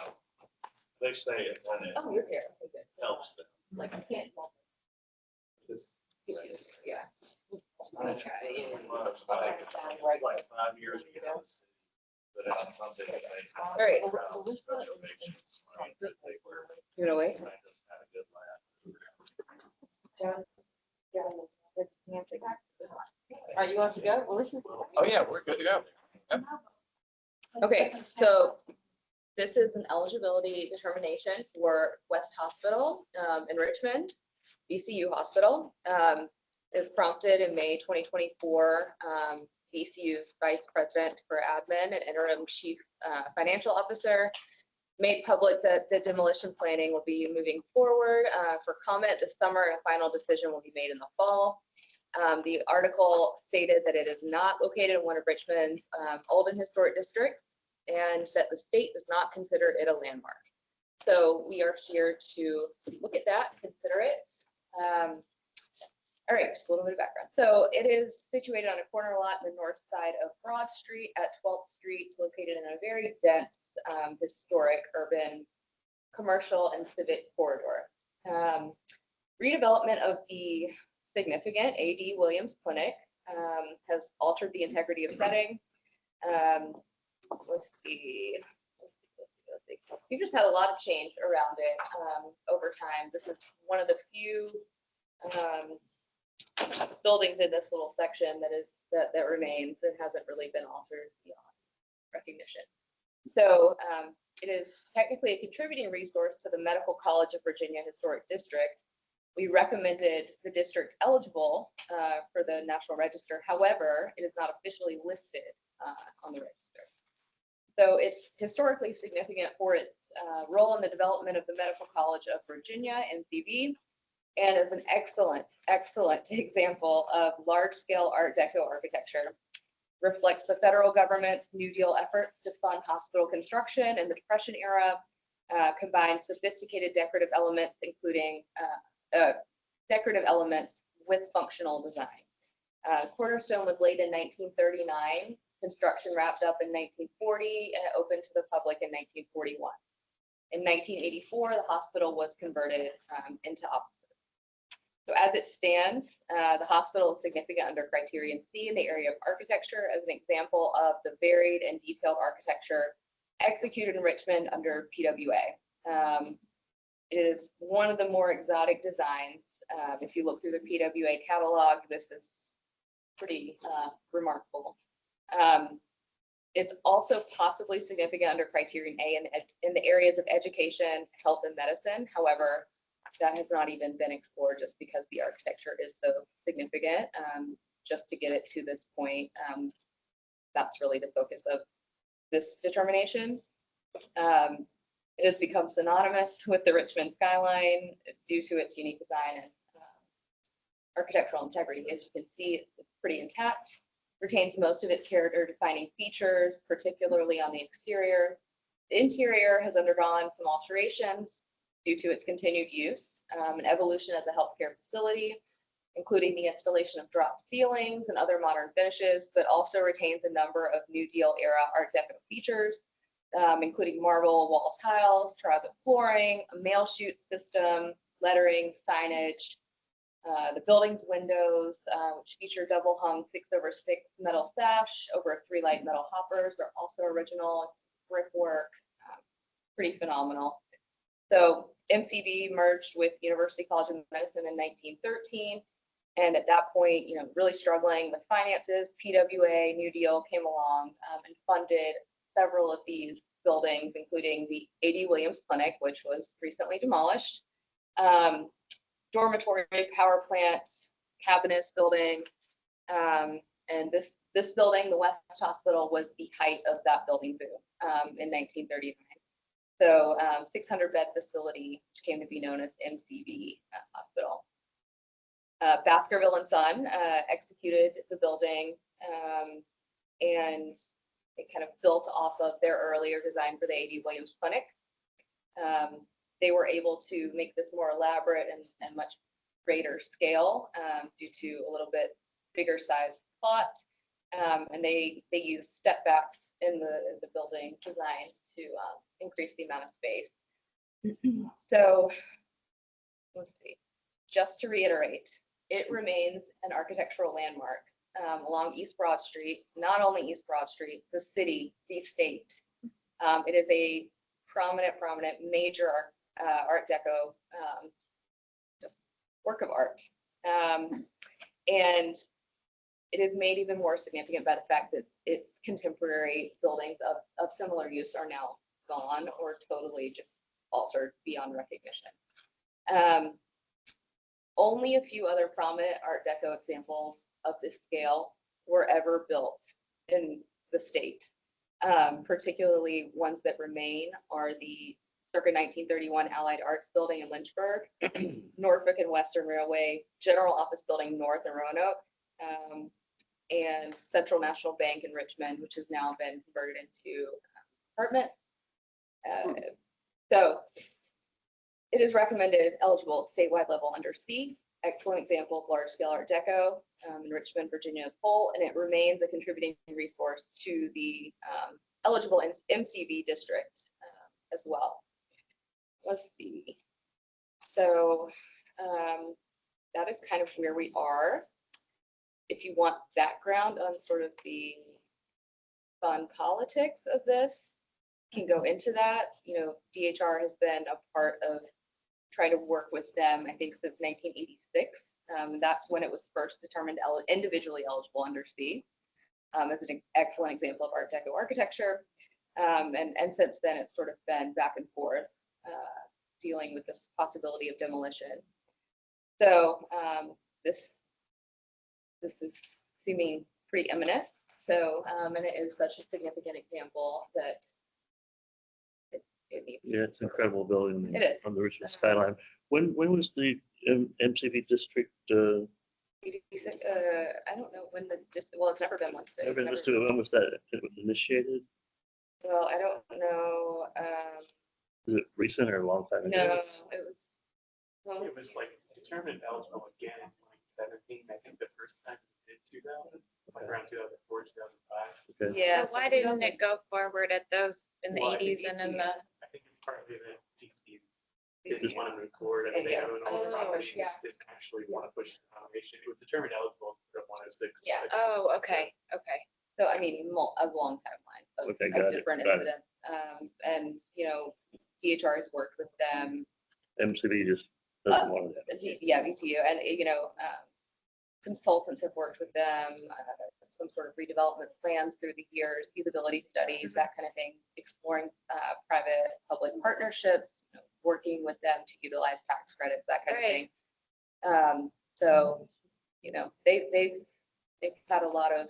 they say it when it Oh, you're here. Okay, good. helps them. Like, I can't. Yeah. Okay. Like 5 years ago. But something they. All right. You're gonna wait? John? All right, you want us to go? Well, this is. Oh, yeah, we're good to go. Okay, so this is an eligibility determination for West Hospital in Richmond, VCU Hospital. It was prompted in May 2024. VCU's Vice President for Admin and Interim Chief Financial Officer made public that the demolition planning will be moving forward for comment this summer, and a final decision will be made in the fall. The article stated that it is not located in one of Richmond's old and historic districts, and that the state does not consider it a landmark. So we are here to look at that, consider it. All right, just a little bit of background. So it is situated on a corner lot in the north side of Broad Street at 12th Street. It's located in a very dense, historic, urban, commercial, and civic corridor. Redevelopment of the significant A.D. Williams Clinic has altered the integrity of setting. Let's see. We've just had a lot of change around it over time. This is one of the few buildings in this little section that remains and hasn't really been altered beyond recognition. So it is technically a contributing resource to the Medical College of Virginia Historic District. We recommended the district eligible for the National Register. However, it is not officially listed on the register. So it's historically significant for its role in the development of the Medical College of Virginia, NCV, and is an excellent example of large-scale Art Deco architecture. Reflects the federal government's New Deal efforts to fund hospital construction in the Depression era, combined sophisticated decorative elements, including decorative elements with functional design. Cornerstone was laid in 1939, construction wrapped up in 1940, and it opened to the public in 1941. In 1984, the hospital was converted into offices. So as it stands, the hospital is significant under criterion C in the area of architecture as an example of the varied and detailed architecture executed in Richmond under PWA. It is one of the more exotic designs. If you look through the PWA catalog, this is pretty remarkable. It's also possibly significant under criterion A in the areas of education, health, and medicine. However, that has not even been explored just because the architecture is so significant. Just to get it to this point, that's really the focus of this determination. It has become synonymous with the Richmond skyline due to its unique design and architectural integrity. As you can see, it's pretty intact, retains most of its character-defining features, particularly on the exterior. The interior has undergone some alterations due to its continued use, an evolution as a healthcare facility, including the installation of drop ceilings and other modern finishes, but also retains a number of New Deal era Art Deco features, including marble wall tiles, terrazzo flooring, a mail chute system, lettering, signage. The building's windows, which feature double hung 6/6 metal sash over 3 light metal hoppers, are also original. It's brickwork, pretty phenomenal. So MCV merged with University College of Medicine in 1913. And at that point, really struggling with finances, PWA, New Deal came along and funded several of these buildings, including the A.D. Williams Clinic, which was recently demolished, dormitory, power plant, cabinets building, and this building, the West Hospital, was the height of that building boom in 1939. So 600-bed facility, which came to be known as MCV Hospital. Baskerville and Son executed the building, and it kind of built off of their earlier design for the A.D. Williams Clinic. They were able to make this more elaborate and much greater scale due to a little bit bigger size plot. And they used step backs in the building design to increase the amount of space. So let's see, just to reiterate, it remains an architectural landmark along East Broad Street, not only East Broad Street, the city, the state. It is a prominent major Art Deco just work of art. And it is made even more significant by the fact that its contemporary buildings of similar use are now gone or totally just altered beyond recognition. Only a few other prominent Art Deco examples of this scale were ever built in the state. Particularly ones that remain are the circa 1931 Allied Arts Building in Lynchburg, Norfolk and Western Railway General Office Building North in Roanoke, and Central National Bank in Richmond, which has now been converted into apartments. So it is recommended eligible at statewide level under C. Excellent example of large scale Art Deco in Richmond, Virginia as a whole, and it remains a contributing resource to the eligible MCV district as well. Let's see. So that is kind of where we are. If you want background on sort of the fun politics of this, can go into that. DHR has been a part of trying to work with them, I think, since 1986. That's when it was first determined individually eligible under C, as an excellent example of Art Deco architecture. And since then, it's sort of been back and forth dealing with this possibility of demolition. So this is seeming pretty imminent. So, and it is such a significant example that it needs. Yeah, it's an incredible building. It is. On the Richmond skyline. When was the MCV district? I don't know when well, it's never been listed. Never been listed. When was that initiated? Well, I don't know. Is it recent or a long time ago? No, it was. Well, It was like determined eligible again in 2017. I think the first time we did 2000, like around 2004, 2005. Okay. yeah. So why didn't it go forward at those in the Well, I think 80s and in the? I think it's partly that DC didn't want to move forward and they Yeah. own all the Oh, properties, yeah. didn't actually want to push the nomination. It was determined eligible for 106. Yeah. Oh, okay, okay. So I mean, a long timeline of, Okay, of got it, different got it. incidents. And DHR has worked with them. MCV just doesn't want to. Yeah, VCU, and consultants have worked with them. Some sort of redevelopment plans through the years, feasibility studies, that kind of thing, exploring private-public partnerships, working with them to utilize tax credits, that kind of thing. So, they've had a lot of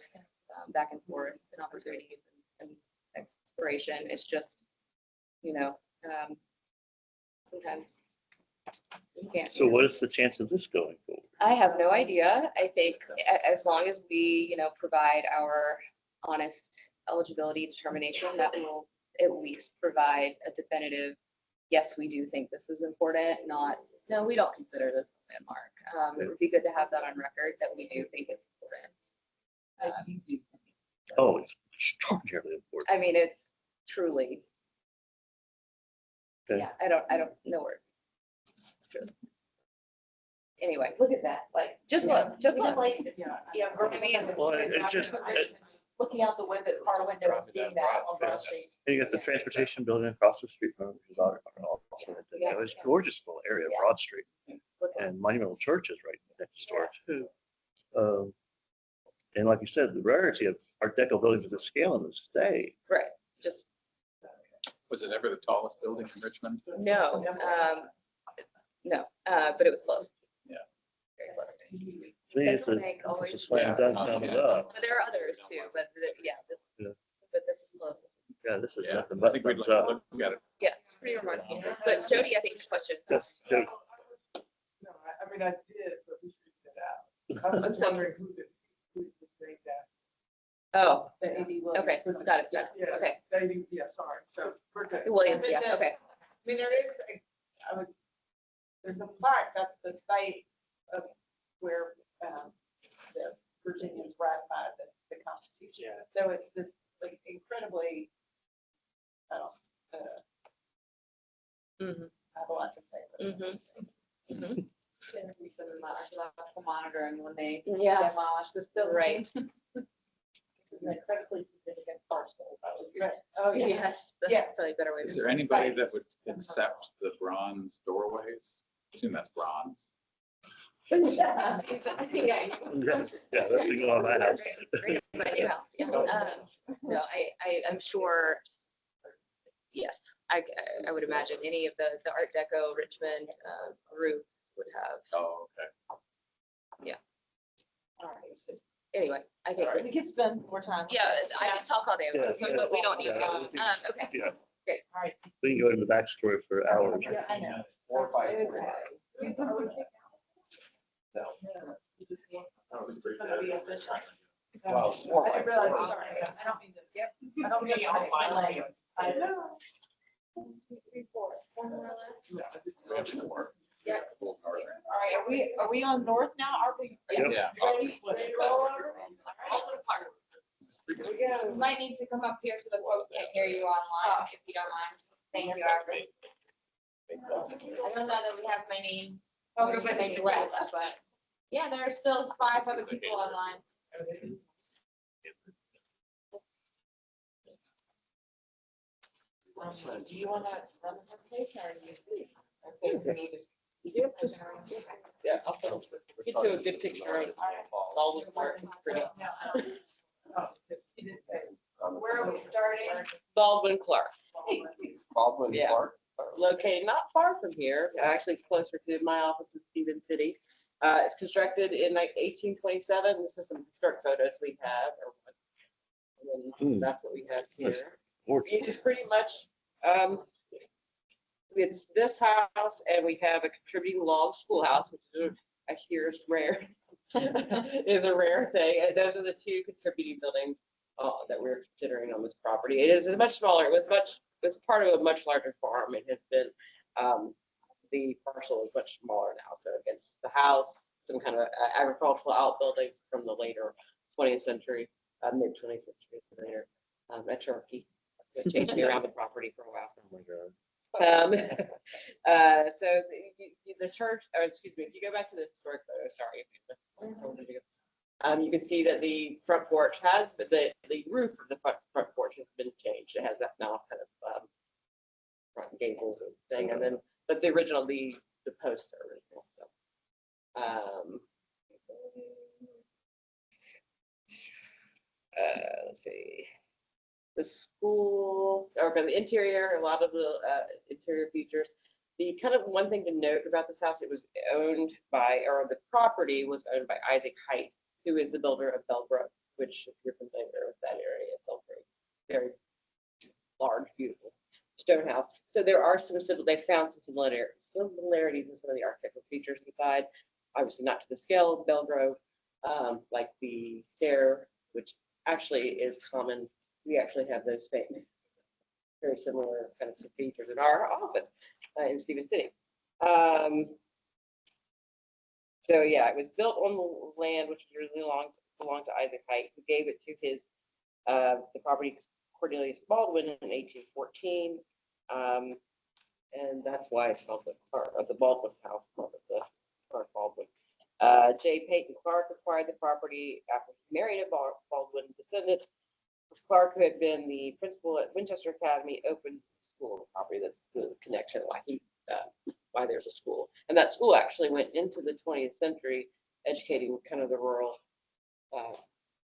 back and forth and opportunities and exploration. It's just, sometimes you can't. So what is the chance of this going forward? I have no idea. I think as long as we, provide our honest eligibility determination, that will at least provide a definitive, yes, we do think this is important, not, no, we don't consider this a landmark. It would be good to have that on record that we do think it's important. Oh, it's extraordinarily important. I mean, it's truly, Okay. yeah, I don't know words. It's true. anyway, Look at that, like. just you know, look, just even look. like, yeah. I mean, Well, it just, Looking out the window, car window and seeing that on Broad Street. you got the transportation building across the street from, it, which is also, Yeah, it's yeah. a gorgeous little area, Yeah. Broad Street. Look at- And Monumental Church is right next door too. And like you said, the rarity of Art Deco buildings of this scale in the state. Right, just, Was it ever the tallest building in Richmond? no, no, but it was close. Yeah. Very close. To me, it's a, Make always- it's a slam dunk coming up. But there are others too, but yeah, Yeah. but this is close. Yeah, this is Yeah, nothing I but think we'd thumbs like to up. look at it. Yeah, it's pretty remarkable. But Jody, I think your question. Yes, Joe. No, I mean, I did, but we should get it out. I was just wondering who was named that. Oh, The A.D. Williams. okay, got it, got it. Yeah, Okay, the A.D. Yeah, sorry, so we're good. Williams, But yeah, then- okay. I mean, there is, there's a plaque, that's the site of where the Virginians ratified the Constitution. So it's this like incredibly, I don't, Mhm, I have a lot to say. but- mhm, mhm. We said in the archaeological monitoring when they Yeah. demolished this building. Right. It's an incredibly significant parcel. Right. Oh, yes, that's Yeah. probably a better way. Is to there anybody that would accept the bronze doorways? I assume that's bronze. Yeah. Yeah, that's been going on my house. Bring it to my new house, yeah. No, I'm sure, yes, I would imagine any of the Art Deco Richmond groups would have, Oh, okay. All right. it's just, anyway, I think, We could spend more time. yeah, I can talk all day, Yeah, about it, but we don't need to. yeah, we can- Okay, Yeah, great. All right. we can go into the backstory for hours. Yeah, I know. 4 by 4. That was pretty Gonna be good. efficient. Well, I didn't realize, I'm sorry, I don't mean to. Yep. I don't mean to. I know. Yeah. All right, are we on north now? Are we? Yep. Yeah. Ready? Ready to roll over? You might need to come up here so the folks can hear you online, if you don't mind. Thank you, Aubrey. I don't know that we have many, many left, but yeah, there are still 5 other people online. Do you want to run the presentation or do you speak? Okay, can you just- Yeah, I'll get you a good picture of all the parts. Pretty. Where are we starting? Baldwin Clark, Baldwin Yeah. Park. located not far from here. Actually, it's closer to my office in Stephen City. It's constructed in like 1827. This is some historic photos we have. And then that's what we have here. Nice. Gorgeous. It is pretty much, it's this house and we have a contributing log schoolhouse, which is, I hear is rare. Is a rare thing. And those are the 2 contributing buildings that we're considering on this property. It is much smaller. It's part of a much larger farm. It has been, the parcel is much smaller now. So again, it's the house, some kind of agricultural outbuildings from the later 20th century, mid 20th century later, a turkey that chased me around the property for a while. Oh my God. So the church, or excuse me, if you go back to the historic photo, sorry. You can see that the front porch has, but the roof of the front porch has been changed. It has that now kind of front gable thing, and then, but the original, the posts are original. So, let's see. The school, or the interior, a lot of the interior features. The kind of one thing to note about this house, it was owned by, or the property was owned by Isaac Height, who is the builder of Bellbrook, which if you're familiar with that area, Bellbrook, very large, beautiful stone house. So there are some, they found some similarities in some of the architectural features inside, obviously not to the scale of Belgrove, like the stair, which actually is common. We actually have those same, very similar kind of features in our office in Stephen City. So yeah, it was built on the land which originally belonged to Isaac Height, who gave it to his the property Cornelius Baldwin in 1814, and that's why it's called the Baldwin House, called it the Clark Baldwin. J. Peyton Clark acquired the property after he married a Baldwin descendant. Clark, who had been the principal at Winchester Academy, opened school property. That's the connection why there's a school. And that school actually went into the 20th century, educating kind of the rural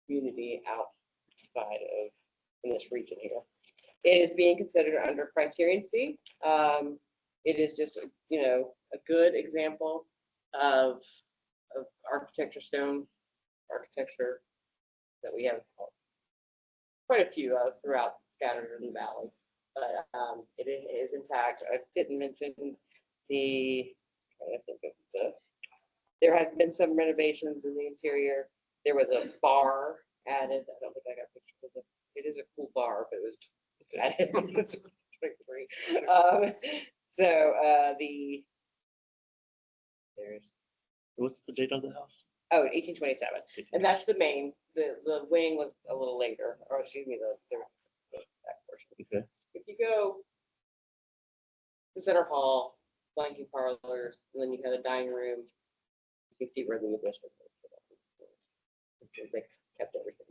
community outside of in this region here. It is being considered under criterion C. It is just, a good example of architecture, stone architecture that we have quite a few of throughout scattered in the valley. But it is intact. I didn't mention there has been some renovations in the interior. There was a bar added. I don't think I got pictures of it. It is a cool bar, but it was added in 2023. What's the date of the house? 1827. And that's the main, the wing was a little later, or excuse me, the back portion. Okay. If you go to Center Hall, flanking parlors, and then you have a dining room, you can see where the addition is. They kept everything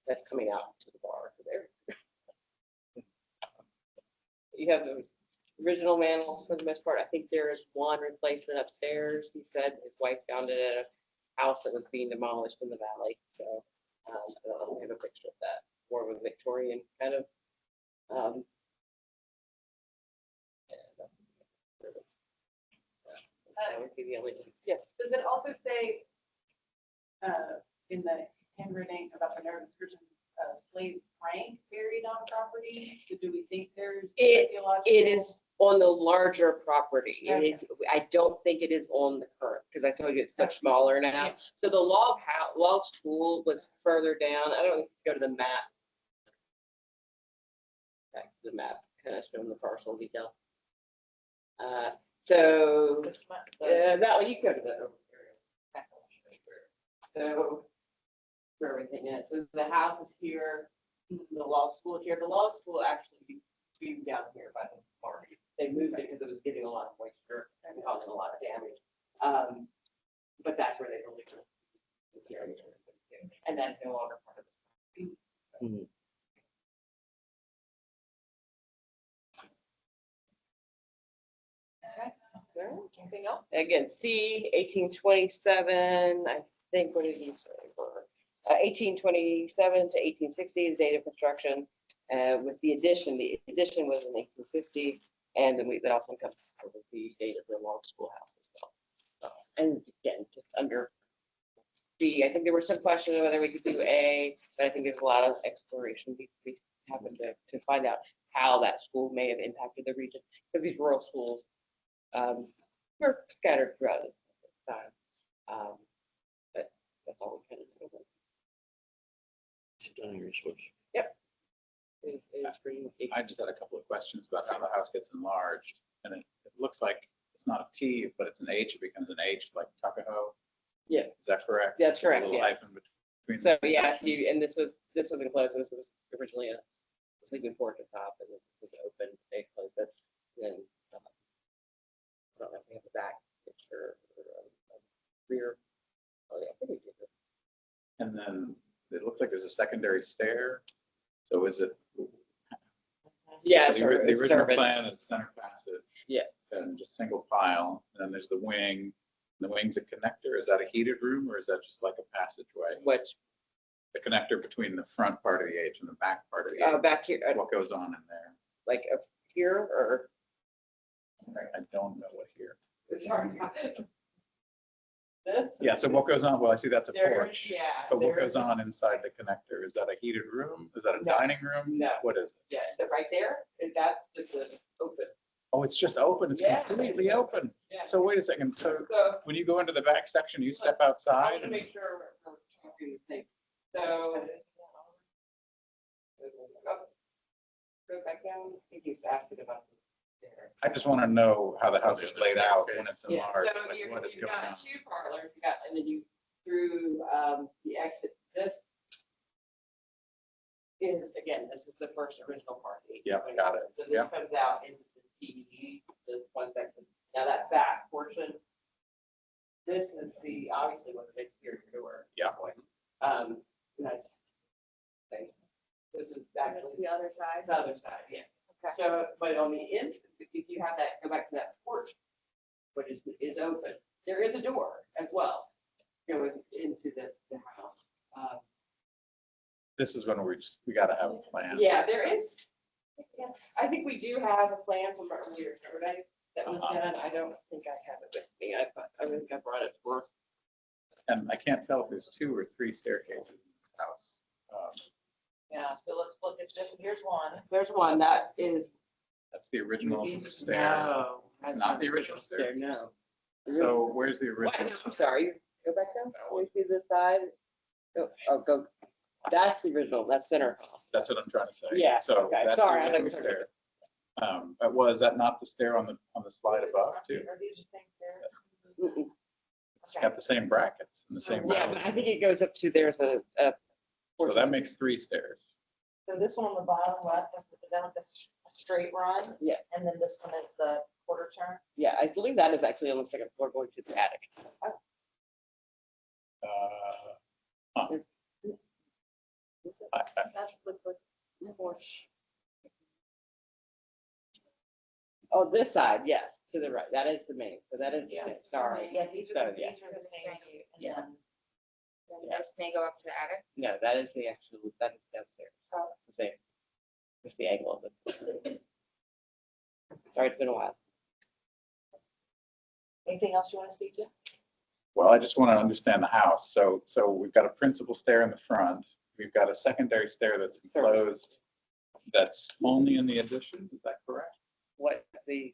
that's coming out to the bar there. You have those original manholes for the most part. I think there is one replacement upstairs. He said his wife found it at a house that was being demolished in the valley. So I don't know if we have a picture of that. More of a Victorian kind of. That would be the only. Yes. Does it also say in the handwriting about the narrative description, slave Frank buried on property? So do we think there's archaeological? It is on the larger property. It is. I don't think it is on the current because I told you it's much smaller now. Yeah. So the log school was further down. I don't know if you go to the map. Back to the map, kind of showing the parcel detail. So that one you go to the. So for everything in it. So the house is here, the log school is here. The log school actually being down here by the park. They moved it because it was getting a lot of moisture and causing a lot of damage. But that's where they believe it. And that's no longer part of it. Anything else? Again, C 1827, I think, what did he say? 1827 to 1860 is date of construction. With the addition was in 1850, and then that also encompasses the date of the log schoolhouse as well. And again, just under B, I think there was some question of whether we could do A, but I think there's a lot of exploration we happen to find out how that school may have impacted the region, because these rural schools were scattered throughout the time. But that's all we kind of know. Stunning resource. Yep. It is pretty. I just had a couple of questions about how the house gets enlarged, and it looks like it's not a T, but it's an H. It becomes an H, like Tuckahoe. Yeah. Is that correct? That's correct. A little Yeah. hyphen between. So yeah, and this was enclosed. This was originally a sleeping porch at the top, and it was open. They closed it. Then I don't know if we have the back picture or rear. Oh yeah, I think we did it. And then it looks like there's a secondary stair. So is it? Yeah, So the original servants. plan is center passage. Yes. And just single file. And then there's the wing. The wing's a connector. Is that a heated room or is that just like a passageway? Which? The connector between the front part of the H and the back part of the H. Back here. What goes on in there? Like up here or? I don't know what here. Sorry. This? Yeah, so what goes on? Well, I see that's a porch. Yeah. But what goes on inside the connector? Is that a heated room? Is that a No. dining room? No. What is it? Yeah, right there, and that's just an open. Oh, it's just open. It's Yeah. completely open. Yeah. So wait a second. So So when you go into the back section, you step I outside. want to make sure we're talking the same. So. Go back down. I think he's asking about the stair. I just want to know how the house is laid out when it's Yeah, enlarged, so like what is you've going on. got two parlors, and then you, through the exit, this is, again, this is the first original part. Yep, got it. So this Yep. comes out into the PE, this one section. Now that back portion, this is obviously was an exterior door. Yeah. That's. This is actually The other side. the other side, yeah. Okay. So, but on the inside, if you have that, go back to that porch, which is open, there is a door as well. Goes into the house. This is when we gotta have a plan. Yeah, there is. Yeah, I think we do have a plan from earlier survey that was done. I don't think I have it with me. I think I brought it for. And I can't tell if there's 2 or 3 staircases in the house. Yeah, so let's look at this. Here's one. There's one that is. That's the original stair. No. It's that's not the original stair. No. So where's the What? original? I'm sorry, go back down. Can we see the side? Go. That's the original, that's center. That's what I'm trying to say. Yeah, So okay, that's sorry, I the original thought you stair. Was that not the stair on the slide above too? Are these the things there? Mm-mm. It's got the same brackets and the same. Yeah, but metal. I think it goes up to, there's a. So that makes 3 stairs. So this one on the bottom left, is that like a straight run? Yeah. And then this one is the quarter turn? Yeah, I believe that is actually on the second floor going to the attic. That looks like a porch. Oh, this side, yes, to the right, that is the main, so that is, Yeah. sorry. Yeah, these So, are, yeah. these are the same. And Yeah. then Then this may go up to the attic. No, that is the actual, that is downstairs. Oh. It's the same. It's the angle of it. Sorry, it's been a while. anything else you want to speak to? Well, I just want to understand the house. So we've got a principal stair in the front. We've got a secondary stair that's enclosed. That's only in the addition. Is that correct? What, the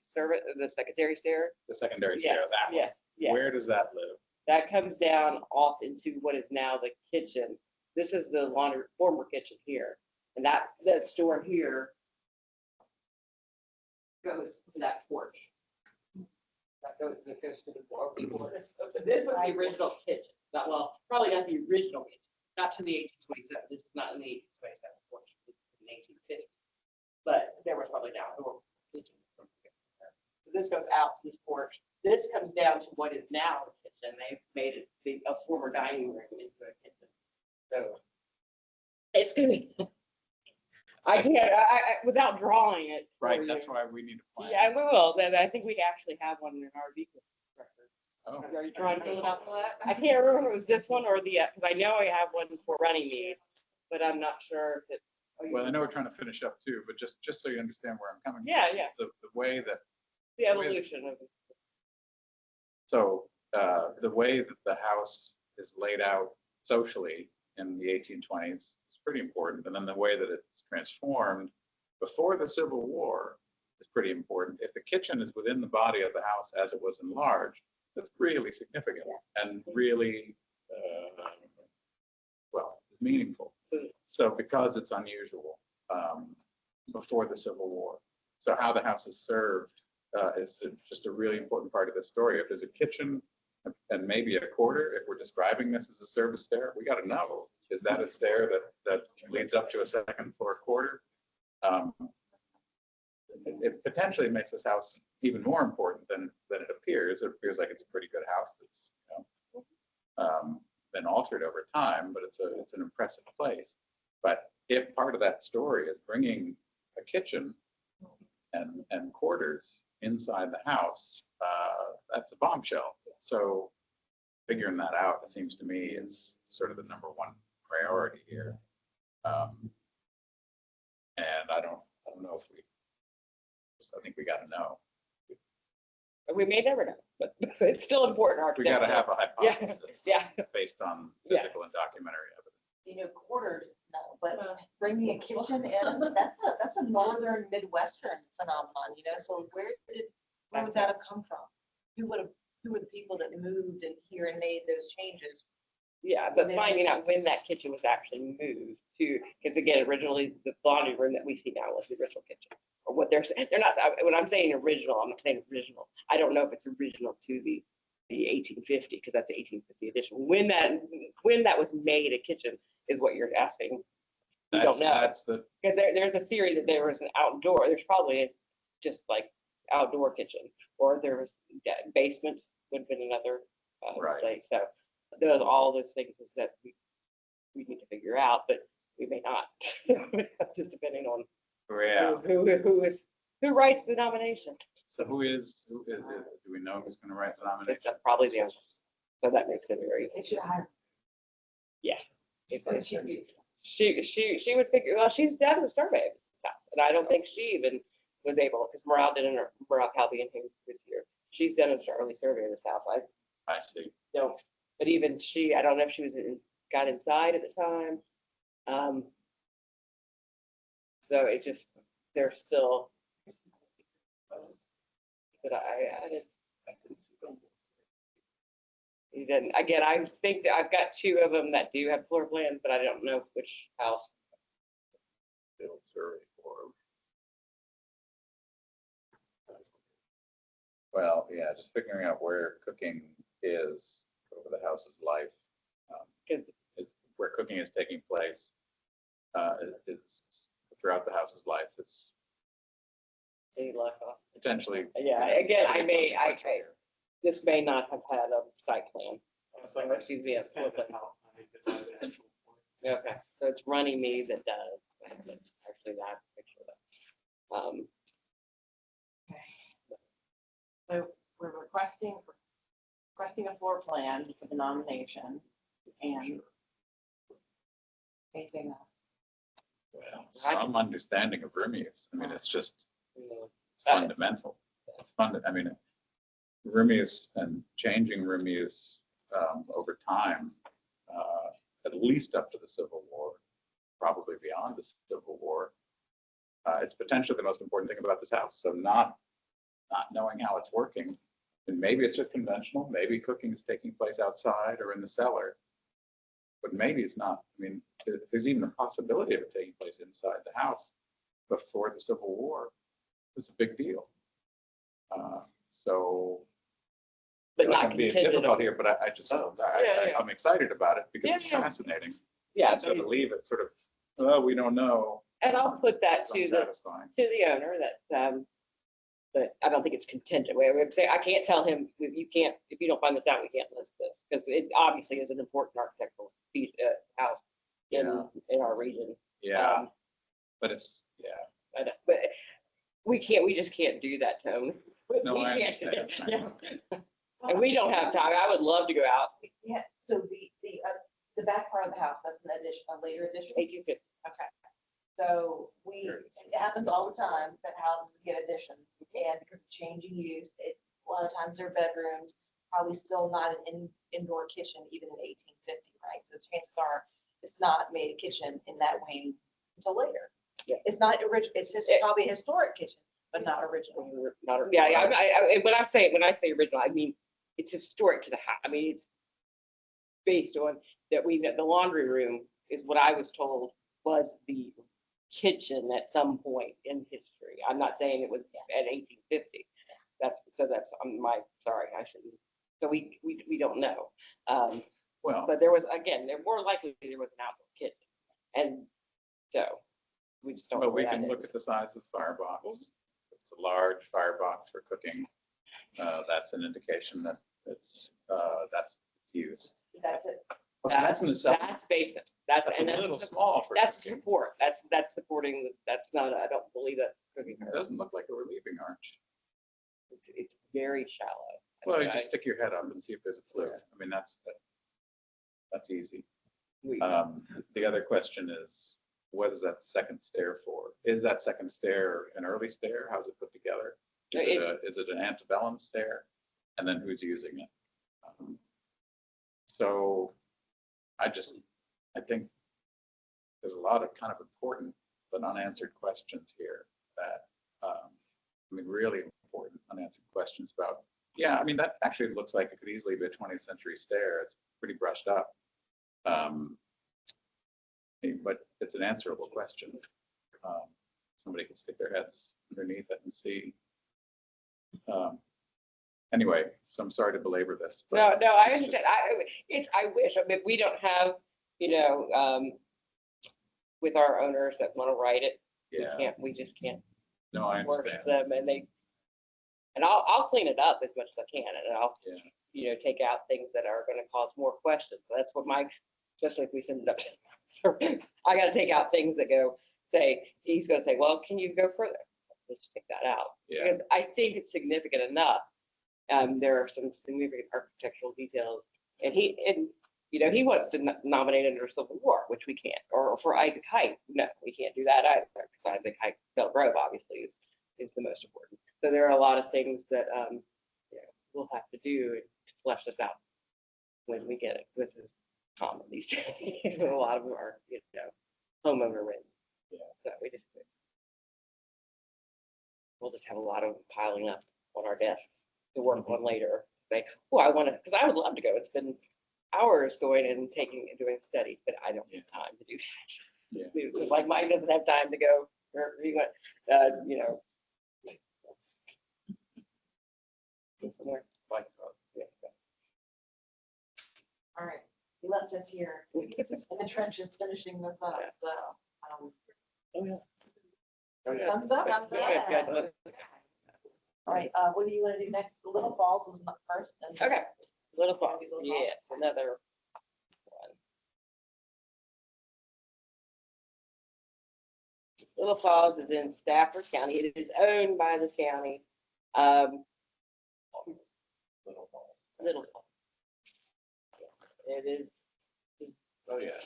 secondary stair? The secondary stair, Yes, that one. yes, yeah. Where does that live? That comes down off into what is now the kitchen. This is the former kitchen here. And that door here goes to that porch. That goes to the floor. So this was the original kitchen. Probably not the original kitchen, not to the 1827. This is not in the 1827 porch. This is in 1850. But there was probably now a kitchen. So this goes out to this porch. This comes down to what is now the kitchen. They've made it a former dining room into a kitchen. So it's gonna be, I can't, without drawing it. for Right, you. that's why we need a plan. Yeah, we will. Then I think we actually have one in our RV record. Oh. Are you trying to fill it out? I can't remember if it was this one or the, because I know I have one for Runnymede, but I'm not sure if it's. Well, I know we're trying to finish up too, but just so you understand where I'm coming from. Yeah, yeah. The way that, The evolution of it. so the way that the house is laid out socially in the 1820s is pretty important. And then the way that it's transformed before the Civil War is pretty important. If the kitchen is within the body of the house as it was enlarged, that's really significant and really, meaningful. So because it's unusual before the Civil War. So how the house is served is just a really important part of the story. If there's a kitchen and maybe a quarter, if we're describing this as a service stair, we got to know, is that a stair that leads up to a second floor quarter? It potentially makes this house even more important than it appears. It appears like it's a pretty good house that's been altered over time, but it's an impressive place. But if part of that story is bringing a kitchen and quarters inside the house, that's a bombshell. So figuring that out, it seems to me, is sort of the number one priority here. And I don't know if I think we got to know. We may never know, but it's still important. We got to have a Yeah, hypothesis yeah. based on Yeah. physical and documentary evidence. You know, quarters, no, but bringing a kitchen in, that's a northern Midwestern phenomenon, you know, so where would that have come from? Who were the people that moved in here and made those changes? Yeah, but finding out when that kitchen was actually moved to, because again, originally the laundry room that we see now was the original kitchen. Or what they're saying, they're not, when I'm saying original, I'm not saying original. I don't know if it's original to the 1850, because that's the 1850 edition. When that was made a kitchen is what you're asking. We don't know. That's the, Because there's a theory that there was an outdoor, there's probably just like outdoor kitchen, or there was basement would have been another Right. Like, so those, all those things is that we need to figure out, but we may not. Just depending on Yeah. who writes the nomination. So who is it? Do we know who's going to write the nomination? That's probably the answer. So that makes it very, They should hire. yeah. She would figure, well, she's done the survey of this house, and I don't think she even was able, because Morale Calvi and who was here, she's done an early survey of this house. I see. Don't, but even she, I don't know if she was got inside at the time. So it just, they're still. But I didn't. You didn't, again, I think that I've got two of them that do have floor plans, but I don't know which house. Build survey for. Well, yeah, just figuring out where cooking is over the house's life. Is where cooking is taking place. Is throughout the house's life. It's They left off. potentially. Yeah, again, this may not have had a site plan. Excuse me, a floor plan. Okay, so it's running me that does, actually that picture of that. So we're requesting a floor plan for the nomination and anything else. Well, some understanding of room use. I mean, it's just it's fundamental. It's I mean, room use and changing room use over time, at least up to the Civil War, probably beyond the Civil War. It's potentially the most important thing about this house. So not knowing how it's working, and maybe it's just conventional. Maybe cooking is taking place outside or in the cellar, but maybe it's not. I mean, if there's even a possibility of it taking place inside the house before the Civil War, it's a big deal. So. But Not not can be contingent difficult on- here, but I just, yeah. I'm excited about it because it's Yeah. fascinating. Yeah, And so to leave it sort of, oh, we don't know. and I'll put that It's to unsatisfying. the owner that, but I don't think it's contingent. We would say, I can't tell him, if you don't find this out, we can't list this, because it obviously is an important architectural house in our region. Yeah, but it's, But we just can't do that, Tone. No, We I can't. understand. I Yeah. understand. And we don't have time. I would love to go out. Yeah, so the back part of the house, that's an addition, a later addition? 1850. Okay. So it happens all the time that houses get additions, and because of changing use, a lot of times they're bedrooms, probably still not an indoor kitchen even in 1850, right? So chances are it's not made a kitchen in that wing until later. Yeah. It's not original, it's just probably a historic kitchen, but not original. When I say original, I mean, it's historic to the house. I mean, it's based on that the laundry room is what I was told was the kitchen at some point in history. I'm not saying it was at 1850. Sorry, I shouldn't. So we don't know. Well, but there was, again, more likely there was an outdoor kitchen. And so we just don't know. But we where can that look is. at the size of the firebox. It's a large firebox for cooking. That's an indication that that's its use. That's it. Oh, so that's in the cellar. That's basement. That's a little small for That's cooking. support. That's supporting, that's not, I don't believe that's cooking. It doesn't look like a relieving arch. It's very shallow. Well, you just stick your head up and see if there's a flue. I mean, that's easy. The other question is, what is that second stair for? Is that second stair an early stair? How's it put together? Is it an antebellum stair? And then who's using it? So I think there's a lot of kind of important but unanswered questions here that, I mean, really important unanswered questions about, yeah, I mean, that actually looks like it could easily be a 20th century stair. It's pretty brushed up. But it's an answerable question. Somebody can stick their heads underneath it and see. Anyway, so I'm sorry to belabor this. but No, I it's just- understand. I wish, I mean, we don't have, with our owners that want to write it. Yeah. We just can't. No, I force understand. them, and I'll clean it up as much as I can, and take out things that are gonna cause more questions. That's what especially if we send it up. So I gotta take out things that he's gonna say, well, can you go further? Let's take that out. Yeah. Because I think it's significant enough. There are some significant architectural details, and he wants to nominate under Civil War, which we can't, or for Isaac Height. No, we can't do that either, because Isaac Height, Bell Grove obviously is the most important. So there are a lot of things that, we'll have to do to flesh this out when we get it. This is common these days. A lot of them are, homeowner written. Yeah. So we'll just have a lot of them piling up on our desks to work on later. Say, oh, I want to, because I would love to go. It's been hours going and doing a study, but I don't have time to do that. Yeah. Like Mike doesn't have time to go, or he went, somewhere. All right, he left us here in the trenches finishing this up, so. Thumbs up. Yeah. All right, what do you want to do next? The Little Falls was not first. And Okay, Little Falls, Little Falls. yes, another one. Little Falls is in Stafford County. It is owned by the county. Little Falls. It is. Oh, yeah.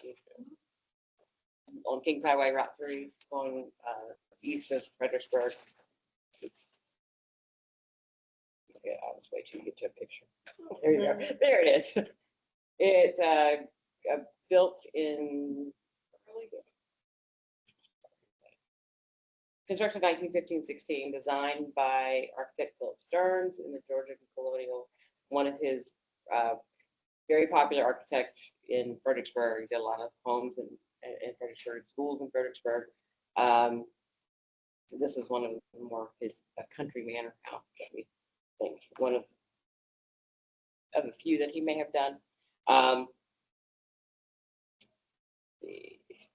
On Kings Highway Route 3, going east of Fredericksburg. It's. Yeah, I'll just wait till you get to a picture. There you go. There it is. It's built in. Constructed 1915-16, designed by architect Philip Stearns in the Georgia Colonial. One of his very popular architects in Fredericksburg. Did a lot of homes in Fredericksburg, schools in Fredericksburg. This is one of the more his country manor house that we think one of a few that he may have done.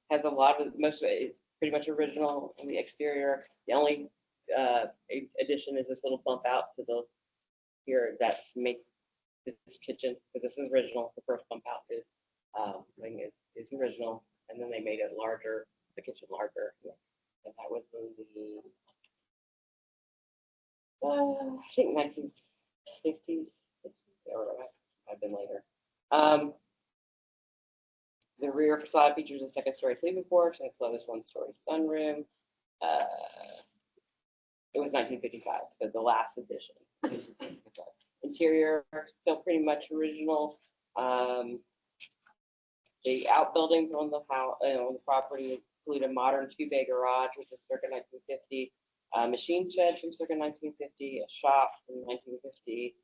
Has a lot of most of it. Pretty much original on the exterior. The only addition is this little bump out to the here that's make this kitchen, because this is original. The first bump out is original, and then they made it larger, the kitchen larger. And that was in the I think 1950s, or I've been later. The rear facade features a second-story sleeping porch and a closed one-story sunroom. It was 1955, so the last edition. Interior still pretty much original. The outbuildings on the house, on the property include a modern two-bay garage, which is circa 1950, machine shed from circa 1950, a shop from 1950,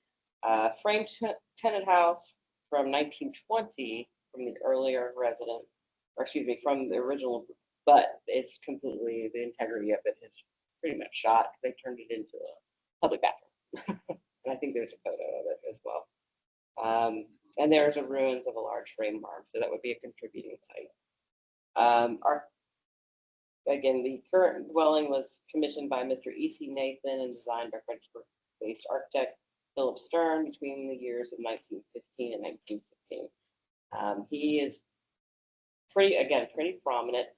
frame tenant house from 1920. From the earlier resident, or excuse me, from the original, but it's completely, the integrity of it is pretty much shot. They turned it into a public bathroom. And I think there's a photo of it as well. And there's a ruins of a large frame barn, so that would be a contributing site. Again, the current dwelling was commissioned by Mr. E.C. Nathan and designed by Fredericksburg-based architect Philip Stern between the years of 1915 and 1916. He is pretty prominent.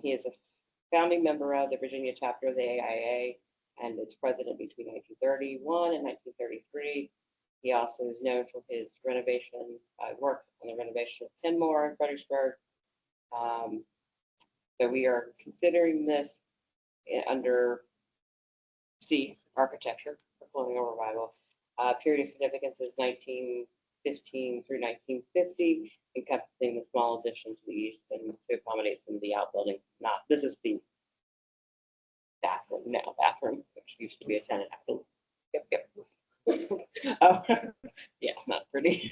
He is a founding member of the Virginia chapter of the AIA and its president between 1931 and 1933. He also is known for his renovation, work on the renovation of Kenmore in Fredericksburg. So we are considering this under C, architecture for colonial revival. Period of significance is 1915 through 1950, encompassing the small addition to the east and to accommodate some of the outbuilding. This is the bathroom, which used to be a tenant house. Yep. Yeah, not pretty.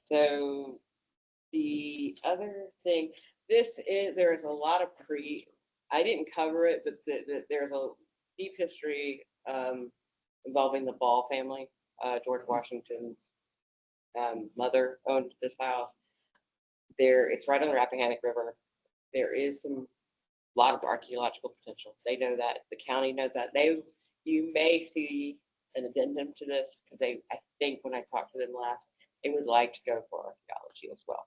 So the other thing, there is a lot of I didn't cover it, but there's a deep history involving the Ball family. George Washington's mother owned this house. It's right on the Rappahannock River. There is a lot of archaeological potential. They know that. The county knows that. You may see an addendum to this, because I think when I talked to them last, they would like to go for archaeology as well,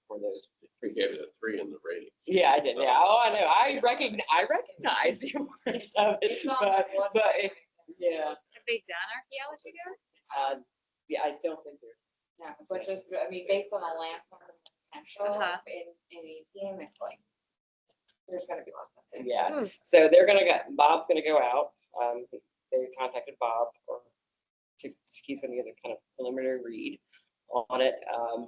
for those. We gave it a 3 in the rating. Yeah, I did, yeah, oh, I know, I recognize the importance of it, It's not but, like one but, thing. yeah, Have they done archaeology there? yeah, I don't think there's. Yeah, but just, I mean, based on the landform potential Uh-huh. in 18, it's like, there's gonna be lots of things. Yeah, so they're gonna go, Bob's gonna go out, they contacted Bob he's gonna get a kind of preliminary read on it.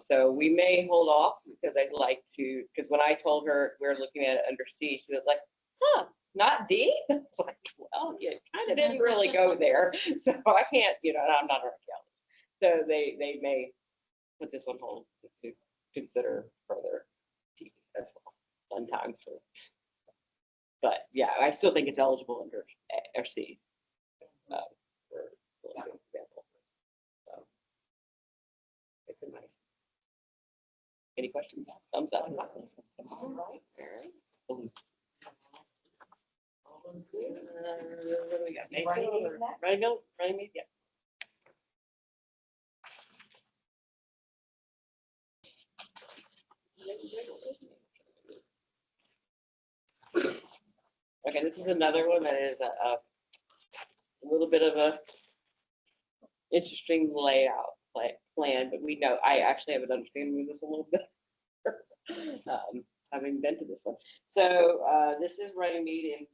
So we may hold off because I'd like to, because when I told her we're looking at it under C, she was like, huh, not D? It's like, well, you kind of didn't really go there. So I can't, I'm not an archaeologist. So they may put this on hold to consider further TV as well, fun times for. But yeah, I still think it's eligible under FC. For example. So, it's a nice. Any questions? Thumbs up. All right. What do we got? Ready to go? Ready to meet? Yeah. Okay, this is another one that is a little bit of a interesting layout plan, but we know, I actually have an understanding of this a little bit. Having been to this one. So this is Runnymede in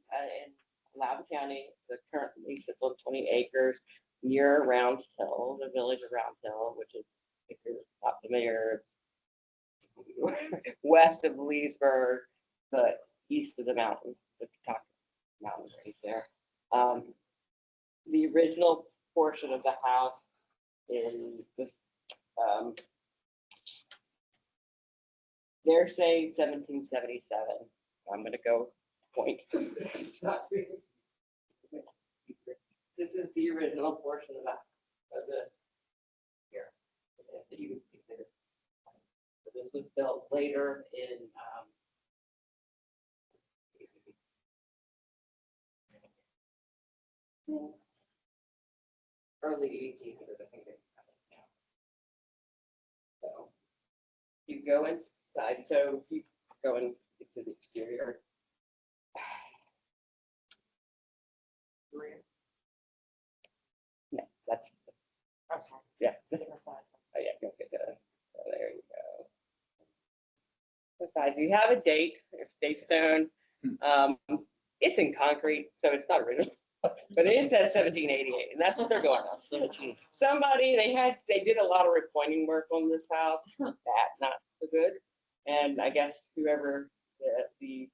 Loudoun County. It's currently sits on 20 acres near Round Hill, the village of Round Hill, which is, if you're not familiar, it's west of Leesburg, but east of the mountain, the Pawtucket Mountains right there. The original portion of the house is this, they're saying 1777. I'm gonna go point. This is the original portion of this here. That you can see there. So this was built later in early 1800s, I think they have it now. So you go inside, so you go into the exterior. Yeah, that's, yeah. Oh, yeah, go get that. So there you go. Besides, you have a date, it's date stone. It's in concrete, so it's not original. But it says 1788, and that's what they're going on. Somebody, they did a lot of repointing work on this house, that not so good. And I guess whoever the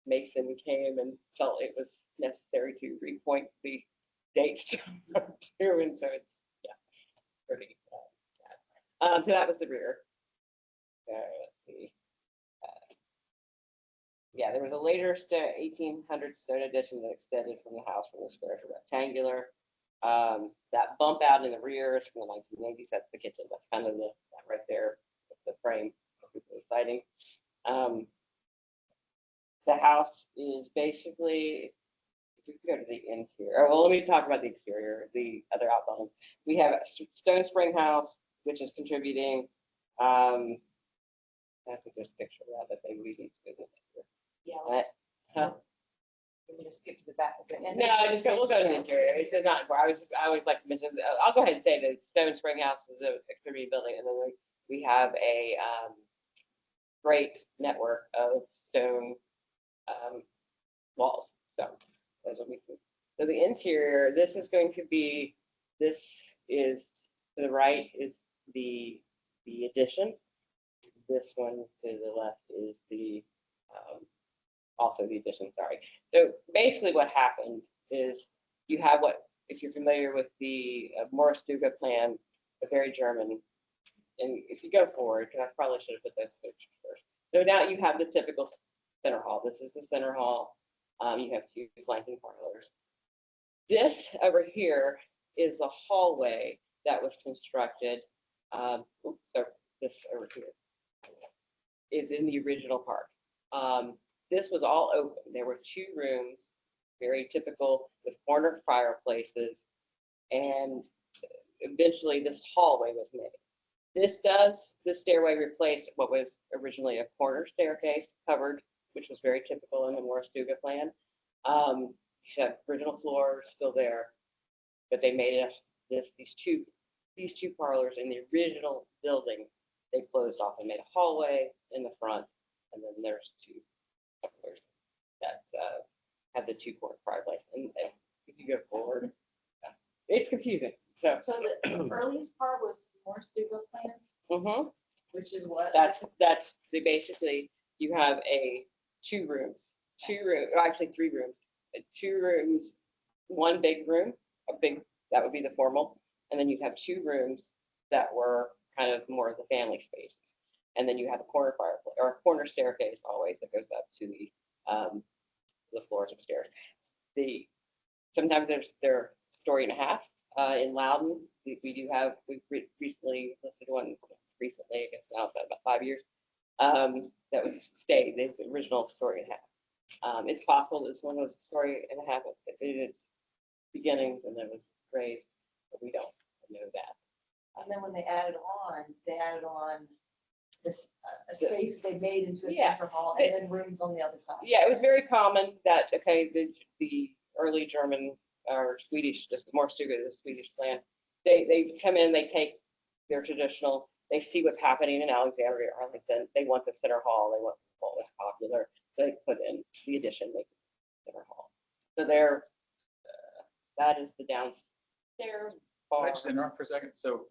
mason came and felt it was necessary to repoint the dates to, and so it's, yeah, pretty bad. So that was the rear. Let's see. Yeah, there was a later 1800 stone addition that extended from the house from the square to rectangular. That bump out in the rear is from the 1980s. That's the kitchen. That's kind of that right there with the frame of the siding. The house is basically, if you go to the interior, well, let me talk about the exterior, the other outbuilding. We have a stone spring house, which is contributing. I think there's a picture of that they we need to go into. Yeah. Huh? Let me just skip to the back of it. No, we'll go to the interior. It's not important. I always like to mention, I'll go ahead and say that Stone Spring House is a community building, and then we have a great network of stone walls. So those will be good. So the interior, this is to the right is the addition. This one to the left is the also the addition, sorry. So basically what happened is you have if you're familiar with the Morris Duga plan, the very German, and if you go forward, I probably should have put those pictures first. So now you have the typical center hall. This is the center hall. You have 2 flanking parlors. This over here is a hallway that was constructed. So this over here is in the original park. This was all open. There were 2 rooms very typical with corner fireplaces. And eventually this hallway was made. This stairway replaced what was originally a corner staircase covered, which was very typical in the Morris Duga plan. You have original floors still there, but they made it these two parlors in the original building. They closed off and made a hallway in the front, and then there's two parlors that have the two corner fireplace. And if you go forward, it's confusing. So the earliest part was Morris Duga plan, which is what? That's basically, you have three rooms, one big room, that would be the formal. And then you have two rooms that were kind of more of the family spaces. And then you have a corner fireplace or a corner staircase always that goes up to the floors upstairs. Sometimes they're story and a half. In Loudon, we recently listed one recently, I guess now it's about 5 years. That was stayed, the original story and a half. It's possible this one was a story and a half in its beginnings and then was raised, but we don't know that. And then when they added on this, a space they made into a center hall and then rooms on the other side. Yeah, it was very common that, the early German or Swedish, just more Stuga, the Swedish plan, they come in, they take their traditional, they see what's happening in Alexandria, Arlington, they want the center hall, they want the hall that's popular, so they put in the addition, make it center hall. So that is the downstairs Can I bar. just interrupt for a second? So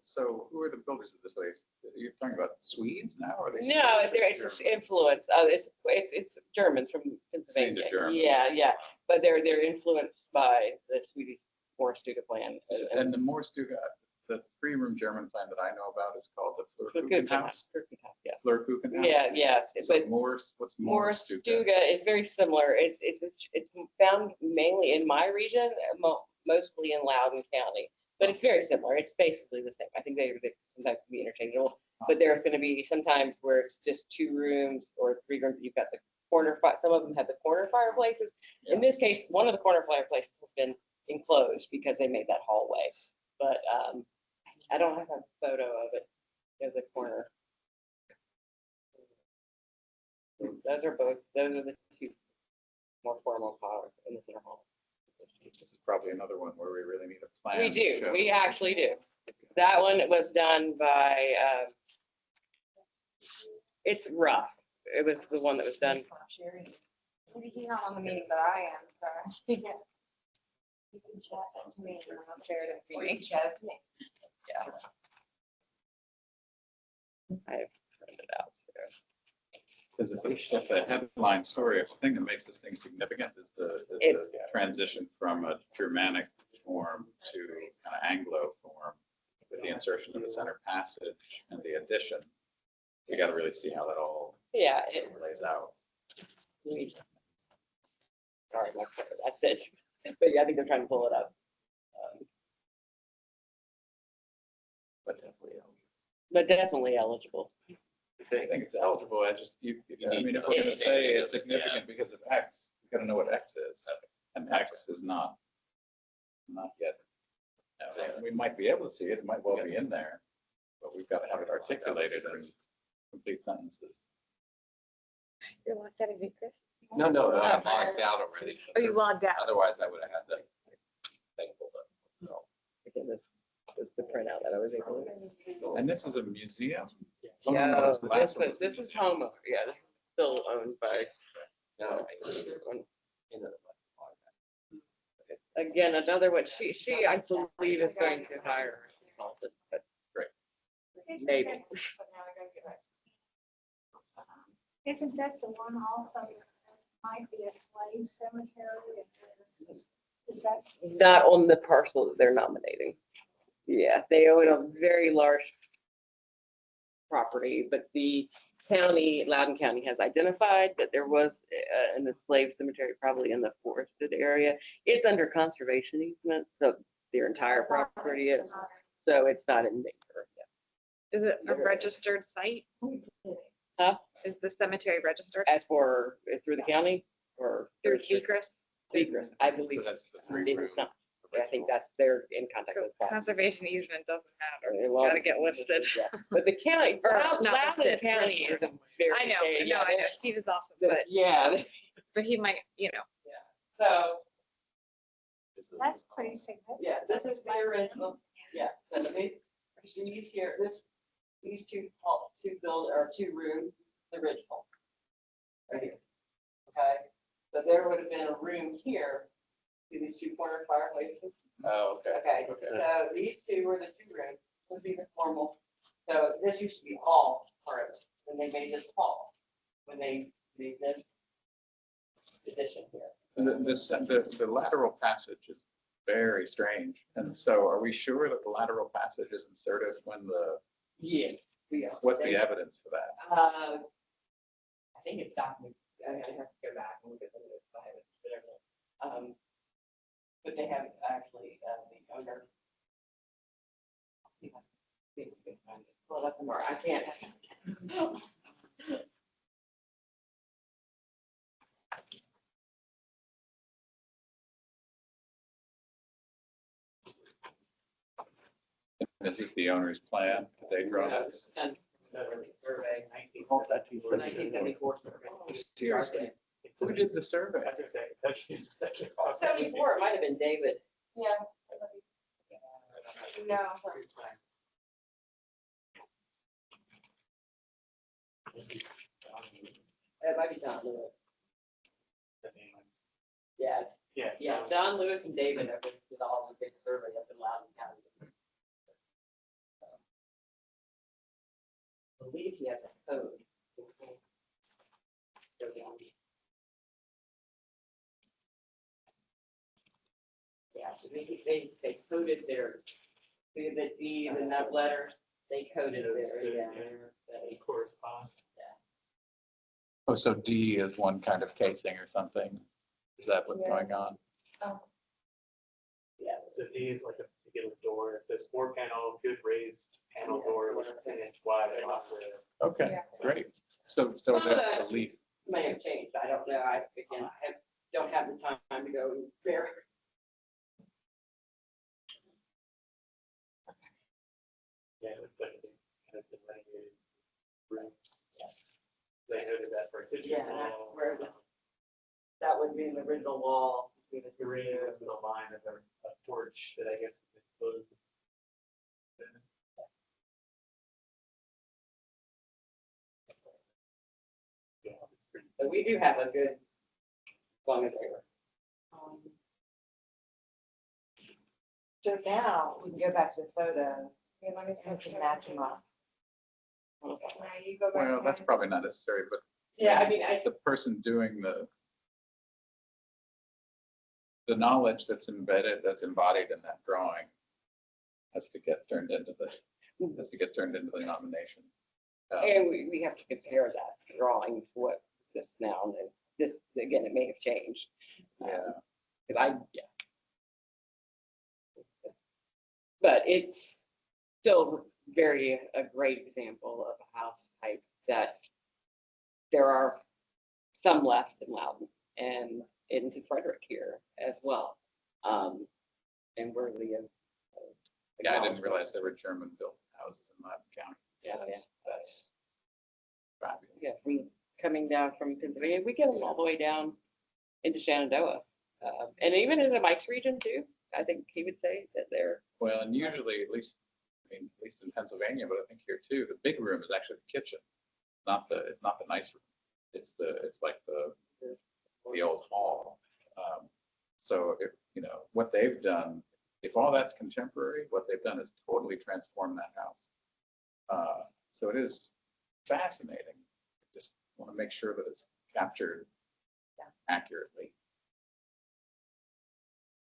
who are the builders of this place? You're talking about Swedes now, or are they? No, Swedes or it's Germans? influence. It's Germans from Pennsylvania. Swedes are German. Yeah, but they're influenced by the Swedish Morris Duga plan. And the Morris Duga, the three-room German plan that I know about is called the Flurkuchen Flurkuchenhaus. Yes. Flurkuchenhaus? Yeah, yes. So But what's Morris Morris Duga is very similar. It's found mainly in my region, mostly in Loudoun County. But it's very similar. It's basically the same. I think they sometimes can be interchangeable, but there's going to be sometimes where it's just 2 rooms or 3 rooms. You've got the corner, some of them have the corner fireplaces. In this case, one of the corner fireplaces has been enclosed because they made that hallway. But I don't have a photo of it. There's a corner. Those are the 2 more formal parlors in the center hall. This is probably another one where we really need a plan. We to do. show. We actually do. That one was done by, it's rough. It was the one that was done. He's not on the meeting, but I am, so. You can chat that to me. And I'll share it in the Or you meeting. can chat it to me. I've printed it out here. Because if the headline story, if the thing that makes this thing significant is the It's- transition from a Germanic form to kind of Anglo form with the insertion of the center passage and the addition, you got to really see how that all Yeah, lays out. Sorry, that's it. But yeah, I think they're trying to pull it up. But definitely eligible. I think it's eligible. I mean, if we're going to say it's significant because of X, we got to know what X is. And X is not yet. We might be able to see it. It might well be in there, but we've got to have it articulated in complete sentences. You're locked out of it, Chris? No, I'm logged out already. Are you logged out? Otherwise, I would have had the thing pulled up. Again, this is the printout that I was able to. And this is a museum? Yeah, this is home. Yeah, this is still owned by. Again, another one. She, I believe, is going to hire a consultant, but great. Maybe. Isn't that the one also that might be a slave cemetery? Is that? Not on the parcel that they're nominating. Yeah, they own a very large property, but the county, Loudoun County, has identified that there was an enslaved cemetery probably in the forested area. It's under conservation easement, so their entire property is, so it's not in danger. Is it a registered site? Huh? Is the cemetery registered As for through the county or through Key, Chris? Secret, I So believe. that's the three It's room. not. I think that's, they're in contact with. that. Conservation easement doesn't matter. Well, Gotta get listed. Yeah. But the county, Or Loudon not County listed, is a very. I know, yeah, I know. Steve is awesome, but, Yeah, but he might, you know. so, That's pretty significant. yeah, this is my original, yeah, so these here, these two rooms, the original. Right here. Okay, so there would have been a room here, see these two corner fireplaces? Oh, okay. Okay, Okay. so these two were the two rooms, would be the formal. So this used to be all part of it, and they made this hall when they made this addition here. The lateral passage is very strange. And so are we sure that the lateral passage is inserted when Yeah. what's the evidence for that? I think it's documented, I have to go back and look at the notes, I haven't, whatever. But they have actually, the owner. See if I can find it. Pull it up tomorrow, I can't. And is this the owner's plan? Did they draw this? And survey, Oh, that's easy. 1974 survey. Seriously? Who did the survey? 74, it might have been David. Yeah. No. It might be Don Lewis. Yes. Yeah, Don Lewis and David have been did all the big survey up in Loudoun County. I believe he has a code. Yeah, so they coded their, the deed and that letters, they coded their, yeah. They correspond. Oh, so D is one kind of casing or something? Is that what's Yeah. going on? Yeah. So D is like a particular door. It says 4-panel, good raised panel Yeah. door, which is 10-inch wide. Okay, Yeah. great. So Well, that that's- belief, May have changed, I don't know, don't have the time to go there. Yeah, it's like a kind of delineated room. They noted that for a kitchen. Yeah, that's wall. where that would be the original wall. Between the Green three was the line of a porch that I guess was enclosed. Yeah, it's pretty. So we do have a good, long as they were. So now we can go back to the photos Okay, let me and start we can match them up. Now you go back. well, that's one. probably not necessary, but Yeah, I mean, the person doing the knowledge that's embedded, that's embodied in that drawing has to get turned into the nomination. and we have to compare that drawing to what this now, and this, again, it may have changed. Yeah. Because but it's still a great example of a house type that there are some left in Loudon and into Frederick here as well. And worthy of. Yeah, I didn't realize there were German-built houses in Loudoun County. Yeah, That's fabulous. yeah, coming down from Pennsylvania, we get them all the way down into Shenandoah. And even into Mike's region too, I think he would say that they're. Well, and usually, at least in Pennsylvania, but I think here too, the big room is actually the kitchen, it's not the nice room. It's like the old hall. So if, what they've done, if all that's contemporary, what they've done is totally transform that house. So it is fascinating. Just want to make sure that it's captured accurately.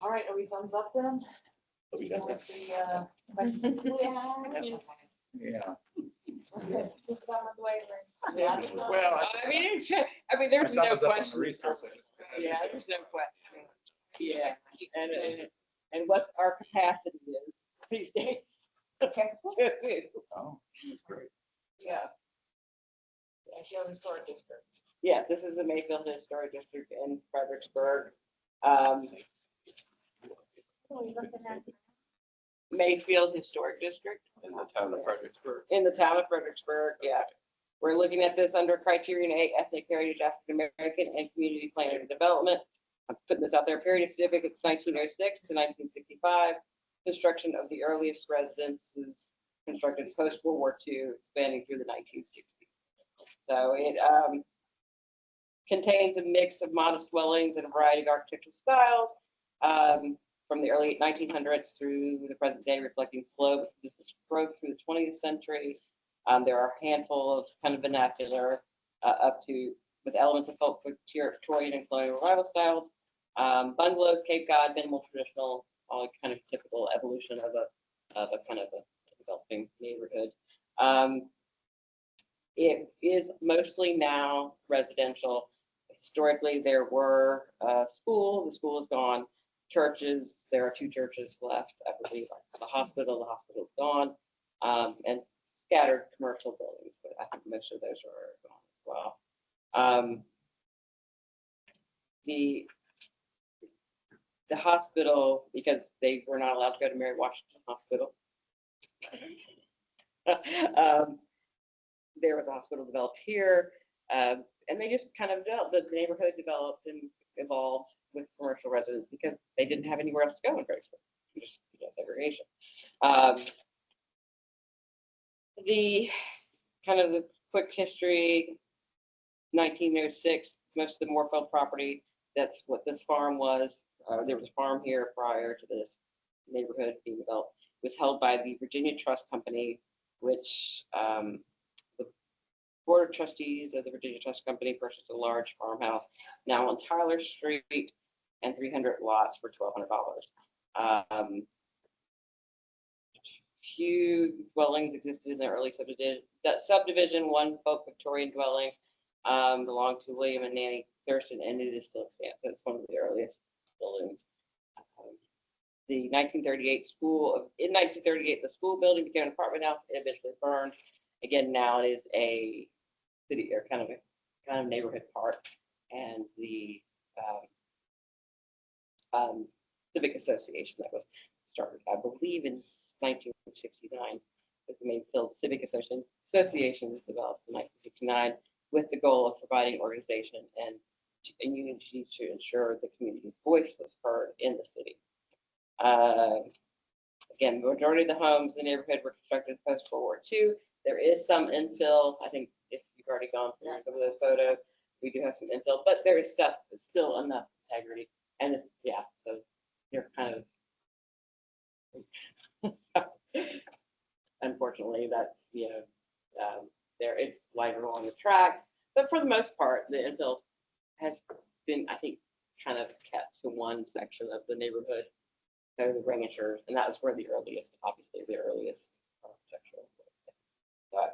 All right, are we thumbs up then? We got With that. the, questions we have? Yeah. Okay, just that was wavering. Well, there's no thumbs up on the question. resources. Yeah, there's no question. Yeah, and what our capacity is these days. Okay. Oh, that's great. Yeah, Yeah, Joe Historic District. yeah, this is the Mayfield Historic District in Fredericksburg. Mayfield Historic District. In the town of Fredericksburg. In the town of Fredericksburg, yes. We're looking at this under criterion A, ethnic heritage, African American, and community planning and development. I'm putting this out there, period of significance 1906 to 1965. Construction of the earliest residences constructed post World War II, expanding through the 1960s. So it contains a mix of modest dwellings and a variety of architectural styles. From the early 1900s through the present day, reflecting slow growth through the 20th century. There are a handful of kind of vernacular up to with elements of folk Victorian and colonial revival styles. Bungalows, Cape Cod, minimal traditional, all kind of typical evolution of a kind of a developing neighborhood. It is mostly now residential. Historically, there were a school. The school is gone. Churches, there are 2 churches left, I believe. The hospital's gone, and scattered commercial buildings, but I think most of those are gone as well. The hospital, because they were not allowed to go to Mary Washington Hospital. There was a hospital developed here, and they just kind of the neighborhood developed and evolved with commercial residents because they didn't have anywhere else to go in Fredericksburg. Just segregation. The kind of the quick history, 1906, most of the Moorfield property, that's what this farm was. There was a farm here prior to this neighborhood being developed. It was held by the Virginia Trust Company, which the Board of Trustees of the Virginia Trust Company purchased a large farmhouse now on Tyler Street and 300 lots for $1,200. Few dwellings existed in the early subdivision. That subdivision, one folk Victorian dwelling, belonged to William and Nanny Thurston, and it is still extant. So it's one of the earliest buildings. The 1938 in 1938, the school building became an apartment house. It eventually burned. Again, now it is a city or kind of neighborhood park, and the civic association that was started, I believe, in 1969. The Mayfield Civic Association was developed in 1969 with the goal of providing organization and unity to ensure the community's voice was heard in the city. Again, the majority of the homes in the neighborhood were constructed post-World War II. There is some infill. I think if you've already gone through some of those photos, we do have some infill, but there is stuff that's still enough integrity. And yeah, so they're kind of, unfortunately, that's, there it's lighter along the tracks, but for the most part, the infill has been, I think, kind of kept to one section of the neighborhood. So the Ringishers, and that was where the earliest architectural.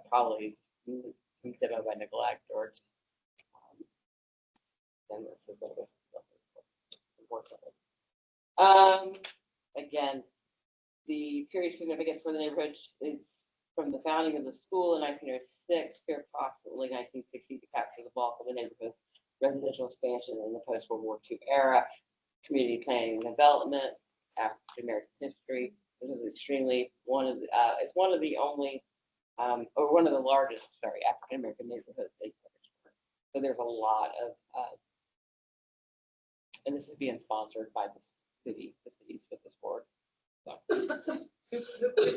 Probably some demo by neglect or just, then this is what it was. Again, the period of significance for the neighborhood is from the founding of the school in 1906 to approximately 1960 to capture the bulk of the neighborhood's residential expansion in the post-World War II era, community planning and development, African American history. This is extremely it's one of the only, or one of the largest, African American neighborhoods in Fredericksburg. So there's a lot of, and this is being sponsored by the city's fitness board. So. Who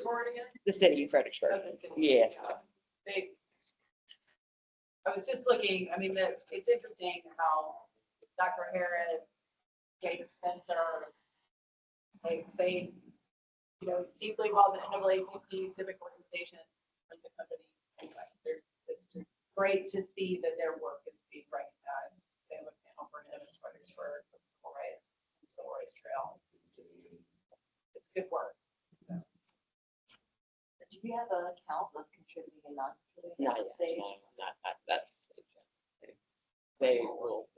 board again? The city of Fredericksburg. Oh, the city. Yes. I was just looking, I mean, it's interesting how Dr. Harris, Jake Spencer, they, it's deeply involved in the NAACP civic organization, runs the company. Anyway, it's just great to see that their work is being recognized. They look now for him in Fredericksburg, the civil rights trail. It's good work. Do you have a count of contributing and non-contributing Not at this stage? that's. They will.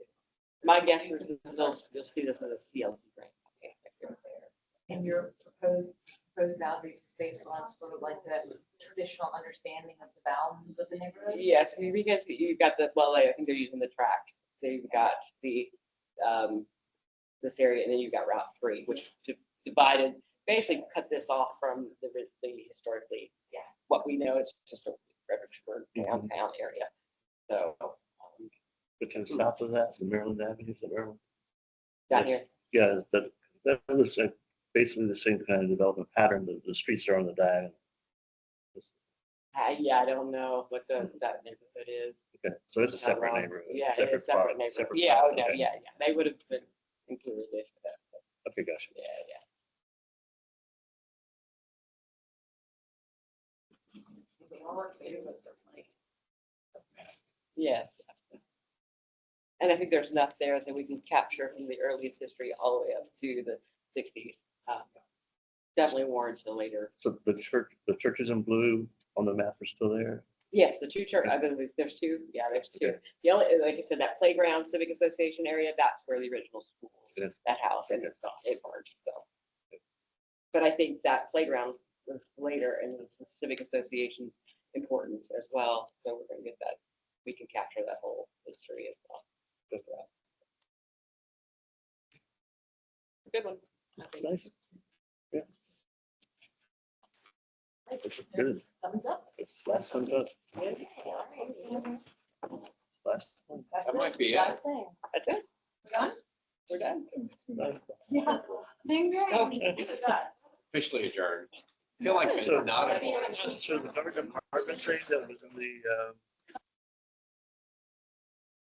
My guess is you'll see this as a CLT grant. And your proposed boundaries is based on sort of like the traditional understanding of the bounds of the neighborhood? Yes, because you've got I think they're using the tracks. They've got the this area, and then you've got Route 3, which divided, basically cut this off from the historically, what we know is just a Fredericksburg downtown area. So, But to the south of that, the Maryland Avenue, is it Maryland? down here, Yeah, that looks like basically the same kind of development pattern. The streets are on the diagonal. I don't know what that neighborhood is. Okay, so it's a separate How long- neighborhood. Yeah, it is separate plot, neighborhood. separate Yeah, plot, oh, no, okay. yeah. They would have been included in that. Okay, gotcha. Yeah. Yes. And I think there's enough there that we can capture from the earliest history all the way up to the 60s. Definitely warrants the later. So the churches in blue on the map are still there? Yes, the two church, I believe there's two. Yeah, there's two. The only, like I said, that playground civic association area, that's where the original school, Yes. that house, and it's not, it merged, so. But I think that playground was later, and the civic association's important as well, so we're gonna get that, we can capture that whole history as well. Good one. I think. Nice. Yeah. It's good. Thumbs up. It's last one up. Good. All right. Last one. That's That might be it. Last thing. That's it. We're done? We're done. Yeah. Doing great. Officially adjourned. Feel like So, not. so the covered apartment trade that was in the